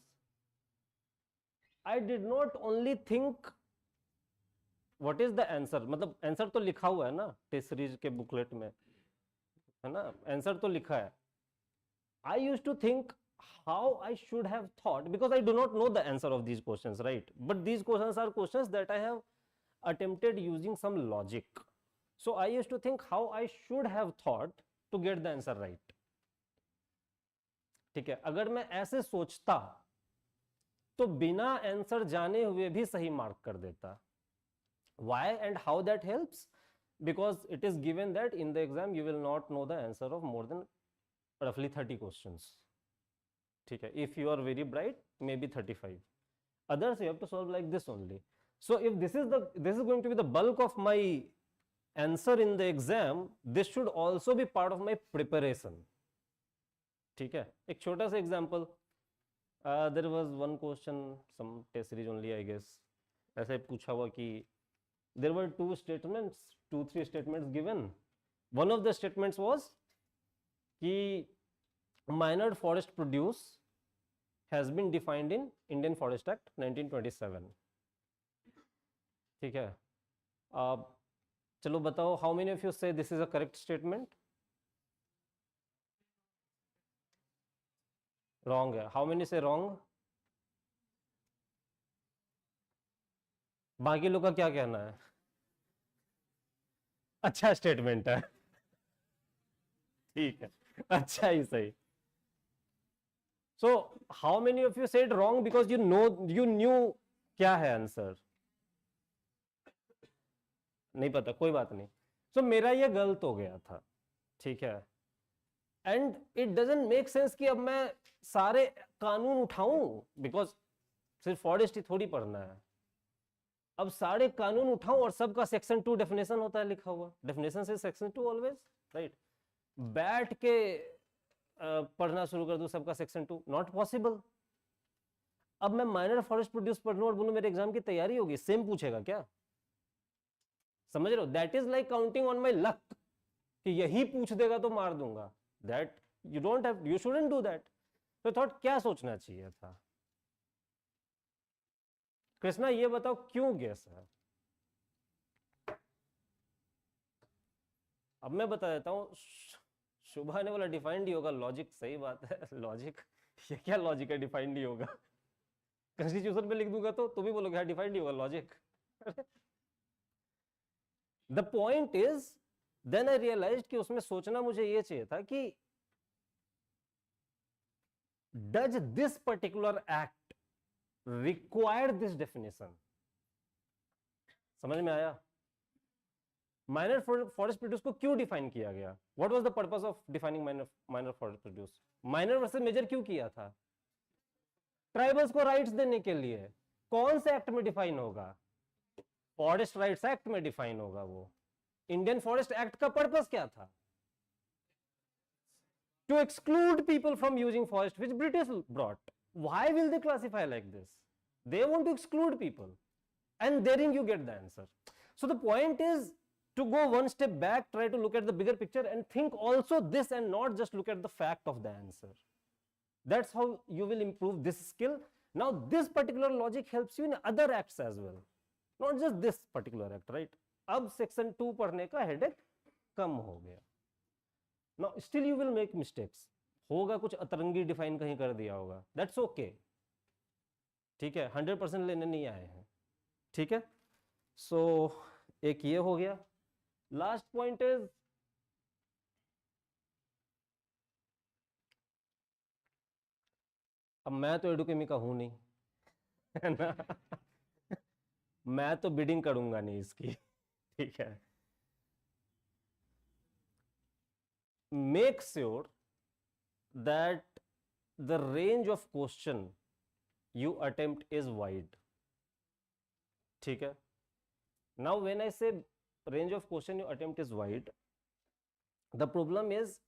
I did not only think what is the answer, मतलब answer तो लिखा हुआ है ना टेस्ट सीरीज के booklet में, है ना, आंसर तो लिखा है. I used to think how I should have thought, because I do not know the answer of these questions, right? But these questions are questions that I have attempted using some logic. So I used to think how I should have thought to get the answer right. ठीक है, अगर मैं ऐसे सोचता तो बिना answer जाने हुए भी सही मार्क कर देता. Why and how that helps? Because it is given that in the exam you will not know the answer of more than roughly 30 questions. ठीक है, if you are very bright, maybe 35. Others you have to solve like this only. So if this is going to be the bulk of my answer in the exam, this should also be part of my preparation. ठीक है, एक छोटा सा example. There was one question, some test series only I guess. ऐसे पूछा हुआ कि there were two, three statements given. One of the statements was कि minor forest produce has been defined in Indian Forest Act 1927. ठीक है, चलो बताओ, how many of you say this is a correct statement? Wrong है. How many say wrong? बाकी लोग का क्या कहना है? अच्छा स्टेटमेंट है, ठीक है, अच्छा ही सही. So how many of you said wrong because you knew क्या है आंसर? नहीं पता, कोई बात नहीं. So मेरा ये गलत हो गया था, ठीक है. And it doesn't make sense कि अब मैं सारे कानून उठाऊं, बिकॉज सिर्फ फॉरेस्ट ही थोड़ी पढ़ना है. अब सारे कानून उठाऊं और सबका सेक्शन 2 डेफिनेशन होता है लिखा हुआ, डेफिनेशन से सेक्शन 2 ऑलवेज, राइट. बैठ के पढ़ना शुरू कर दूं सबका सेक्शन 2, नॉट पॉसिबल. अब मैं माइनर फॉरेस्ट प्रोड्यूस पढ़ लूं और बोलूं मेरे एग्जाम की तैयारी होगी, सेम पूछेगा क्या? समझ रहे हो? That is like counting on my luck कि यही पूछ देगा तो मार दूंगा. That you don't have, you shouldn't do that. तो थॉट क्या सोचना चाहिए था? कृष्णा ये बताओ क्यों गेस है? अब मैं बता देता हूं. शुभा ने बोला डिफाइंड ही होगा. लॉजिक, सही बात है, लॉजिक. ये क्या लॉजिक है डिफाइंड ही होगा? कॉन्स्टिट्यूशन पे लिख दूंगा तो तुम भी बोलोगे हाँ डिफाइंड ही होगा, logic. The point is, then I realised कि उसमें सोचना मुझे ये चाहिए था कि does this particular act require this definition. समझ में आया? माइनर फॉरेस्ट प्रोड्यूस को क्यों डिफाइन किया गया? What was the purpose of defining minor forest produce? Minor versus major क्यों किया था? ट्राइबल्स को राइट्स देने के लिए. कौन से एक्ट में डिफाइन होगा? फॉरेस्ट राइट्स एक्ट में डिफाइन होगा. वो इंडियन फॉरेस्ट एक्ट का पर्पस क्या था? To exclude people from using forest which British brought. Why will they classify like this? They want to exclude people and therein you get the answer. So the point is to go one step back, try to look at the bigger picture and think also this and not just look at the fact of the answer. That's how you will improve this skill. Now this particular logic helps you in other acts as well, not just this particular act, right? अब section 2 पढ़ने का headache कम हो गया. Now still you will make mistakes. होगा कुछ अतरंगी define कहीं कर दिया होगा, that's okay. ठीक है, 100% लेने नहीं आए हैं, ठीक है. So एक ये हो गया. लास्ट पॉइंट इज, अब मैं तो एडुकेमी का हूं नहीं, है ना. मैं तो बिडिंग करूंगा नहीं इसकी, ठीक है. Make sure that the range of question you attempt is wide. ठीक है. Now when I say range of question you attempt is wide, the problem is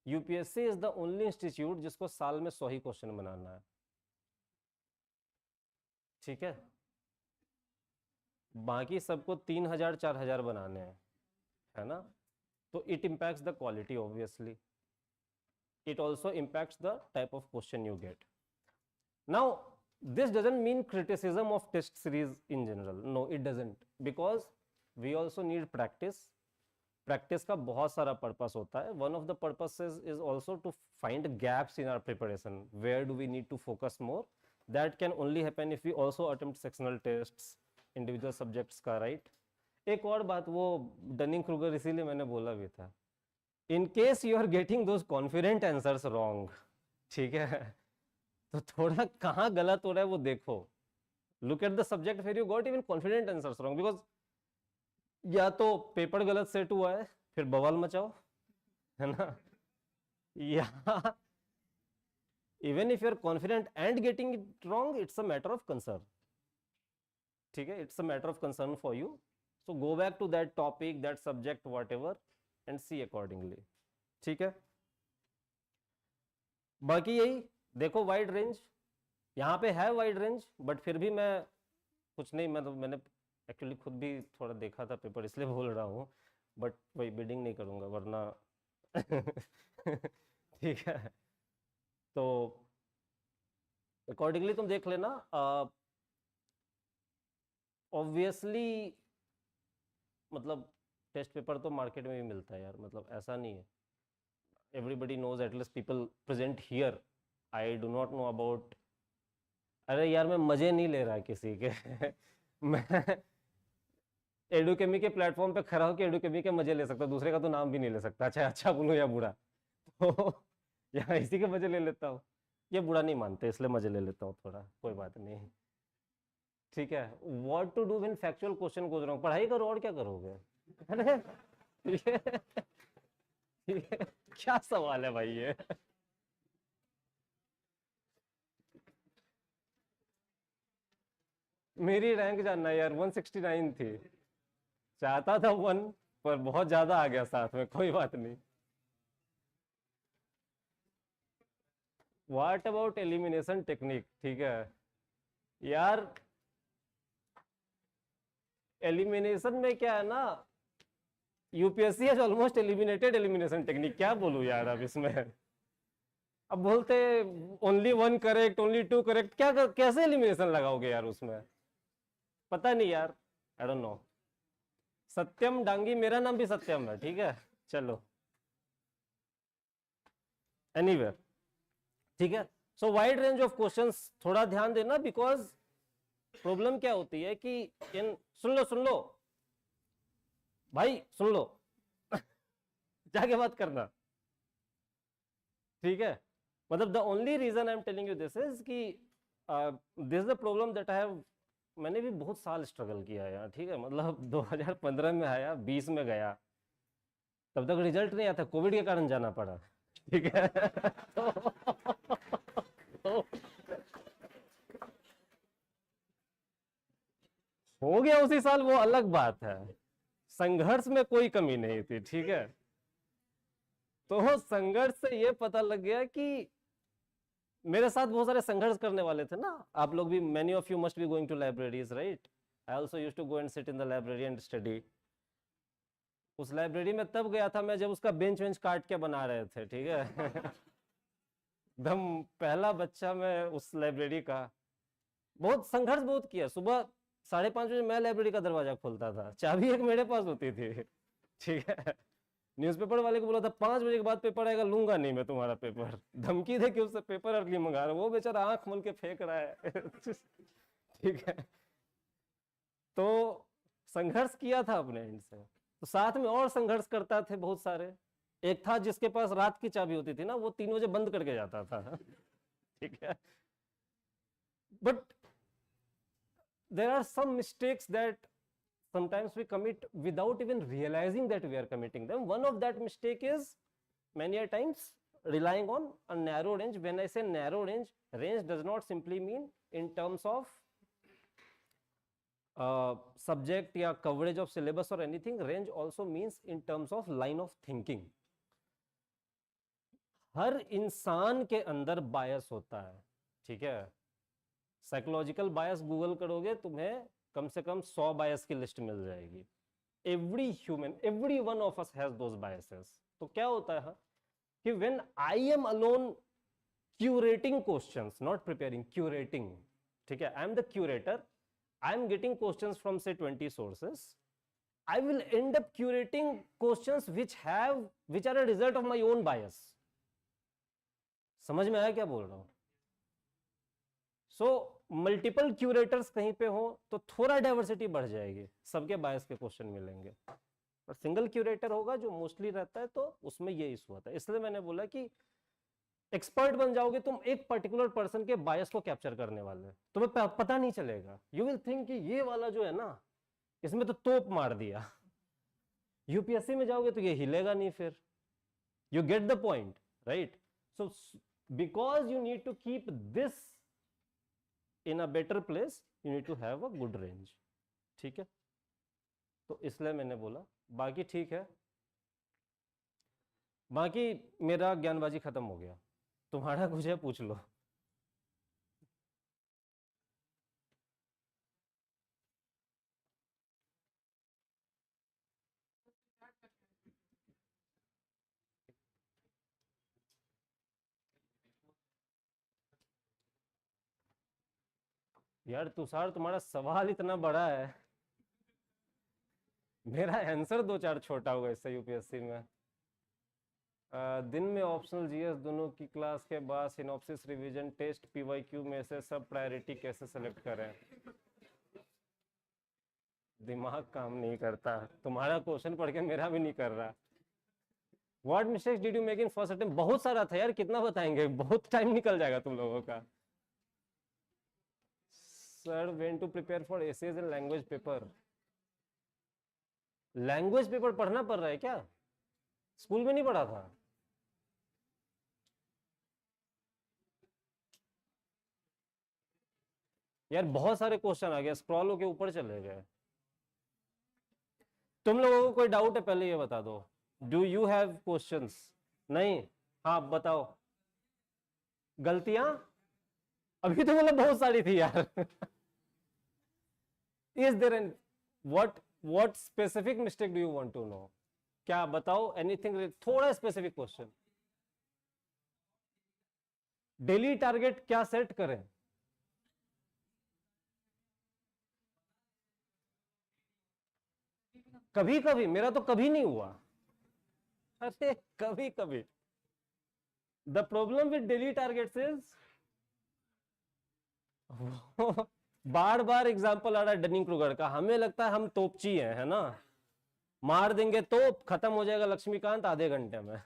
UPSC is the only institute जिसको साल में 100 ही क्वेश्चन बनाना है. ठीक है. बाकी सबको 3000 4000 बनाने हैं, है ना. तो it impacts the quality obviously. It also impacts the type of question you get. Now this doesn't mean criticism of test series in general. No, it doesn't, because we also need practice. Practice का बहुत सारा purpose होता है. One of the purposes is also to find gaps in our preparation. Where do we need to focus more? That can only happen if we also attempt sectional tests, individual subjects का, right? एक और बात, वो Dunning Kruger इसीलिए मैंने बोला भी था. In case you are getting those confident answers wrong, ठीक है, तो थोड़ा कहाँ गलत हो रहा है वो देखो. Look at the subject where you got even confident answers wrong, because या तो पेपर गलत सेट हुआ है फिर बवाल मचाओ, है ना, या even if you are confident and getting it wrong, it's a matter of concern. ठीक है, it's a matter of concern for you. So go back to that topic, that subject, whatever, and see accordingly. ठीक है. बाकी यही देखो, wide range यहाँ पे है, वाइड रेंज, बट फिर भी मैं कुछ नहीं, मतलब मैंने एक्चुअली खुद भी थोड़ा देखा था पेपर, इसलिए बोल रहा हूँ, बट वही बिडिंग नहीं करूँगा वरना ठीक है. तो अकॉर्डिंगली तुम देख लेना. ऑब्वियसली मतलब टेस्ट पेपर तो मार्केट में भी मिलता है यार, मतलब ऐसा नहीं है. Everybody knows, at least people present here. I do not know about, अरे यार मैं मजे नहीं ले रहा किसी के मैं एडुकेमी के प्लेटफॉर्म पे खड़ा होकर एडुकेमी के मजे ले सकता हूँ, दूसरे का तो नाम भी नहीं ले सकता, चाहे अच्छा बोलूँ या बुरा. तो यहाँ इसी के मजे ले लेता हूँ. ये बुरा नहीं मानते इसलिए मजे ले लेता हूँ थोड़ा, कोई बात नहीं. ठीक है. What to do when factual question goes wrong? पढ़ाई करो और क्या करोगे. अरे ये क्या सवाल है भाई ये. मेरी रैंक जानना यार 169 थी, चाहता था 1, पर बहुत ज्यादा आ गया साथ में, कोई बात नहीं. What about elimination technique? ठीक है यार, एलिमिनेशन में क्या है ना, UPSC has almost eliminated elimination technique. क्या बोलूं यार अब इसमें. अब बोलते ओनली 1 करेक्ट, ओनली 2 करेक्ट, क्या कैसे एलिमिनेशन लगाओगे यार उसमें, पता नहीं यार. I don't know. Satyam Dangi, मेरा नाम भी सत्यम है, ठीक है. चलो एनीवे, ठीक है. सो वाइड रेंज ऑफ क्वेश्चंस, थोड़ा ध्यान देना, बिकॉज प्रॉब्लम क्या होती है कि सुन लो भाई, सुन लो जाके बात करना, ठीक है. मतलब the only reason I am telling you this is कि this is the problem that I have. मैंने भी बहुत साल स्ट्रगल किया यार, ठीक है. मतलब 2015 में आया, 20 में गया, तब तक रिजल्ट नहीं आया था, कोविड के कारण जाना पड़ा, ठीक है. तो हो गया उसी साल, वो अलग बात है. संघर्ष में कोई कमी नहीं थी, ठीक है. तो संघर्ष से ये पता लग गया कि मेरे साथ बहुत सारे संघर्ष करने वाले थे ना. आप लोग भी, many of you must be going to libraries, right? I also used to go and sit in the library and study. उस लाइब्रेरी में तब गया था मैं जब उसका बेंच वेंच काट के बना रहे थे, ठीक है. एकदम पहला बच्चा मैं उस लाइब्रेरी का. बहुत संघर्ष बहुत किया. सुबह 5:30 बजे मैं लाइब्रेरी का दरवाजा खोलता था, चाबी एक मेरे पास होती थी, ठीक है. न्यूज़पेपर वाले को बोला था 5 बजे के बाद पेपर आएगा, लूंगा नहीं मैं तुम्हारा पेपर. धमकी दे के उससे पेपर अर्ली मंगा रहा, वो बेचारा आंख खोल के फेंक रहा है ठीक है. तो संघर्ष किया था अपने एंड से. तो साथ में और संघर्ष करता थे बहुत सारे. एक था जिसके पास रात की चाबी होती थी ना, वो 3 बजे बंद करके जाता था ठीक है. But there are some mistakes that sometimes we commit without even realizing that we are committing them. One of that mistake is, many a times relying on a narrow range. When I say narrow range, range does not simply mean in terms of subject या coverage of syllabus or anything. Range also means in terms of line of thinking. हर इंसान के अंदर बायस होता है, ठीक है. Psychological बायस Google करोगे तुम्हें कम से कम 100 बायस की लिस्ट मिल जाएगी. Every human, every one of us has those biases. तो क्या होता है कि when I am alone curating questions, not preparing, curating, ठीक है, I am the curator, I am getting questions from से 20 sources, I will end up curating questions which are a result of my own bias. समझ में आया क्या बोल रहा हूं? सो मल्टीपल क्यूरेटर्स कहीं पे हो तो थोड़ा डाइवर्सिटी बढ़ जाएगी, सबके बायस के क्वेश्चन मिलेंगे. और सिंगल क्यूरेटर होगा जो मोस्टली रहता है, तो उसमें ये इशू होता है. इसलिए मैंने बोला कि एक्सपर्ट बन जाओगे तुम एक पर्टिकुलर पर्सन के बायस को कैप्चर करने वाले, तुम्हें पता नहीं चलेगा. यू विल थिंक कि ये वाला जो है ना, इसमें तो तोप मार दिया. यूपीएससी में जाओगे तो ये हिलेगा नहीं. फिर you get the point, right? So because you need to keep this in a better place, you need to have a good range. ठीक है, तो इसलिए मैंने बोला. बाकी ठीक है, बाकी मेरा ज्ञानबाजी खत्म हो गया. तुम्हारा कुछ है पूछ लो. यार तुषार, तुम्हारा सवाल इतना बड़ा है, मेरा आंसर 2-4 छोटा होगा इससे. यूपीएससी में दिन में ऑप्शनल जीएस दोनों की क्लास के बाद सिनॉप्सिस, रिवीजन, टेस्ट, पीवाईक्यू में से सब प्रायोरिटी कैसे सेलेक्ट करें? दिमाग काम नहीं करता. तुम्हारा क्वेश्चन पढ़ के मेरा भी नहीं कर रहा. What mistakes did you make in first attempt? बहुत सारा था यार, कितना बताएंगे, बहुत टाइम निकल जाएगा तुम लोगों का. Sir, when to prepare for essays in language paper? Language paper पढ़ना पड़ रहा है क्या? स्कूल में नहीं पढ़ा था? यार बहुत सारे क्वेश्चन आ गए, स्क्रॉल होके ऊपर चले गए. तुम लोगों को कोई डाउट है पहले ये बता दो. Do you have questions? नहीं? हाँ बताओ. गलतियां अभी तो मतलब बहुत सारी थी यार. Is there an what specific mistake do you want to know? क्या बताओ, anything, थोड़ा स्पेसिफिक क्वेश्चन. डेली टारगेट क्या सेट करें? कभी कभी, मेरा तो कभी नहीं हुआ. अरे कभी कभी. The problem with daily targets is बार बार एग्जाम्पल आ रहा है डनिंग क्रूगर का. हमें लगता है हम तोपची हैं, है ना, मार देंगे तोप, खत्म हो जाएगा लक्ष्मीकांत आधे घंटे में.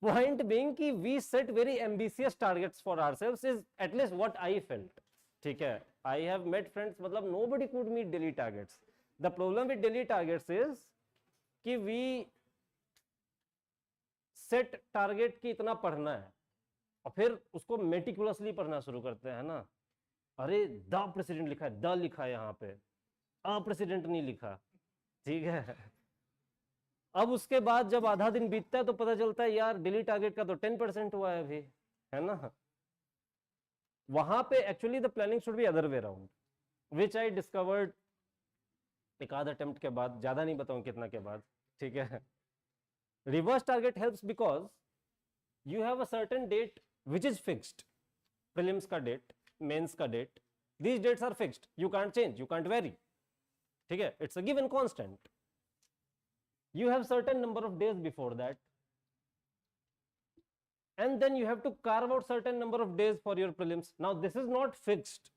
पॉइंट बीइंग कि we set very ambitious targets for ourselves, is at least what I felt. ठीक है, आई हैव मेट फ्रेंड्स, मतलब nobody could meet daily targets. The problem with daily targets is कि वी सेट टारगेट की इतना पढ़ना है और फिर उसको मेटिकुलसली पढ़ना शुरू करते हैं ना. अरे द प्रेसिडेंट लिखा है, द लिखा है यहाँ पे, अ प्रेसिडेंट नहीं लिखा. ठीक है, अब उसके बाद जब आधा दिन बीतता है तो पता चलता है यार डेली टारगेट का तो 10% हुआ है अभी, है ना. वहां पे actually the planning should be other way around, which I discovered एक आध अटेम्प्ट के बाद, ज्यादा नहीं बताऊं कितना के बाद. ठीक है, reverse target helps because you have a certain date which is fixed. Prelims का डेट, मेंस का date, these dates are fixed, you can't change, you can't vary. ठीक है, it's a given constant. You have certain number of days before that, and then you have to carve out certain number of days for your prelims. Now this is not fixed.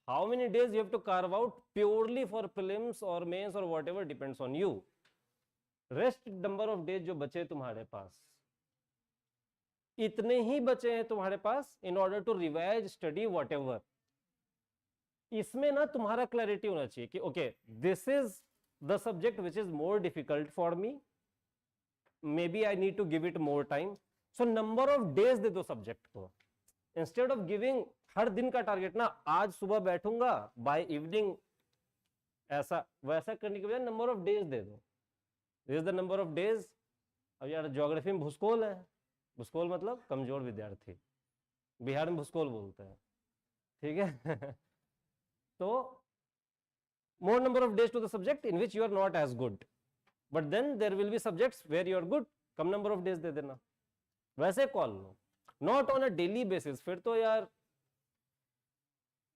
How many days you have to carve out purely for prelims or mains or whatever depends on you. Rest number of days जो बचे तुम्हारे पास, इतने ही बचे हैं तुम्हारे पास in order to revise, study, whatever. इसमें ना तुम्हारा क्लैरिटी होना चाहिए कि okay, this is the subject which is more difficult for me, maybe I need to give it more time. So number of days दे दो subject को, instead of giving her दिन का टारगेट ना, आज सुबह बैठूंगा बाय इवनिंग, ऐसा वैसा करने के बजाय नंबर ऑफ डेज दे दो। This is the number of days. अब यार ज्योग्राफी में भूसकोल है, भूसकोल मतलब कमजोर विद्यार्थी, बिहार में भूसकोल बोलते हैं, ठीक है। तो more number of days to the subject in which you are not as good, but then there will be subjects where you are good, come number of days दे देना, वैसे call low, not on a daily basis। फिर तो यार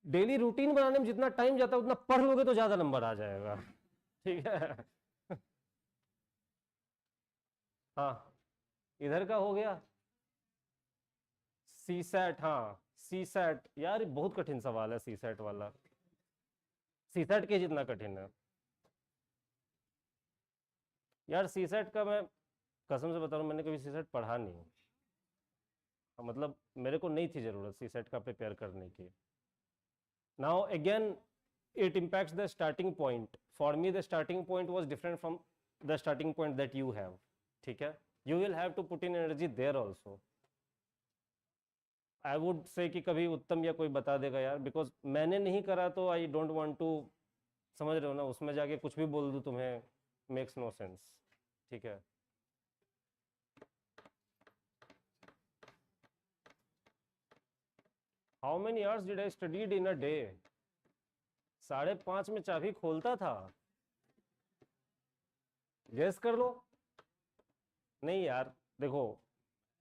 daily routine बनाने में जितना time जाता है उतना पढ़ लोगे तो ज्यादा नंबर आ जाएगा, ठीक है। हाँ इधर का हो गया सी सेट। हाँ सी सेट यार बहुत कठिन सवाल है सी सेट वाला, सी सेट के जितना कठिन है यार। सी सेट का मैं कसम से बता रहा हूँ, मैंने कभी सी सेट पढ़ा नहीं, मतलब मेरे को नहीं थी जरूरत सी सेट का प्रिपेयर करने की। Now again it impacts the starting point, for me the starting point was different from the starting point that you have, ठीक है। You will have to put in energy there also. I would say कि कभी उत्तम या कोई बता देगा यार, बिकॉज मैंने नहीं करा तो आई डोंट वांट टू, समझ रहे हो ना, उसमें जाके कुछ भी बोल दूं तुम्हें, मेक्स नो सेंस, ठीक है। How many hours did I studied in a day? 5:30 में चाबी खोलता था, गेस कर लो। नहीं यार देखो,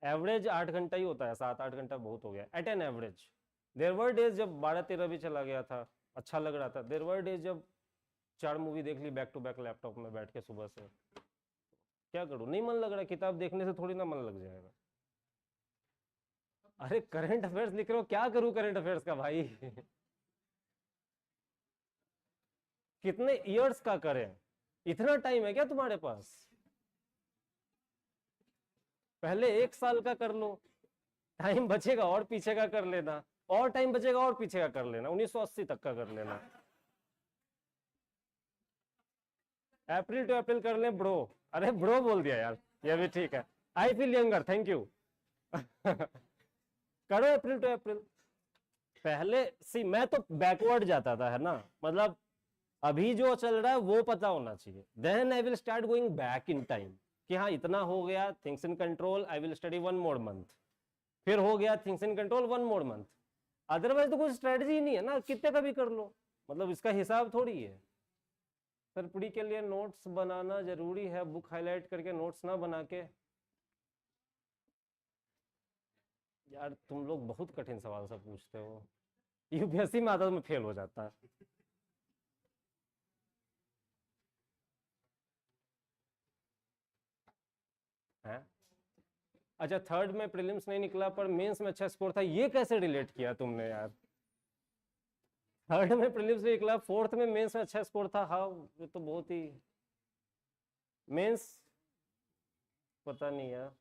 एवरेज 8 घंटा ही होता है, 7-8 घंटा बहुत हो गया at an average. There were days जब 12-13 भी चला गया था, अच्छा लग रहा था। देयर वर डेज जब 4 मूवी देख ली बैक टू बैक लैपटॉप में बैठ के सुबह से। क्या करूं, नहीं मन लग रहा, किताब देखने से थोड़ी ना मन लग जाएगा। अरे करंट अफेयर्स लिख रहे हो, क्या करूं करंट अफेयर्स का भाई। कितने ईयर्स का करें, इतना टाइम है क्या तुम्हारे पास? पहले 1 साल का कर लो, टाइम बचेगा और पीछे का कर लेना, और टाइम बचेगा और पीछे का कर लेना, 1980 तक का कर लेना। अप्रैल टू अप्रैल कर ले ब्रो। अरे ब्रो बोल दिया यार, ये भी ठीक है। I feel younger, thank you. करो अप्रैल टू अप्रैल। पहले सी मैं तो बैकवर्ड जाता था, है ना, मतलब अभी जो चल रहा है वो पता होना चाहिए, then I will start going back in time कि हाँ इतना हो गया, things in control, I will study 1 more month, फिर हो गया things in control 1 more month. Otherwise तो कोई स्ट्रेटजी नहीं है ना, कितने का भी कर लो, मतलब इसका हिसाब थोड़ी है। सरपड़ी के लिए नोट्स बनाना जरूरी है, बुक हाईलाइट करके नोट्स ना बना के। यार तुम लोग बहुत कठिन सवाल सब पूछते हो, यूपीएससी में आता तो मैं फेल हो जाता है। अच्छा थर्ड में प्रीलिम्स नहीं निकला पर मेंस में अच्छा स्कोर था, ये कैसे रिलेट किया तुमने यार? थर्ड में प्रीलिम्स नहीं निकला, फोर्थ में मेंस में अच्छा स्कोर था, हाँ ये तो बहुत ही। मेंस पता नहीं यार।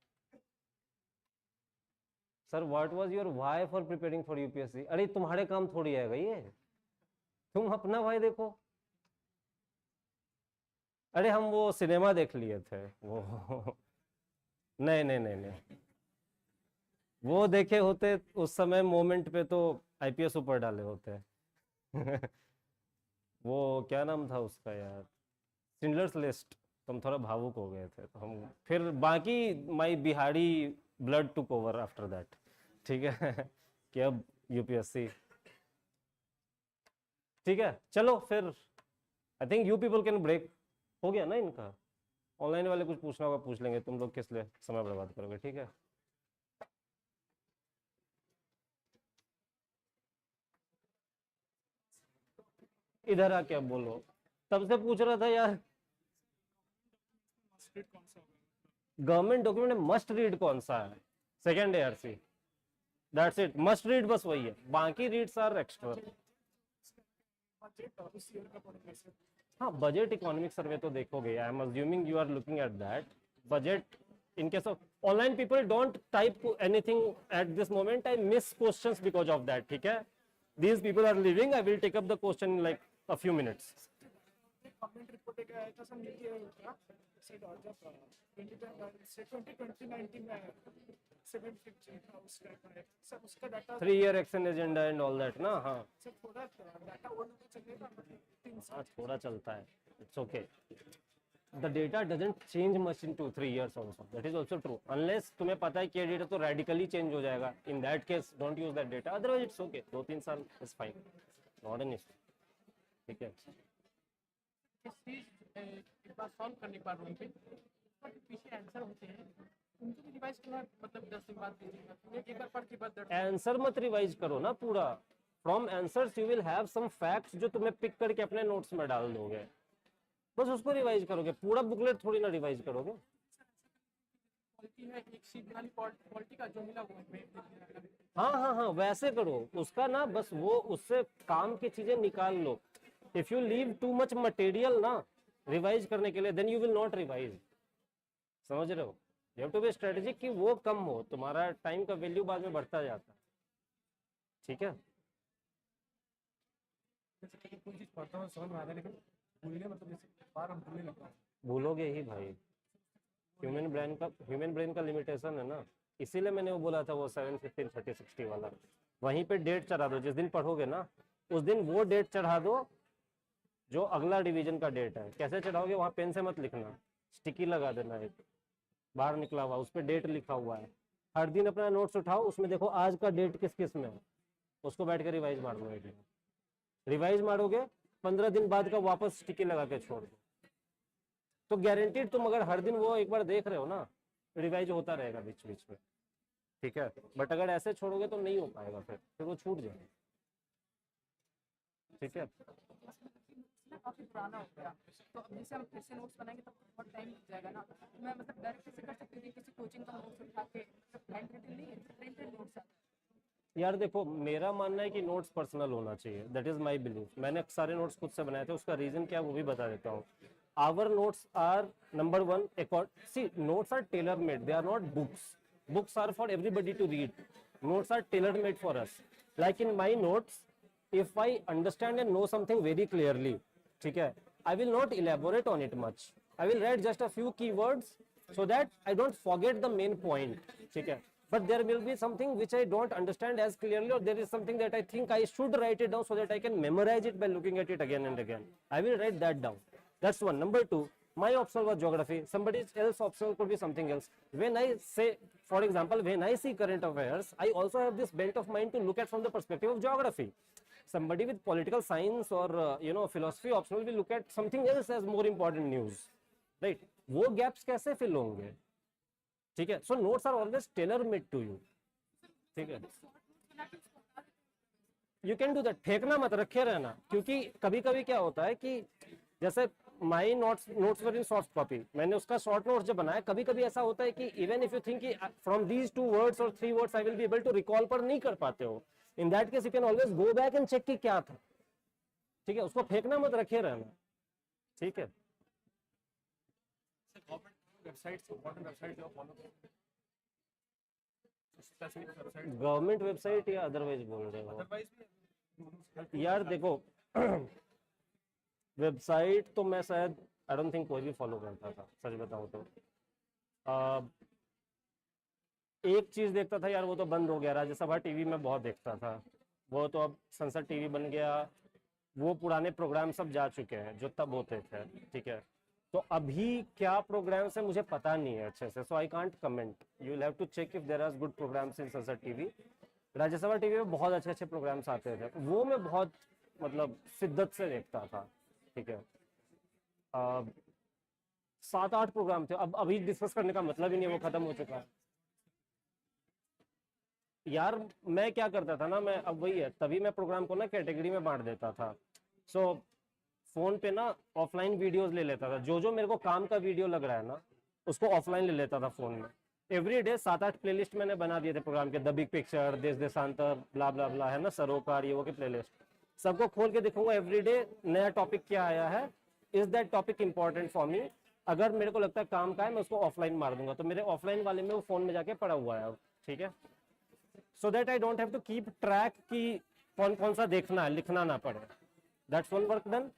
Sir what was your why for preparing for UPSC? अरे तुम्हारे काम थोड़ी है ये, तुम अपना भाई देखो। अरे हम वो सिनेमा देख लिए थे वो। नहीं नहीं नहीं नहीं, वो देखे होते उस समय मोमेंट पे तो आईपीएस ऊपर डाले होते। वो क्या नाम था उसका यार, सिंडलर्स लिस्ट। तुम थोड़ा भावुक हो गए थे तो हम फिर बाकी my Bihari blood took over after that, ठीक है। कि अब यूपीएससी, ठीक है चलो फिर I think you people can break. हो गया ना इनका, ऑनलाइन वाले कुछ पूछना होगा पूछ लेंगे, तुम लोग किस लिए समय बर्बाद करोगे, ठीक है। इधर आ क्या बोलो, तब से पूछ रहा था यार। गवर्नमेंट डॉक्यूमेंट मस्ट रीड कौन सा है? Second ARC, that's it, must read बस वही है, बाकी रीड्स आर एक्स्ट्रा। हाँ बजट इकोनॉमिक सर्वे तो देखोगे, I am assuming you are looking at that budget. in case of online people don't type anything at this moment, I miss questions because of that, ठीक है। These people are leaving, I will take up the question in like a few minutes. Website और जब 2020 में 750 था उसका सब उसका data 3-year action agenda and all that ना, हाँ सब थोड़ा डाटा ओल्ड होता चलेगा, मतलब 3 हाँ साल थोड़ा चलता है, it's okay. The data doesn't change much in 2-3 years also, that is also true, unless तुम्हें पता है कि ये डेटा तो रेडिकली चेंज हो जाएगा. इन that case don't use that data, otherwise it's okay. 2-3 साल is fine, not an issue. ठीक है. इस चीज एक बार सॉल्व करने के बाद उनके पर पीछे आंसर होते हैं, उनको भी रिवाइज करना, मतलब 10 दिन बाद दीजिएगा, एक बार पढ़ के बाद आंसर मत रिवाइज करो ना पूरा. From answers you will have some facts जो तुम्हें पिक करके अपने नोट्स में डाल दोगे, बस उसको रिवाइज करोगे. पूरा बुकलेट थोड़ी ना रिवाइज करोगे. क्वालिटी है एक शीट वाली क्वालिटी का जो मिला वो में हाँ हाँ हाँ वैसे करो उसका ना, बस वो उससे काम की चीजें निकाल लो. If you leave too much material ना रिवाइज करने के लिए, then you will not revise. समझ रहे हो? You have to be strategic कि वो कम हो, तुम्हारा टाइम का वैल्यू बाद में बढ़ता जाता है. ठीक है. जैसे कोई चीज पढ़ता हूँ समझ में आता है, लेकिन भूलने मतलब जैसे बार हम भूलने लगता हूँ. भूलोगे ही भाई, ह्यूमन ब्रेन का लिमिटेशन है ना. इसीलिए मैंने वो बोला था वो 7-15 30-60 वाला. वहीं पे डेट चढ़ा दो, जिस दिन पढ़ोगे ना उस दिन वो डेट चढ़ा दो जो अगला डिवीजन का डेट है. कैसे चढ़ाओगे? वहाँ पेन से मत लिखना, स्टिकी लगा देना एक बाहर निकला हुआ, उस पर डेट लिखा हुआ है. हर दिन अपना नोट्स उठाओ, उसमें देखो आज का डेट किस किस में है, उसको बैठ के रिवाइज मार दो. रिवाइज मारोगे 15 दिन बाद का वापस स्टिकी लगा के छोड़ दो, तो गारंटीड तुम अगर हर दिन वो एक बार देख रहे हो ना, रिवाइज होता रहेगा बीच बीच में. ठीक है. बट अगर ऐसे छोड़ोगे तो नहीं हो पाएगा, फिर वो छूट जाएगा. ठीक है. काफी पुराना हो गया, तो अब जैसे हम फिर से नोट्स बनाएंगे तो बहुत टाइम लग जाएगा ना. मैं मतलब डायरेक्ट से कर सकती थी किसी कोचिंग का नोट्स उठा के, हैंड रिटन नहीं है, प्रिंटेड नोट्स. यार देखो मेरा मानना है कि नोट्स पर्सनल होना चाहिए, दैट इज माय बिलीफ. मैंने सारे नोट्स खुद से बनाए थे, उसका रीजन क्या वो भी बता देता हूँ. Our notes are number 1 see notes are tailor made, they are not books. Books are for everybody to read, notes are tailor made for us. Like in my notes, if I understand and know something very clearly, ठीक है, I will not elaborate on it much. I will write just a few keywords so that I don't forget the main point. ठीक है. But there will be something which I don't understand as clearly, or there is something that I think I should write it down so that I can memorize it by looking at it again and again. I will write that down. That's one. Number 2, my optional was geography. Somebody else optional could be something else. When I say, for example, when I see current affairs, I also have this bent of mind to look at from the perspective of geography. Somebody with political science or philosophy optional will look at something else as more important news, right? वो gaps कैसे fill होंगे? ठीक है. So notes are always tailor made to you. ठीक है. You can do that. फेंकना मत, रखे रहना, क्योंकि कभी कभी क्या होता है कि जैसे my notes were in soft copy, मैंने उसका शॉर्ट नोट्स जब बनाया, कभी कभी ऐसा होता है कि even if you think from these 2 words और 3 words I will be able to recall, पर नहीं कर पाते हो. In that case you can always go back and check कि क्या था. ठीक है. उसको फेंकना मत, रखे रहना. ठीक है. गवर्नमेंट वेबसाइट्स, इंपॉर्टेंट वेबसाइट जो फॉलो करो, स्पेसिफिक वेबसाइट, गवर्नमेंट वेबसाइट या अदरवाइज बोल रहे हो? अदरवाइज यार देखो वेबसाइट तो मैं शायद आई डोंट थिंक कोई भी फॉलो करता था, सच बताऊं तो. एक चीज देखता था यार, वो तो बंद हो गया. राज्यसभा टीवी में बहुत देखता था, वो तो अब संसद टीवी बन गया. वो पुराने प्रोग्राम सब जा चुके हैं जो तब होते थे. ठीक है. तो अभी क्या प्रोग्राम्स है मुझे पता नहीं है अच्छे से, so I can't comment. You will have to check if there are good programs in Sansad TV. Rajya Sabha TV में बहुत अच्छे अच्छे प्रोग्राम्स आते थे, वो मैं बहुत मतलब शिद्दत से देखता था. ठीक है. 7-8 प्रोग्राम थे, अब अभी डिस्कस करने का मतलब ही नहीं, वो खत्म हो चुका है. यार मैं क्या करता था ना, मैं अब वही है, तभी मैं प्रोग्राम को ना कैटेगरी में बांट देता था. सो फोन पे ना ऑफलाइन वीडियोस ले लेता था, जो जो मेरे को काम का वीडियो लग रहा है ना उसको ऑफलाइन ले लेता था फोन में. एवरी डे 7-8 प्लेलिस्ट मैंने बना दिए थे प्रोग्राम के. द बिग पिक्चर, देश देशांतर, ब्ला ब्ला ब्ला, है ना, सरोकार, ये वो के प्लेलिस्ट. सबको खोल के देखूंगा एवरी डे नया टॉपिक क्या आया है, is that topic important for me. अगर मेरे को लगता है काम का है मैं उसको ऑफलाइन मार दूंगा. तो मेरे ऑफलाइन वाले में वो फोन में जाके पड़ा हुआ है. ठीक है. So that I don't have to keep track कि कौन कौन सा देखना है, लिखना ना पड़े. That's one work done.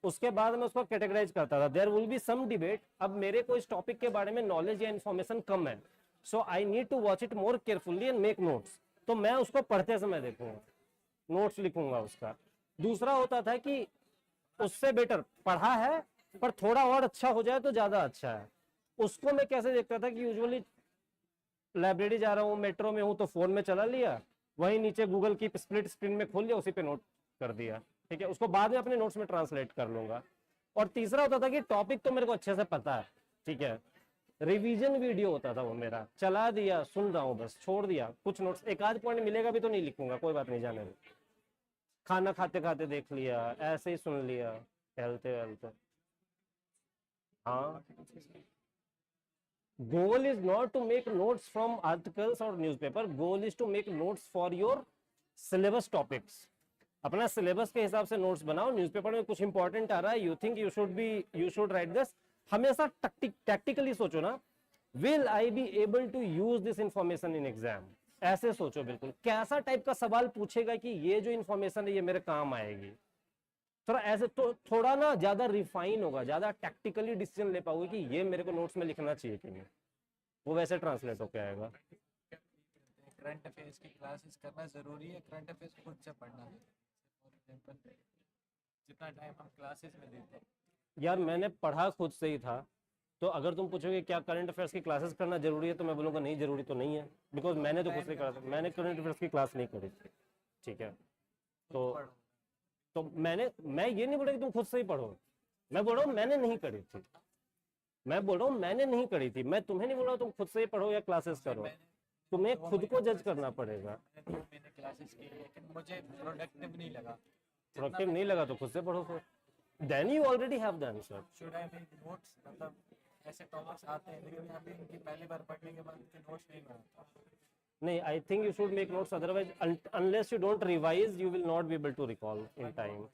उसके बाद मैं उसको कैटेगराइज करता था। There will be some debate. अब मेरे को इस टॉपिक के बारे में नॉलेज या इन्फॉर्मेशन कम है, so I need to watch it more carefully and make notes. तो मैं उसको पढ़ते समय देखूंगा, नोट्स लिखूंगा उसका। दूसरा होता था कि उससे बेटर पढ़ा है पर थोड़ा और अच्छा हो जाए तो ज्यादा अच्छा है। उसको मैं कैसे देखता था कि यूजुअली लाइब्रेरी जा रहा हूँ, मेट्रो में हूँ, तो फोन में चला लिया, वहीं नीचे गूगल की स्प्लिट स्क्रीन में खोल लिया, उसी पे नोट कर दिया, ठीक है, उसको बाद में अपने नोट्स में ट्रांसलेट कर लूंगा। और तीसरा होता था कि टॉपिक तो मेरे को अच्छे से पता है, ठीक है, रिवीजन वीडियो होता था वो मेरा, चला दिया, सुन रहा हूँ बस, छोड़ दिया, कुछ नोट्स एक आध पॉइंट मिलेगा भी तो नहीं लिखूंगा, कोई बात नहीं, जाने दो। खाना खाते खाते देख लिया, ऐसे ही सुन लिया, टहलते टहलते। हाँ, goal is not to make notes from articles or newspaper, goal is to make notes for your syllabus topics। अपना सिलेबस के हिसाब से नोट्स बनाओ। न्यूज़पेपर में कुछ इंपॉर्टेंट आ रहा है, you think you should write this, हमेशा टैक्टिकली सोचो ना, will I be able to use this information in exam, ऐसे सोचो बिल्कुल, कैसा टाइप का सवाल पूछेगा कि ये जो इंफॉर्मेशन है ये मेरे काम आएगी। थोड़ा ऐसे तो थोड़ा ना ज्यादा रिफाइन होगा, ज्यादा टैक्टिकली डिसीजन ले पाओगे कि ये मेरे को नोट्स में लिखना चाहिए कि नहीं, वो वैसे ट्रांसलेट होके आएगा। करंट अफेयर्स की क्लासेस करना जरूरी है, करंट अफेयर्स खुद से पढ़ना है। फॉर एग्जांपल जितना टाइम हम क्लासेस में देते हैं, यार मैंने पढ़ा खुद से ही था, तो अगर तुम पूछोगे क्या करंट अफेयर्स की क्लासेस करना जरूरी है, तो मैं बोलूँगा नहीं, जरूरी तो नहीं है, बिकॉज मैंने तो खुद से करा था, मैंने करंट अफेयर्स की क्लास नहीं करी थी, ठीक है। तो मैं ये नहीं बोल रहा कि तुम खुद से ही पढ़ो, मैं बोल रहा हूँ मैंने नहीं करी थी, मैं बोल रहा हूँ मैंने नहीं करी थी, मैं तुम्हें नहीं बोल रहा हूँ तुम खुद से ही पढ़ो या क्लासेस करो, तुम्हें खुद को जज करना पड़ेगा। मैंने क्लासेस की, लेकिन मुझे प्रोडक्टिव नहीं लगा। प्रोडक्टिव नहीं लगा तो खुद से पढ़ो फिर, then you already have the answer. Should I make notes, मतलब ऐसे टॉपिक्स आते हैं लेकिन मैं अभी इनकी पहली बार पढ़ने के बाद इनके नोट्स नहीं बनाता। नहीं, I think you should make notes, otherwise unless you don't revise you will not be able to recall in time.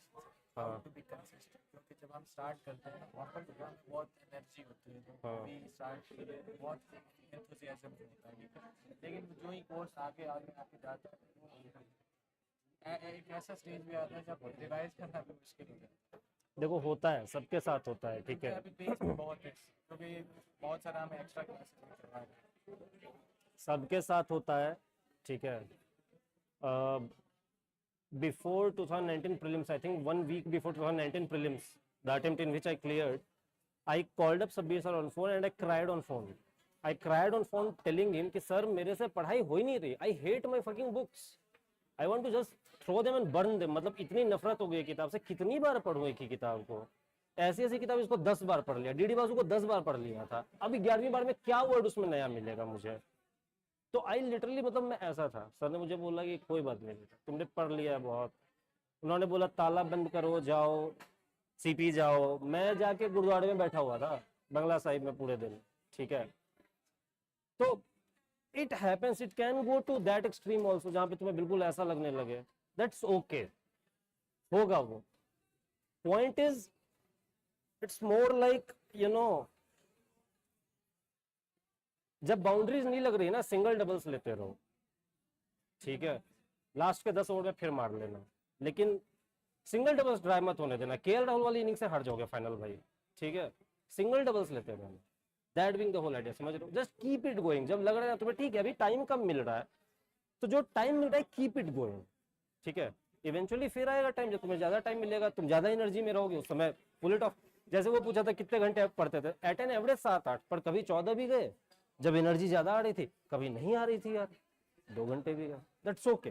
हाँ, टू बी कंसिस्टेंट, क्योंकि जब हम स्टार्ट करते हैं वहाँ पर बहुत एनर्जी होती है, तो हाँ। अभी स्टार्ट के लिए बहुत एंथुसियाज्म होता है, लेकिन जो ही कोर्स आगे आगे आगे जाता है, एक ऐसा स्टेज भी आता है जब रिवाइज करना भी मुश्किल हो जाता है। देखो होता है, सबके साथ होता है, ठीक है, अभी पेज में बहुत है, क्योंकि बहुत सारा हमें एक्स्ट्रा क्लासेस भी करवा रहे हैं। सबके साथ होता है, ठीक है। Before 2019 prelims, I think 1 week before 2019 prelims, the attempt in which I cleared, I called up Shabbir sir on phone and I cried on phone. I cried on phone telling him कि sir मेरे से पढ़ाई हो ही नहीं रही, I hate my fucking books, I want to just throw them and burn them। मतलब इतनी नफरत हो गई किताब से, कितनी बार पढ़ूं एक ही किताब को, ऐसी ऐसी किताब इसको 10 बार पढ़ लिया, डीडी बासु को 10 बार पढ़ लिया था, अभी 11वीं बार में क्या वर्ड उसमें नया मिलेगा मुझे। तो आई लिटरली, मतलब मैं ऐसा था, सर ने मुझे बोला कि कोई बात नहीं, तुमने पढ़ लिया है बहुत, उन्होंने बोला ताला बंद करो, जाओ सीपी जाओ, मैं जाके गुरुद्वारे में बैठा हुआ था बंगला साहिब में पूरे दिन, ठीक है। तो it happens, it can go to that extreme also, जहाँ पे तुम्हें बिल्कुल ऐसा लगने लगे, दैट्स ओके, होगा वो। Point is it's more like you know, जब बाउंड्रीज नहीं लग रही ना, सिंगल डबल्स लेते रहो, ठीक है, लास्ट के 10 ओवर में फिर मार लेना, लेकिन सिंगल डबल्स ट्राई मत होने देना, केएल राहुल वाली इनिंग से हट जाओगे फाइनल भाई, ठीक है, सिंगल डबल्स लेते रहना, that being the whole idea, समझ रहे हो, जस्ट कीप इट गोइंग। जब लग रहा है तुम्हें ठीक है अभी टाइम कम मिल रहा है, तो जो टाइम मिल रहा है कीप इट गोइंग, ठीक है, इवेंचुअली फिर आएगा टाइम जब तुम्हें ज्यादा टाइम मिलेगा, तुम ज्यादा एनर्जी में रहोगे, उस समय पुल इट ऑफ। जैसे वो पूछा था कितने घंटे आप पढ़ते थे, एट एन एवरेज 7-8, पर कभी 14 भी गए जब एनर्जी ज्यादा आ रही थी, कभी नहीं आ रही थी यार, 2 घंटे भी गए, दैट्स ओके,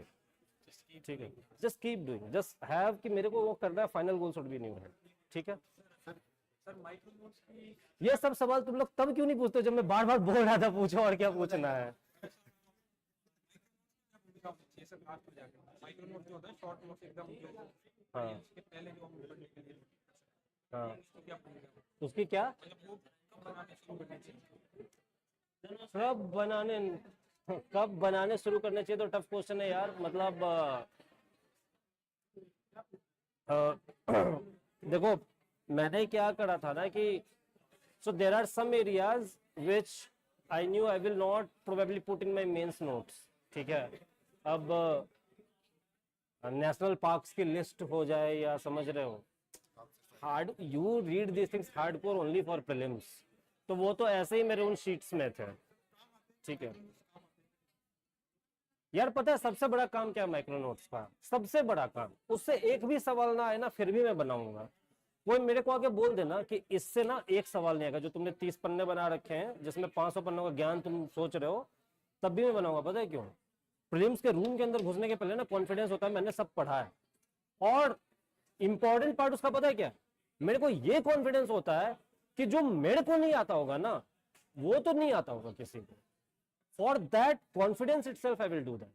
ठीक है, just keep doing, just have कि मेरे को वो करना है, final goal should be new है, ठीक है। सर माइक्रो नोट्स की ये सब सवाल तुम लोग तब क्यों नहीं पूछते जब मैं बार बार बोल रहा था पूछो और क्या पूछना है। ये सब बात हो जाएगा, माइक्रो नोट्स जो होता है शॉर्ट नोट्स एकदम जो हाँ इसके पहले जो हम पढ़ने के लिए हाँ, उसको क्या पढ़ेगा, उसकी क्या, मतलब वो कब बनाने शुरू करने चाहिए। कब बनाने शुरू करने चाहिए, तो टफ क्वेश्चन है यार, मतलब देखो मैंने क्या करा था ना कि so there are some areas which I knew I will not probably put in my mains notes, ठीक है। अब नेशनल पार्क्स की लिस्ट हो जाए, या समझ रहे हो, hard, you read this things hardcore only for prelims, तो वो तो ऐसे ही मेरे उन शीट्स में थे, ठीक है यार। पता है सबसे बड़ा काम क्या है माइक्रो नोट्स का? सबसे बड़ा काम, उससे एक भी सवाल ना आए ना फिर भी मैं बनाऊंगा। कोई मेरे को आके बोल देना कि इससे ना एक सवाल नहीं आएगा, जो तुमने 30 पन्ने बना रखे हैं जिसमें 500 पन्नों का ज्ञान तुम सोच रहे हो, तब भी मैं बनाऊंगा। पता है क्यों? प्रीलिम्स के रूम के अंदर घुसने के पहले ना कॉन्फिडेंस होता है मैंने सब पढ़ा है, और इंपॉर्टेंट पार्ट उसका पता है क्या? मेरे को ये कॉन्फिडेंस होता है कि जो मेरे को नहीं आता होगा ना वो तो नहीं आता होगा किसी को। For that confidence itself I will do that,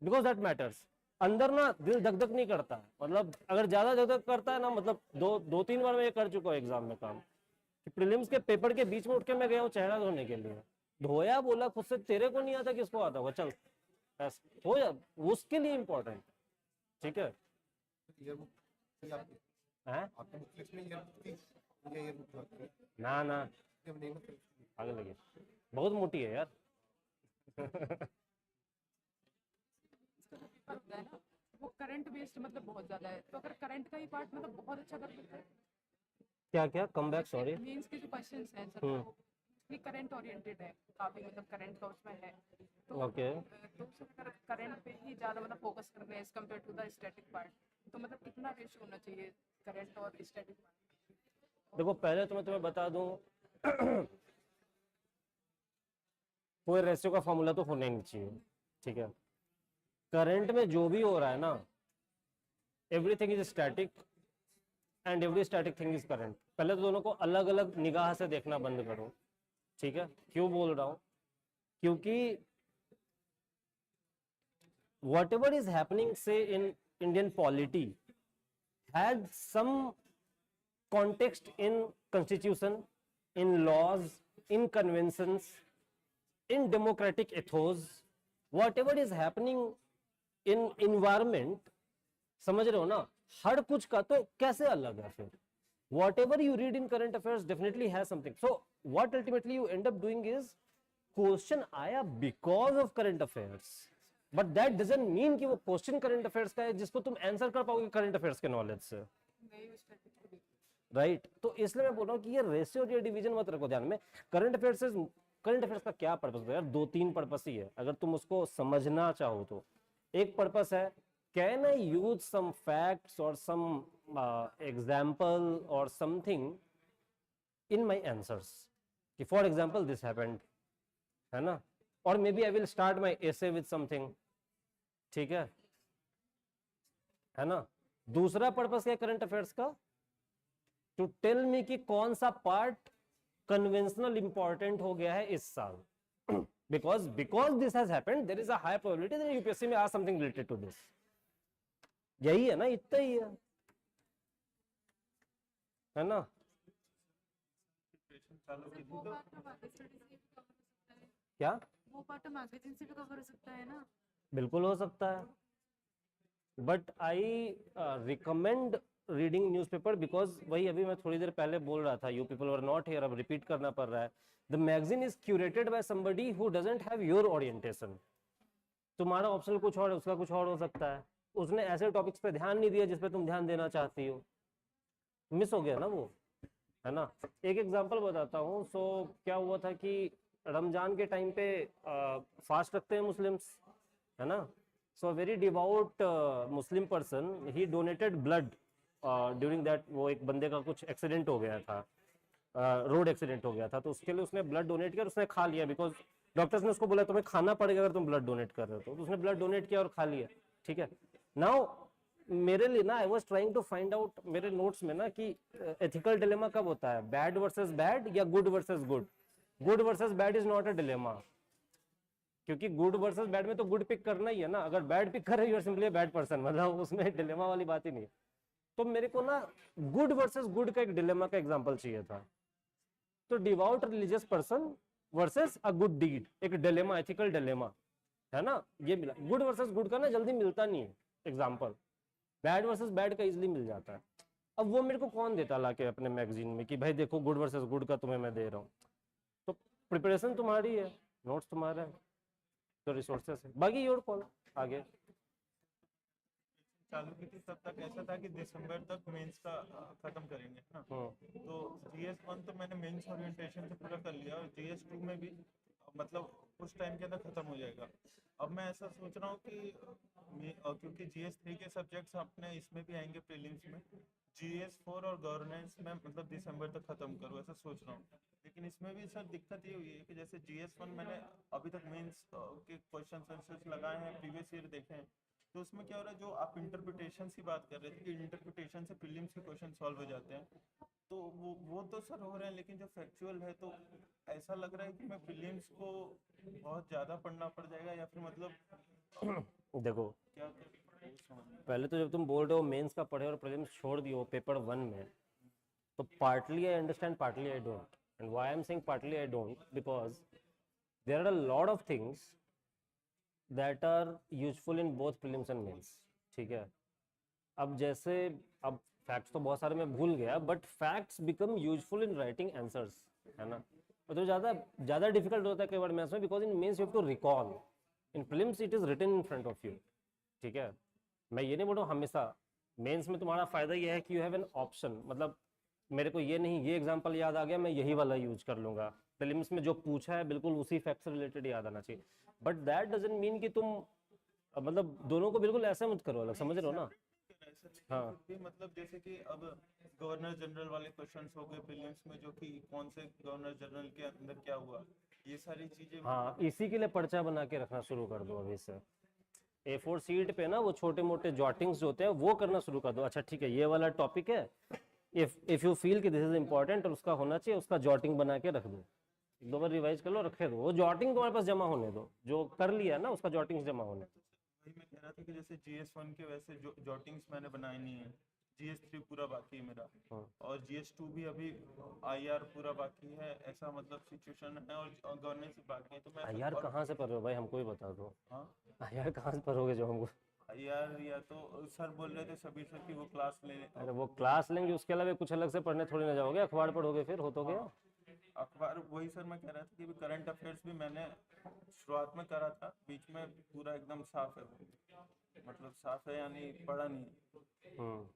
because that matters. अंदर ना दिल धक धक नहीं करता है, मतलब अगर ज्यादा धक धक करता है ना, मतलब दो तीन बार मैं ये कर चुका हूँ एग्जाम में काम, कि प्रीलिम्स के पेपर के बीच में उठ के मैं गया हूँ चेहरा धोने के लिए, धोया, बोला खुद से तेरे को नहीं आता किसको आता होगा, चल हो जा, उसके लिए इंपॉर्टेंट, ठीक है। हैं? ना ना आगे लगे, बहुत मोटी है यार। होता है ना वो करंट बेस्ड मतलब बहुत ज्यादा है, तो अगर करंट का ही पार्ट मतलब बहुत अच्छा कर लेते हैं। क्या क्या कम बैक, सॉरी। मेंस के जो क्वेश्चंस हैं सर वो करंट ओरिएंटेड है काफी, मतलब करंट का उसमें है, तो ओके तो उसमें अगर करंट पे ही ज्यादा मतलब फोकस कर रहे हैं as compare to the static part, तो मतलब कितना रेशियो होना चाहिए करंट और स्टैटिक पार्ट? देखो पहले तो मैं तुम्हें बता दूं कोई रेशियो का फॉर्मूला तो होना ही नहीं चाहिए, ठीक है। करंट में जो भी हो रहा है ना, everything is static and every static thing is current. पहले तो दोनों को अलग अलग निगाह से देखना बंद करो, ठीक है। क्यों बोल रहा हूं? क्योंकि whatever is happening say in Indian polity had some context in constitution, in laws, in conventions, in democratic ethos. Whatever is happening in environment, समझ रहे हो ना, हर कुछ का तो कैसे अलग है फिर? Whatever you read in current affairs definitely has something. So what ultimately you end up doing is question आया because of current affairs, but that doesn't mean कि वो क्वेश्चन current affairs का है जिसको तुम आंसर कर पाओगे current affairs के नॉलेज से, राइट तो इसलिए मैं बोल रहा हूँ कि ये रेशियो और ये डिवीजन मत रखो ध्यान में। करंट अफेयर्स का क्या पर्पस है यार? दो तीन पर्पस ही है अगर तुम उसको समझना चाहो तो। एक पर्पस है can I use some facts और सम एग्जाम्पल और समथिंग इन माई आंसर्स, कि फॉर एग्जाम्पल दिस हैपेंड, है ना, और maybe I will start my essay with something, ठीक है ना। दूसरा पर्पस क्या करंट अफेयर्स का? टू टेल मी कि कौन सा पार्ट कन्वेंशनल इंपॉर्टेंट हो गया है इस साल, because this has happened there is a high probability that UPSC में आ something related to this। यही है ना, इतना ही है ना। क्या वो पार्ट हम आगे दिन से भी कवर हो सकता है ना? बिल्कुल हो सकता है, but I recommend reading newspaper because वही अभी मैं थोड़ी देर पहले बोल रहा था, you people were not here, अब रिपीट करना पड़ रहा है। The magazine is curated by somebody who doesn't have your orientation. तुम्हारा ऑप्शन कुछ और है, उसका कुछ और हो सकता है। उसने ऐसे टॉपिक्स पे ध्यान नहीं दिया जिस पे तुम ध्यान देना चाहती हो, मिस हो गया ना वो, है ना। एक एग्जांपल बताता हूँ। सो क्या हुआ था कि रमजान के टाइम पे फास्ट रखते हैं मुस्लिम्स, है ना। So very devout Muslim person he donated blood during that. वो एक बंदे का कुछ एक्सीडेंट हो गया था, रोड एक्सीडेंट हो गया था, तो उसके लिए उसने ब्लड डोनेट किया और उसने खा लिया, बिकॉज डॉक्टर्स ने उसको बोला तुम्हें खाना पड़ेगा अगर तुम ब्लड डोनेट कर रहे हो, तो उसने ब्लड डोनेट किया और खा लिया, ठीक है। नाउ मेरे लिए ना I was trying to find out मेरे नोट्स में ना कि एथिकल डिलेमा कब होता है, बैड वर्सेस बैड या good versus good. Good versus bad is not a dilemma, क्योंकि गुड वर्सेस बैड में तो गुड पिक करना ही है ना। अगर बैड पिक कर रहे हो you are simply bad person, मतलब उसमें डिलेमा वाली बात ही नहीं है। तो मेरे को ना गुड वर्सेस गुड का एक डिलेमा का एग्जांपल चाहिए था। तो devout religious person versus a good deed, एक डिलेमा, एथिकल डिलेमा, है ना, ये मिला। गुड वर्सेस गुड का ना जल्दी मिलता नहीं है एग्जांपल, बैड वर्सेस बैड का इजीली मिल जाता है। अब वो मेरे को कौन देता लाके अपने मैगजीन में कि भाई देखो गुड वर्सेस गुड का तुम्हें मैं दे रहा हूँ। तो प्रिपरेशन तुम्हारी है, नोट्स तुम्हारा है, तो रिसोर्सेस है, बाकी योर कॉल आगे। चालू की थी तब तक ऐसा था कि दिसंबर तक मेंस का खत्म करेंगे ना। तो GS1 तो मैंने मेंस ओरिएंटेशन से पूरा कर लिया और GS2 में भी मतलब उस टाइम के अंदर खत्म हो जाएगा। अब मैं ऐसा सोच रहा हूँ कि क्योंकि GS3 के सब्जेक्ट्स अपने इसमें भी आएंगे प्रीलिम्स में, GS4 और गवर्नेंस में मतलब दिसंबर तक खत्म करूँ ऐसा सोच रहा हूँ। लेकिन इसमें भी सर दिक्कत ये हुई है कि जैसे GS1 मैंने अभी तक मेंस के क्वेश्चन आंसर्स लगाए हैं, प्रीवियस ईयर देखे हैं, तो उसमें क्या हो रहा है, जो आप इंटरप्रिटेशन की बात कर रहे थे कि इंटरप्रिटेशन से प्रीलिम्स के क्वेश्चन सॉल्व हो जाते हैं, तो वो तो सर हो रहे हैं, लेकिन जो फैक्चुअल है तो ऐसा लग रहा है कि मैं प्रीलिम्स को बहुत ज़्यादा पढ़ना पड़ जाएगा या फिर मतलब देखो क्या समझ में। पहले तो जब तुम बोल रहे हो मेंस का पढ़े और प्रीलिम्स छोड़ दियो पेपर 1 में, तो partly I understand, partly I don't. And why I am saying partly I don't, because there are a lot of things that are useful in both prelims and mains, ठीक है। अब जैसे अब facts तो बहुत सारे मैं भूल गया, but facts become useful in writing answers, है ना। तो ज़्यादा ज़्यादा डिफिकल्ट होता है कई बार मैथ्स में, because in mains you have to recall, in prelims it is written in front of you, ठीक है। मैं ये नहीं बोल रहा हूँ हमेशा, मेंस में तुम्हारा फायदा ये है कि यू हैव एन ऑप्शन, मतलब मेरे को ये नहीं, ये एग्जांपल याद आ गया मैं यही वाला यूज कर लूंगा, प्रीलिम्स में जो पूछा है बिल्कुल उसी फैक्ट से रिलेटेड याद आना चाहिए, बट दैट डजंट मीन कि तुम मतलब दोनों को बिल्कुल ऐसा मत करो, अलग समझ रहे हो ना। हाँ फिर भी मतलब जैसे कि अब गवर्नर जनरल वाले क्वेश्चंस हो गए प्रीलिम्स में, जो कि कौन से गवर्नर जनरल के अंदर क्या हुआ, ये सारी चीजें हाँ, इसी के लिए पर्चा बना के रखना शुरू कर दो अभी से। A4 शीट पे ना वो छोटे मोटे जॉटिंग्स जो होते हैं वो करना शुरू कर दो। अच्छा ठीक है, ये वाला टॉपिक है, इफ यू फील कि दिस इज इंपॉर्टेंट और उसका होना चाहिए, उसका जॉटिंग बना के रख दो, एक दो बार रिवाइज कर लो, रखे दो, वो जॉटिंग तुम्हारे पास जमा होने दो, जो कर लिया ना उसका जॉटिंग्स जमा होने दो। वही मैं कह रहा था कि जैसे GS1 के वैसे जो जॉटिंग्स मैंने बनाए नहीं है, GS3 पूरा बाकी है मेरा, और GS2 भी अभी IR पूरा बाकी है, ऐसा मतलब सिचुएशन है, और गवर्नेंस बाकी है, तो मैं यार कहाँ से पढ़ रहे हो भाई, हमको ही बता दो। हाँ यार कहाँ से पढ़ोगे जो हमको। IR या तो सर बोल रहे थे शबीर सर की वो क्लास ले अरे वो क्लास लेंगे, उसके अलावा कुछ अलग से पढ़ने थोड़ी ना जाओगे, अखबार पढ़ोगे फिर हो तो गया। अखबार, वही सर मैं कह रहा था कि करंट अफेयर्स भी मैंने शुरुआत में करा था, बीच में पूरा एकदम साफ है, मतलब साफ है यानी पढ़ा नहीं,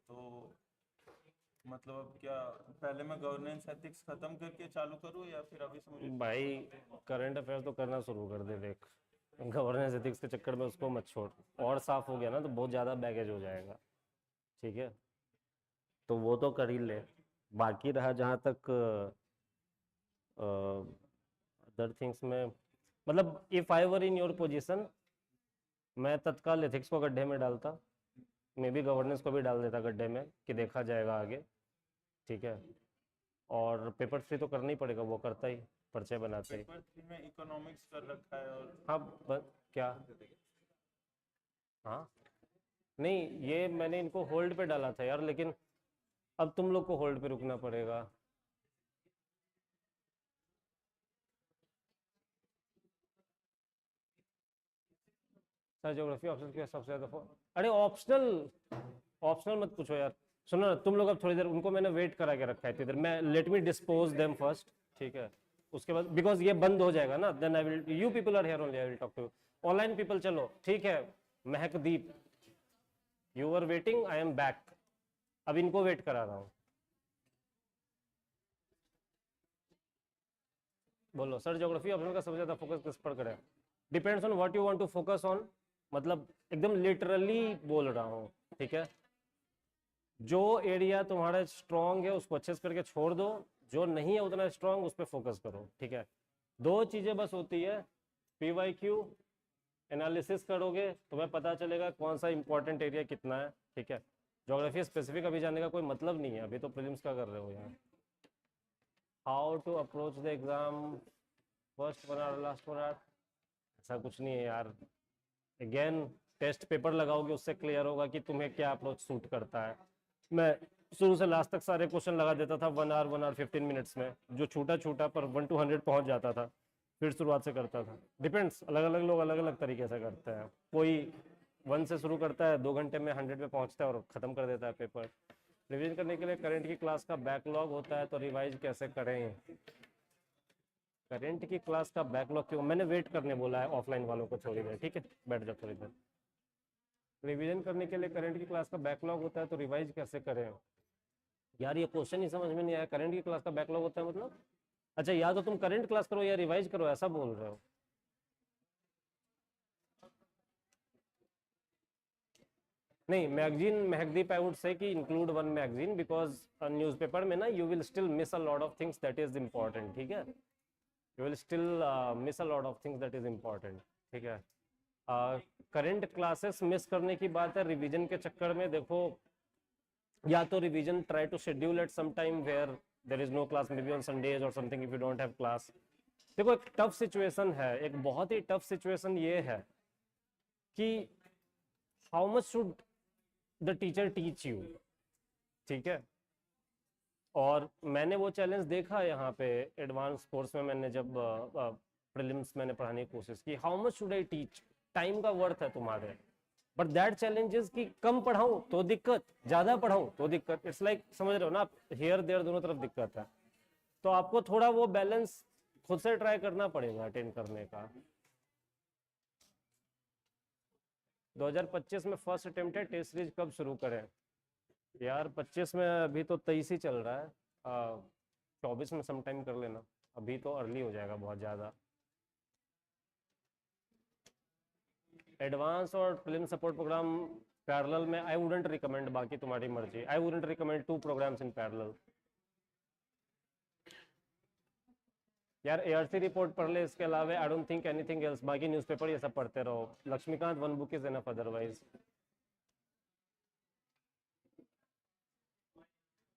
तो मतलब अब क्या पहले मैं गवर्नेंस एथिक्स खत्म करके चालू करूँ या फिर अभी से मुझे। भाई करंट अफेयर तो करना शुरू कर दे, देख गवर्नेंस एथिक्स के चक्कर में उसको मत छोड़, और साफ हो गया ना तो बहुत ज़्यादा बैगेज हो जाएगा, ठीक है, तो वो तो कर ही ले। बाकी रहा जहाँ तक अदर थिंग्स में, मतलब if I were in your position, मैं तत्काल एथिक्स को गड्ढे में डालता, मे बी गवर्नेंस को भी डाल देता गड्ढे में कि देखा जाएगा आगे, ठीक है। और पेपर 3 तो करना ही पड़ेगा, वो करता ही, पर्चे बनाते ही। पेपर 3 में इकोनॉमिक्स कर रखा है और हाँ क्या, हाँ नहीं ये मैंने इनको होल्ड पे डाला था यार, लेकिन अब तुम लोग को होल्ड पे रुकना पड़ेगा। सर ज्योग्राफी ऑप्शन के सबसे ज़्यादा अरे ऑप्शनल, ऑप्शनल मत पूछो यार, सुनो ना तुम लोग, अब थोड़ी देर उनको मैंने वेट करा के रखा है इधर, मैं let me dispose them first, ठीक है, उसके बाद बिकॉज ये बंद हो जाएगा ना, then I will, you people are here only, I will talk to you. Online people चलो ठीक है, Mehakdeep you are waiting, I am back, अब इनको वेट करा रहा हूँ। बोलो सर ज्योग्राफी ऑप्शन का सबसे ज़्यादा फोकस किस पर करें, depends on what you want to focus on, मतलब एकदम लिटरली बोल रहा हूँ, ठीक है। जो एरिया तुम्हारा स्ट्रॉन्ग है उसको अच्छे से करके छोड़ दो, जो नहीं है उतना स्ट्रॉन्ग उस पर फोकस करो, ठीक है। दो चीज़ें बस होती है, PYQ एनालिसिस करोगे तुम्हें पता चलेगा कौन सा इंपॉर्टेंट एरिया कितना है, ठीक है। ज्योग्राफी स्पेसिफिक अभी जाने का कोई मतलब नहीं है, अभी तो प्रीलिम्स का कर रहे हो यार। How to approach the exam, first 1 hour last 1 hour, ऐसा कुछ नहीं है यार, अगेन टेस्ट पेपर लगाओगे उससे क्लियर होगा कि तुम्हें क्या अप्रोच सूट करता है। मैं शुरू से लास्ट तक सारे क्वेश्चन लगा देता था 1 आवर 15 मिनट्स में, जो छूटा छूटा पर 1 to 100 पहुंच जाता था, फिर शुरुआत से करता था। डिपेंड्स, अलग अलग लोग अलग अलग तरीके से करते हैं, कोई 1 से शुरू करता है 2 घंटे में 100 पे पहुंचता है और ख़त्म कर देता है पेपर। रिवीजन करने के लिए करंट की क्लास का बैकलॉग होता है, तो रिवाइज कैसे करें, करंट की क्लास का बैकलॉग क्यों, मैंने वेट करने बोला है ऑफलाइन वालों को थोड़ी देर, ठीक है, बैठ जाओ थोड़ी देर। रिवीजन करने के लिए करंट की क्लास का बैकलॉग होता है तो रिवाइज कैसे करें? यार ये क्वेश्चन ही समझ में नहीं आया। करंट की क्लास का बैकलॉग होता है मतलब? अच्छा, या तो तुम करंट क्लास करो या रिवाइज करो, ऐसा बोल रहे हो? नहीं, मैगजीन महकदीप आई वुड से कि include one magazine, because newspaper में ना you will still miss a lot of things that is important, ठीक है? You will still miss a lot of things that is important, ठीक है? Current classes miss करने की बात है रिवीजन के चक्कर में, देखो या तो revision try to schedule at some time where there is no class, maybe on Sundays और something if you don't have class. देखो एक टफ सिचुएशन है, एक बहुत ही टफ सिचुएशन ये है कि how much should the teacher teach you, ठीक है? और मैंने वो चैलेंज देखा यहाँ पे एडवांस कोर्स में, मैंने जब प्रीलिम्स मैंने पढ़ाने की कोशिश की, how much should I teach, time का वर्थ है तुम्हारे, बट दैट चैलेंज इज कि कम पढ़ाऊं तो दिक्कत, ज्यादा पढ़ाऊं तो दिक्कत। इट्स लाइक समझ रहे हो ना आप, हियर देयर दोनों तरफ दिक्कत है। तो आपको थोड़ा वो बैलेंस खुद से ट्राई करना पड़ेगा अटेंड करने का। 2025 में फर्स्ट अटेम्प्ट है, टेस्ट सीरीज कब शुरू करें? यार 25 में अभी तो 23 ही चल रहा है, 24 में समटाइम कर लेना, अभी तो अर्ली हो जाएगा बहुत ज़्यादा। एडवांस और प्रीलिम सपोर्ट प्रोग्राम पैरेलल में आई वुडंट रिकमेंड, बाकी तुम्हारी मर्जी, I wouldn't recommend 2 programs in parallel. यार एआरसी रिपोर्ट पढ़ ले, इसके अलावा I don't think anything else, बाकी न्यूज़पेपर ये सब पढ़ते रहो। Laxmikanth one book is enough otherwise.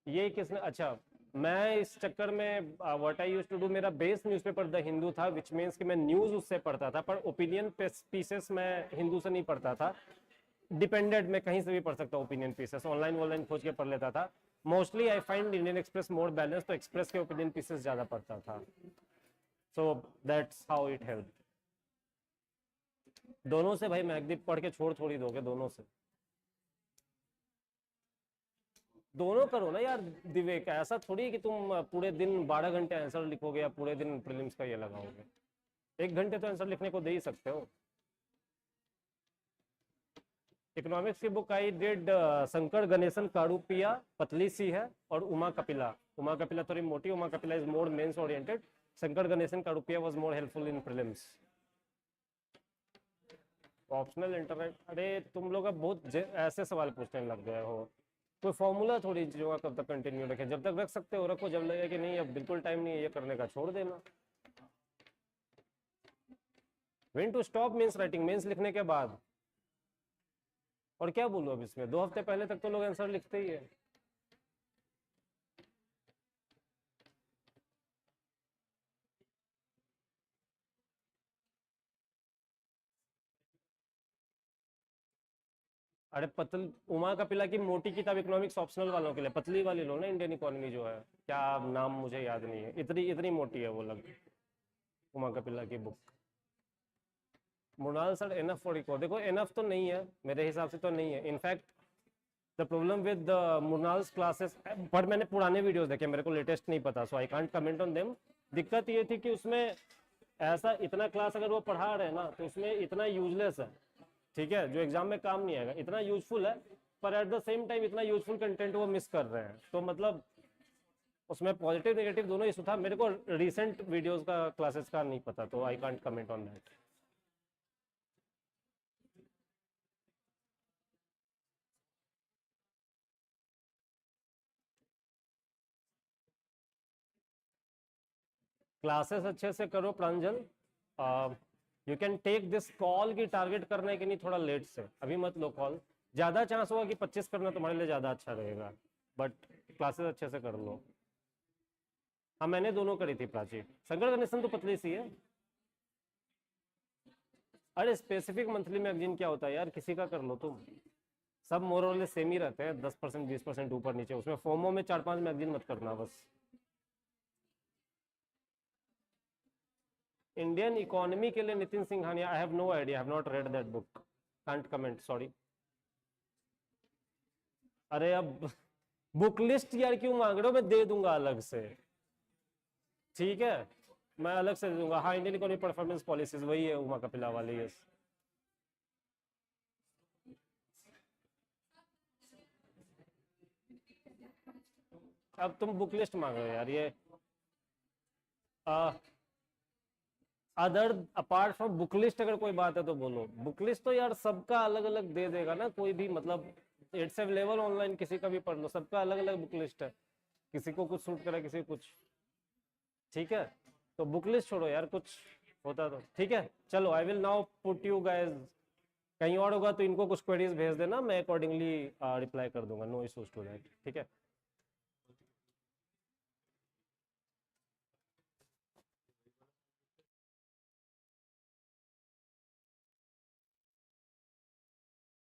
ये किसने, अच्छा मैं इस चक्कर में what I used to do, मेरा बेस न्यूज़पेपर द हिंदू था, विच मीन्स कि मैं न्यूज़ उससे पढ़ता था, पर ओपिनियन पीसेस मैं हिंदू से नहीं पढ़ता था। डिपेंडेंट, मैं कहीं से भी पढ़ सकता हूँ ओपिनियन पीसेस, ऑनलाइन खोज के पढ़ लेता था। Mostly I find Indian express more balance, तो एक्सप्रेस के ओपिनियन पीसेस ज़्यादा पढ़ता था। So that's how it help. दोनों से भाई महकदीप पढ़ के छोड़ ही दोगे, दोनों से दोनों करो ना यार दिवेक, ऐसा थोड़ी कि तुम पूरे दिन 12 घंटे आंसर लिखोगे या पूरे दिन प्रीलिम्स का ये लगाओगे। 1 घंटे तो आंसर लिखने को दे ही सकते हो। इकोनॉमिक्स की book I did Shankar Ganesan Karuppiah, पतली सी है, और उमा कपिला थोड़ी मोटी, Uma Kapila is more mains oriented, Shankar Ganesan Karuppiah was more helpful in prelims. Optional internet, अरे तुम लोग अब बहुत ऐसे सवाल पूछने लग गए हो। कोई फॉर्मूला थोड़ी चीजों का कब तक कंटिन्यू रखें, जब तक रख सकते हो रखो, जब लगे कि नहीं अब बिल्कुल टाइम नहीं है ये करने का, छोड़ देना। When to stop means writing, mains लिखने के बाद। और क्या बोलूं अब इसमें, 2 हफ्ते पहले तक तो लोग आंसर लिखते ही है। अरे उमा कपिला की मोटी किताब इकोनॉमिक्स ऑप्शनल वालों के लिए, पतली वाली लो ना, इंडियन इकोनॉमी जो है, क्या नाम मुझे याद नहीं है, इतनी मोटी है वो लग, उमा कपिला की book. Mrinal sir enough for eco, देखो एनफ तो नहीं है मेरे हिसाब से, तो नहीं है। In fact the problem with Mrinal's classes, पर मैंने पुराने वीडियोस देखे, मेरे को लेटेस्ट नहीं पता, so I can't comment on them. दिक्कत ये थी कि उसमें ऐसा इतना क्लास अगर वो पढ़ा रहे हैं ना, तो उसमें इतना यूजलेस है, ठीक है, जो एग्जाम में काम नहीं आएगा, इतना यूजफुल है, पर एट द सेम टाइम इतना यूजफुल कंटेंट वो मिस कर रहे हैं। तो मतलब उसमें पॉजिटिव नेगेटिव दोनों इशू था। मेरे को रिसेंट वीडियोस का क्लासेस का नहीं पता, तो I can't comment on that. Classes अच्छे से करो Pranjal, you can take this call की टारगेट करने के लिए थोड़ा लेट से, अभी मत लो कॉल, ज़्यादा चांस होगा कि 25 करना तुम्हारे लिए ज़्यादा अच्छा रहेगा, बट क्लासेस अच्छे से कर लो। हाँ मैंने दोनों करी थी प्राची, शंकर गणेशन तो पतली सी है। अरे स्पेसिफिक मंथली मैगजीन क्या होता है यार, किसी का कर लो तुम, सब मोर और लेस सेम ही रहते हैं, 10% 20% ऊपर नीचे, उसमें फोमो में 4-5 मैगजीन मत करना बस। इंडियन इकोनॉमी के लिए Nitin Singhania, I have no idea, I have not read that book, can't comment, sorry. अरे अब बुक लिस्ट यार क्यों मांग रहे हो, मैं दे दूंगा अलग से, ठीक है, मैं अलग से दे दूंगा। हाँ इंडियन इकोनॉमी परफॉर्मेंस पॉलिसीज वही है उमा कपिला वाली, यस। अब तुम बुक लिस्ट मांग रहे हो यार, ये other apart from book list अगर कोई बात है तो बोलो। बुक लिस्ट तो यार सबका अलग अलग दे देगा ना कोई भी, मतलब इट्स अवेलेबल ऑनलाइन, किसी का भी पढ़ लो, सबका अलग अलग बुक लिस्ट है, किसी को कुछ सूट करे किसी को कुछ, ठीक है। तो बुक लिस्ट छोड़ो यार, कुछ होता तो ठीक है। चलो I will now put you guys, कहीं और होगा तो इनको कुछ क्वेरीज भेज देना, मैं अकॉर्डिंगली रिप्लाई कर दूंगा, नो इश्यूज टू दैट, ठीक है।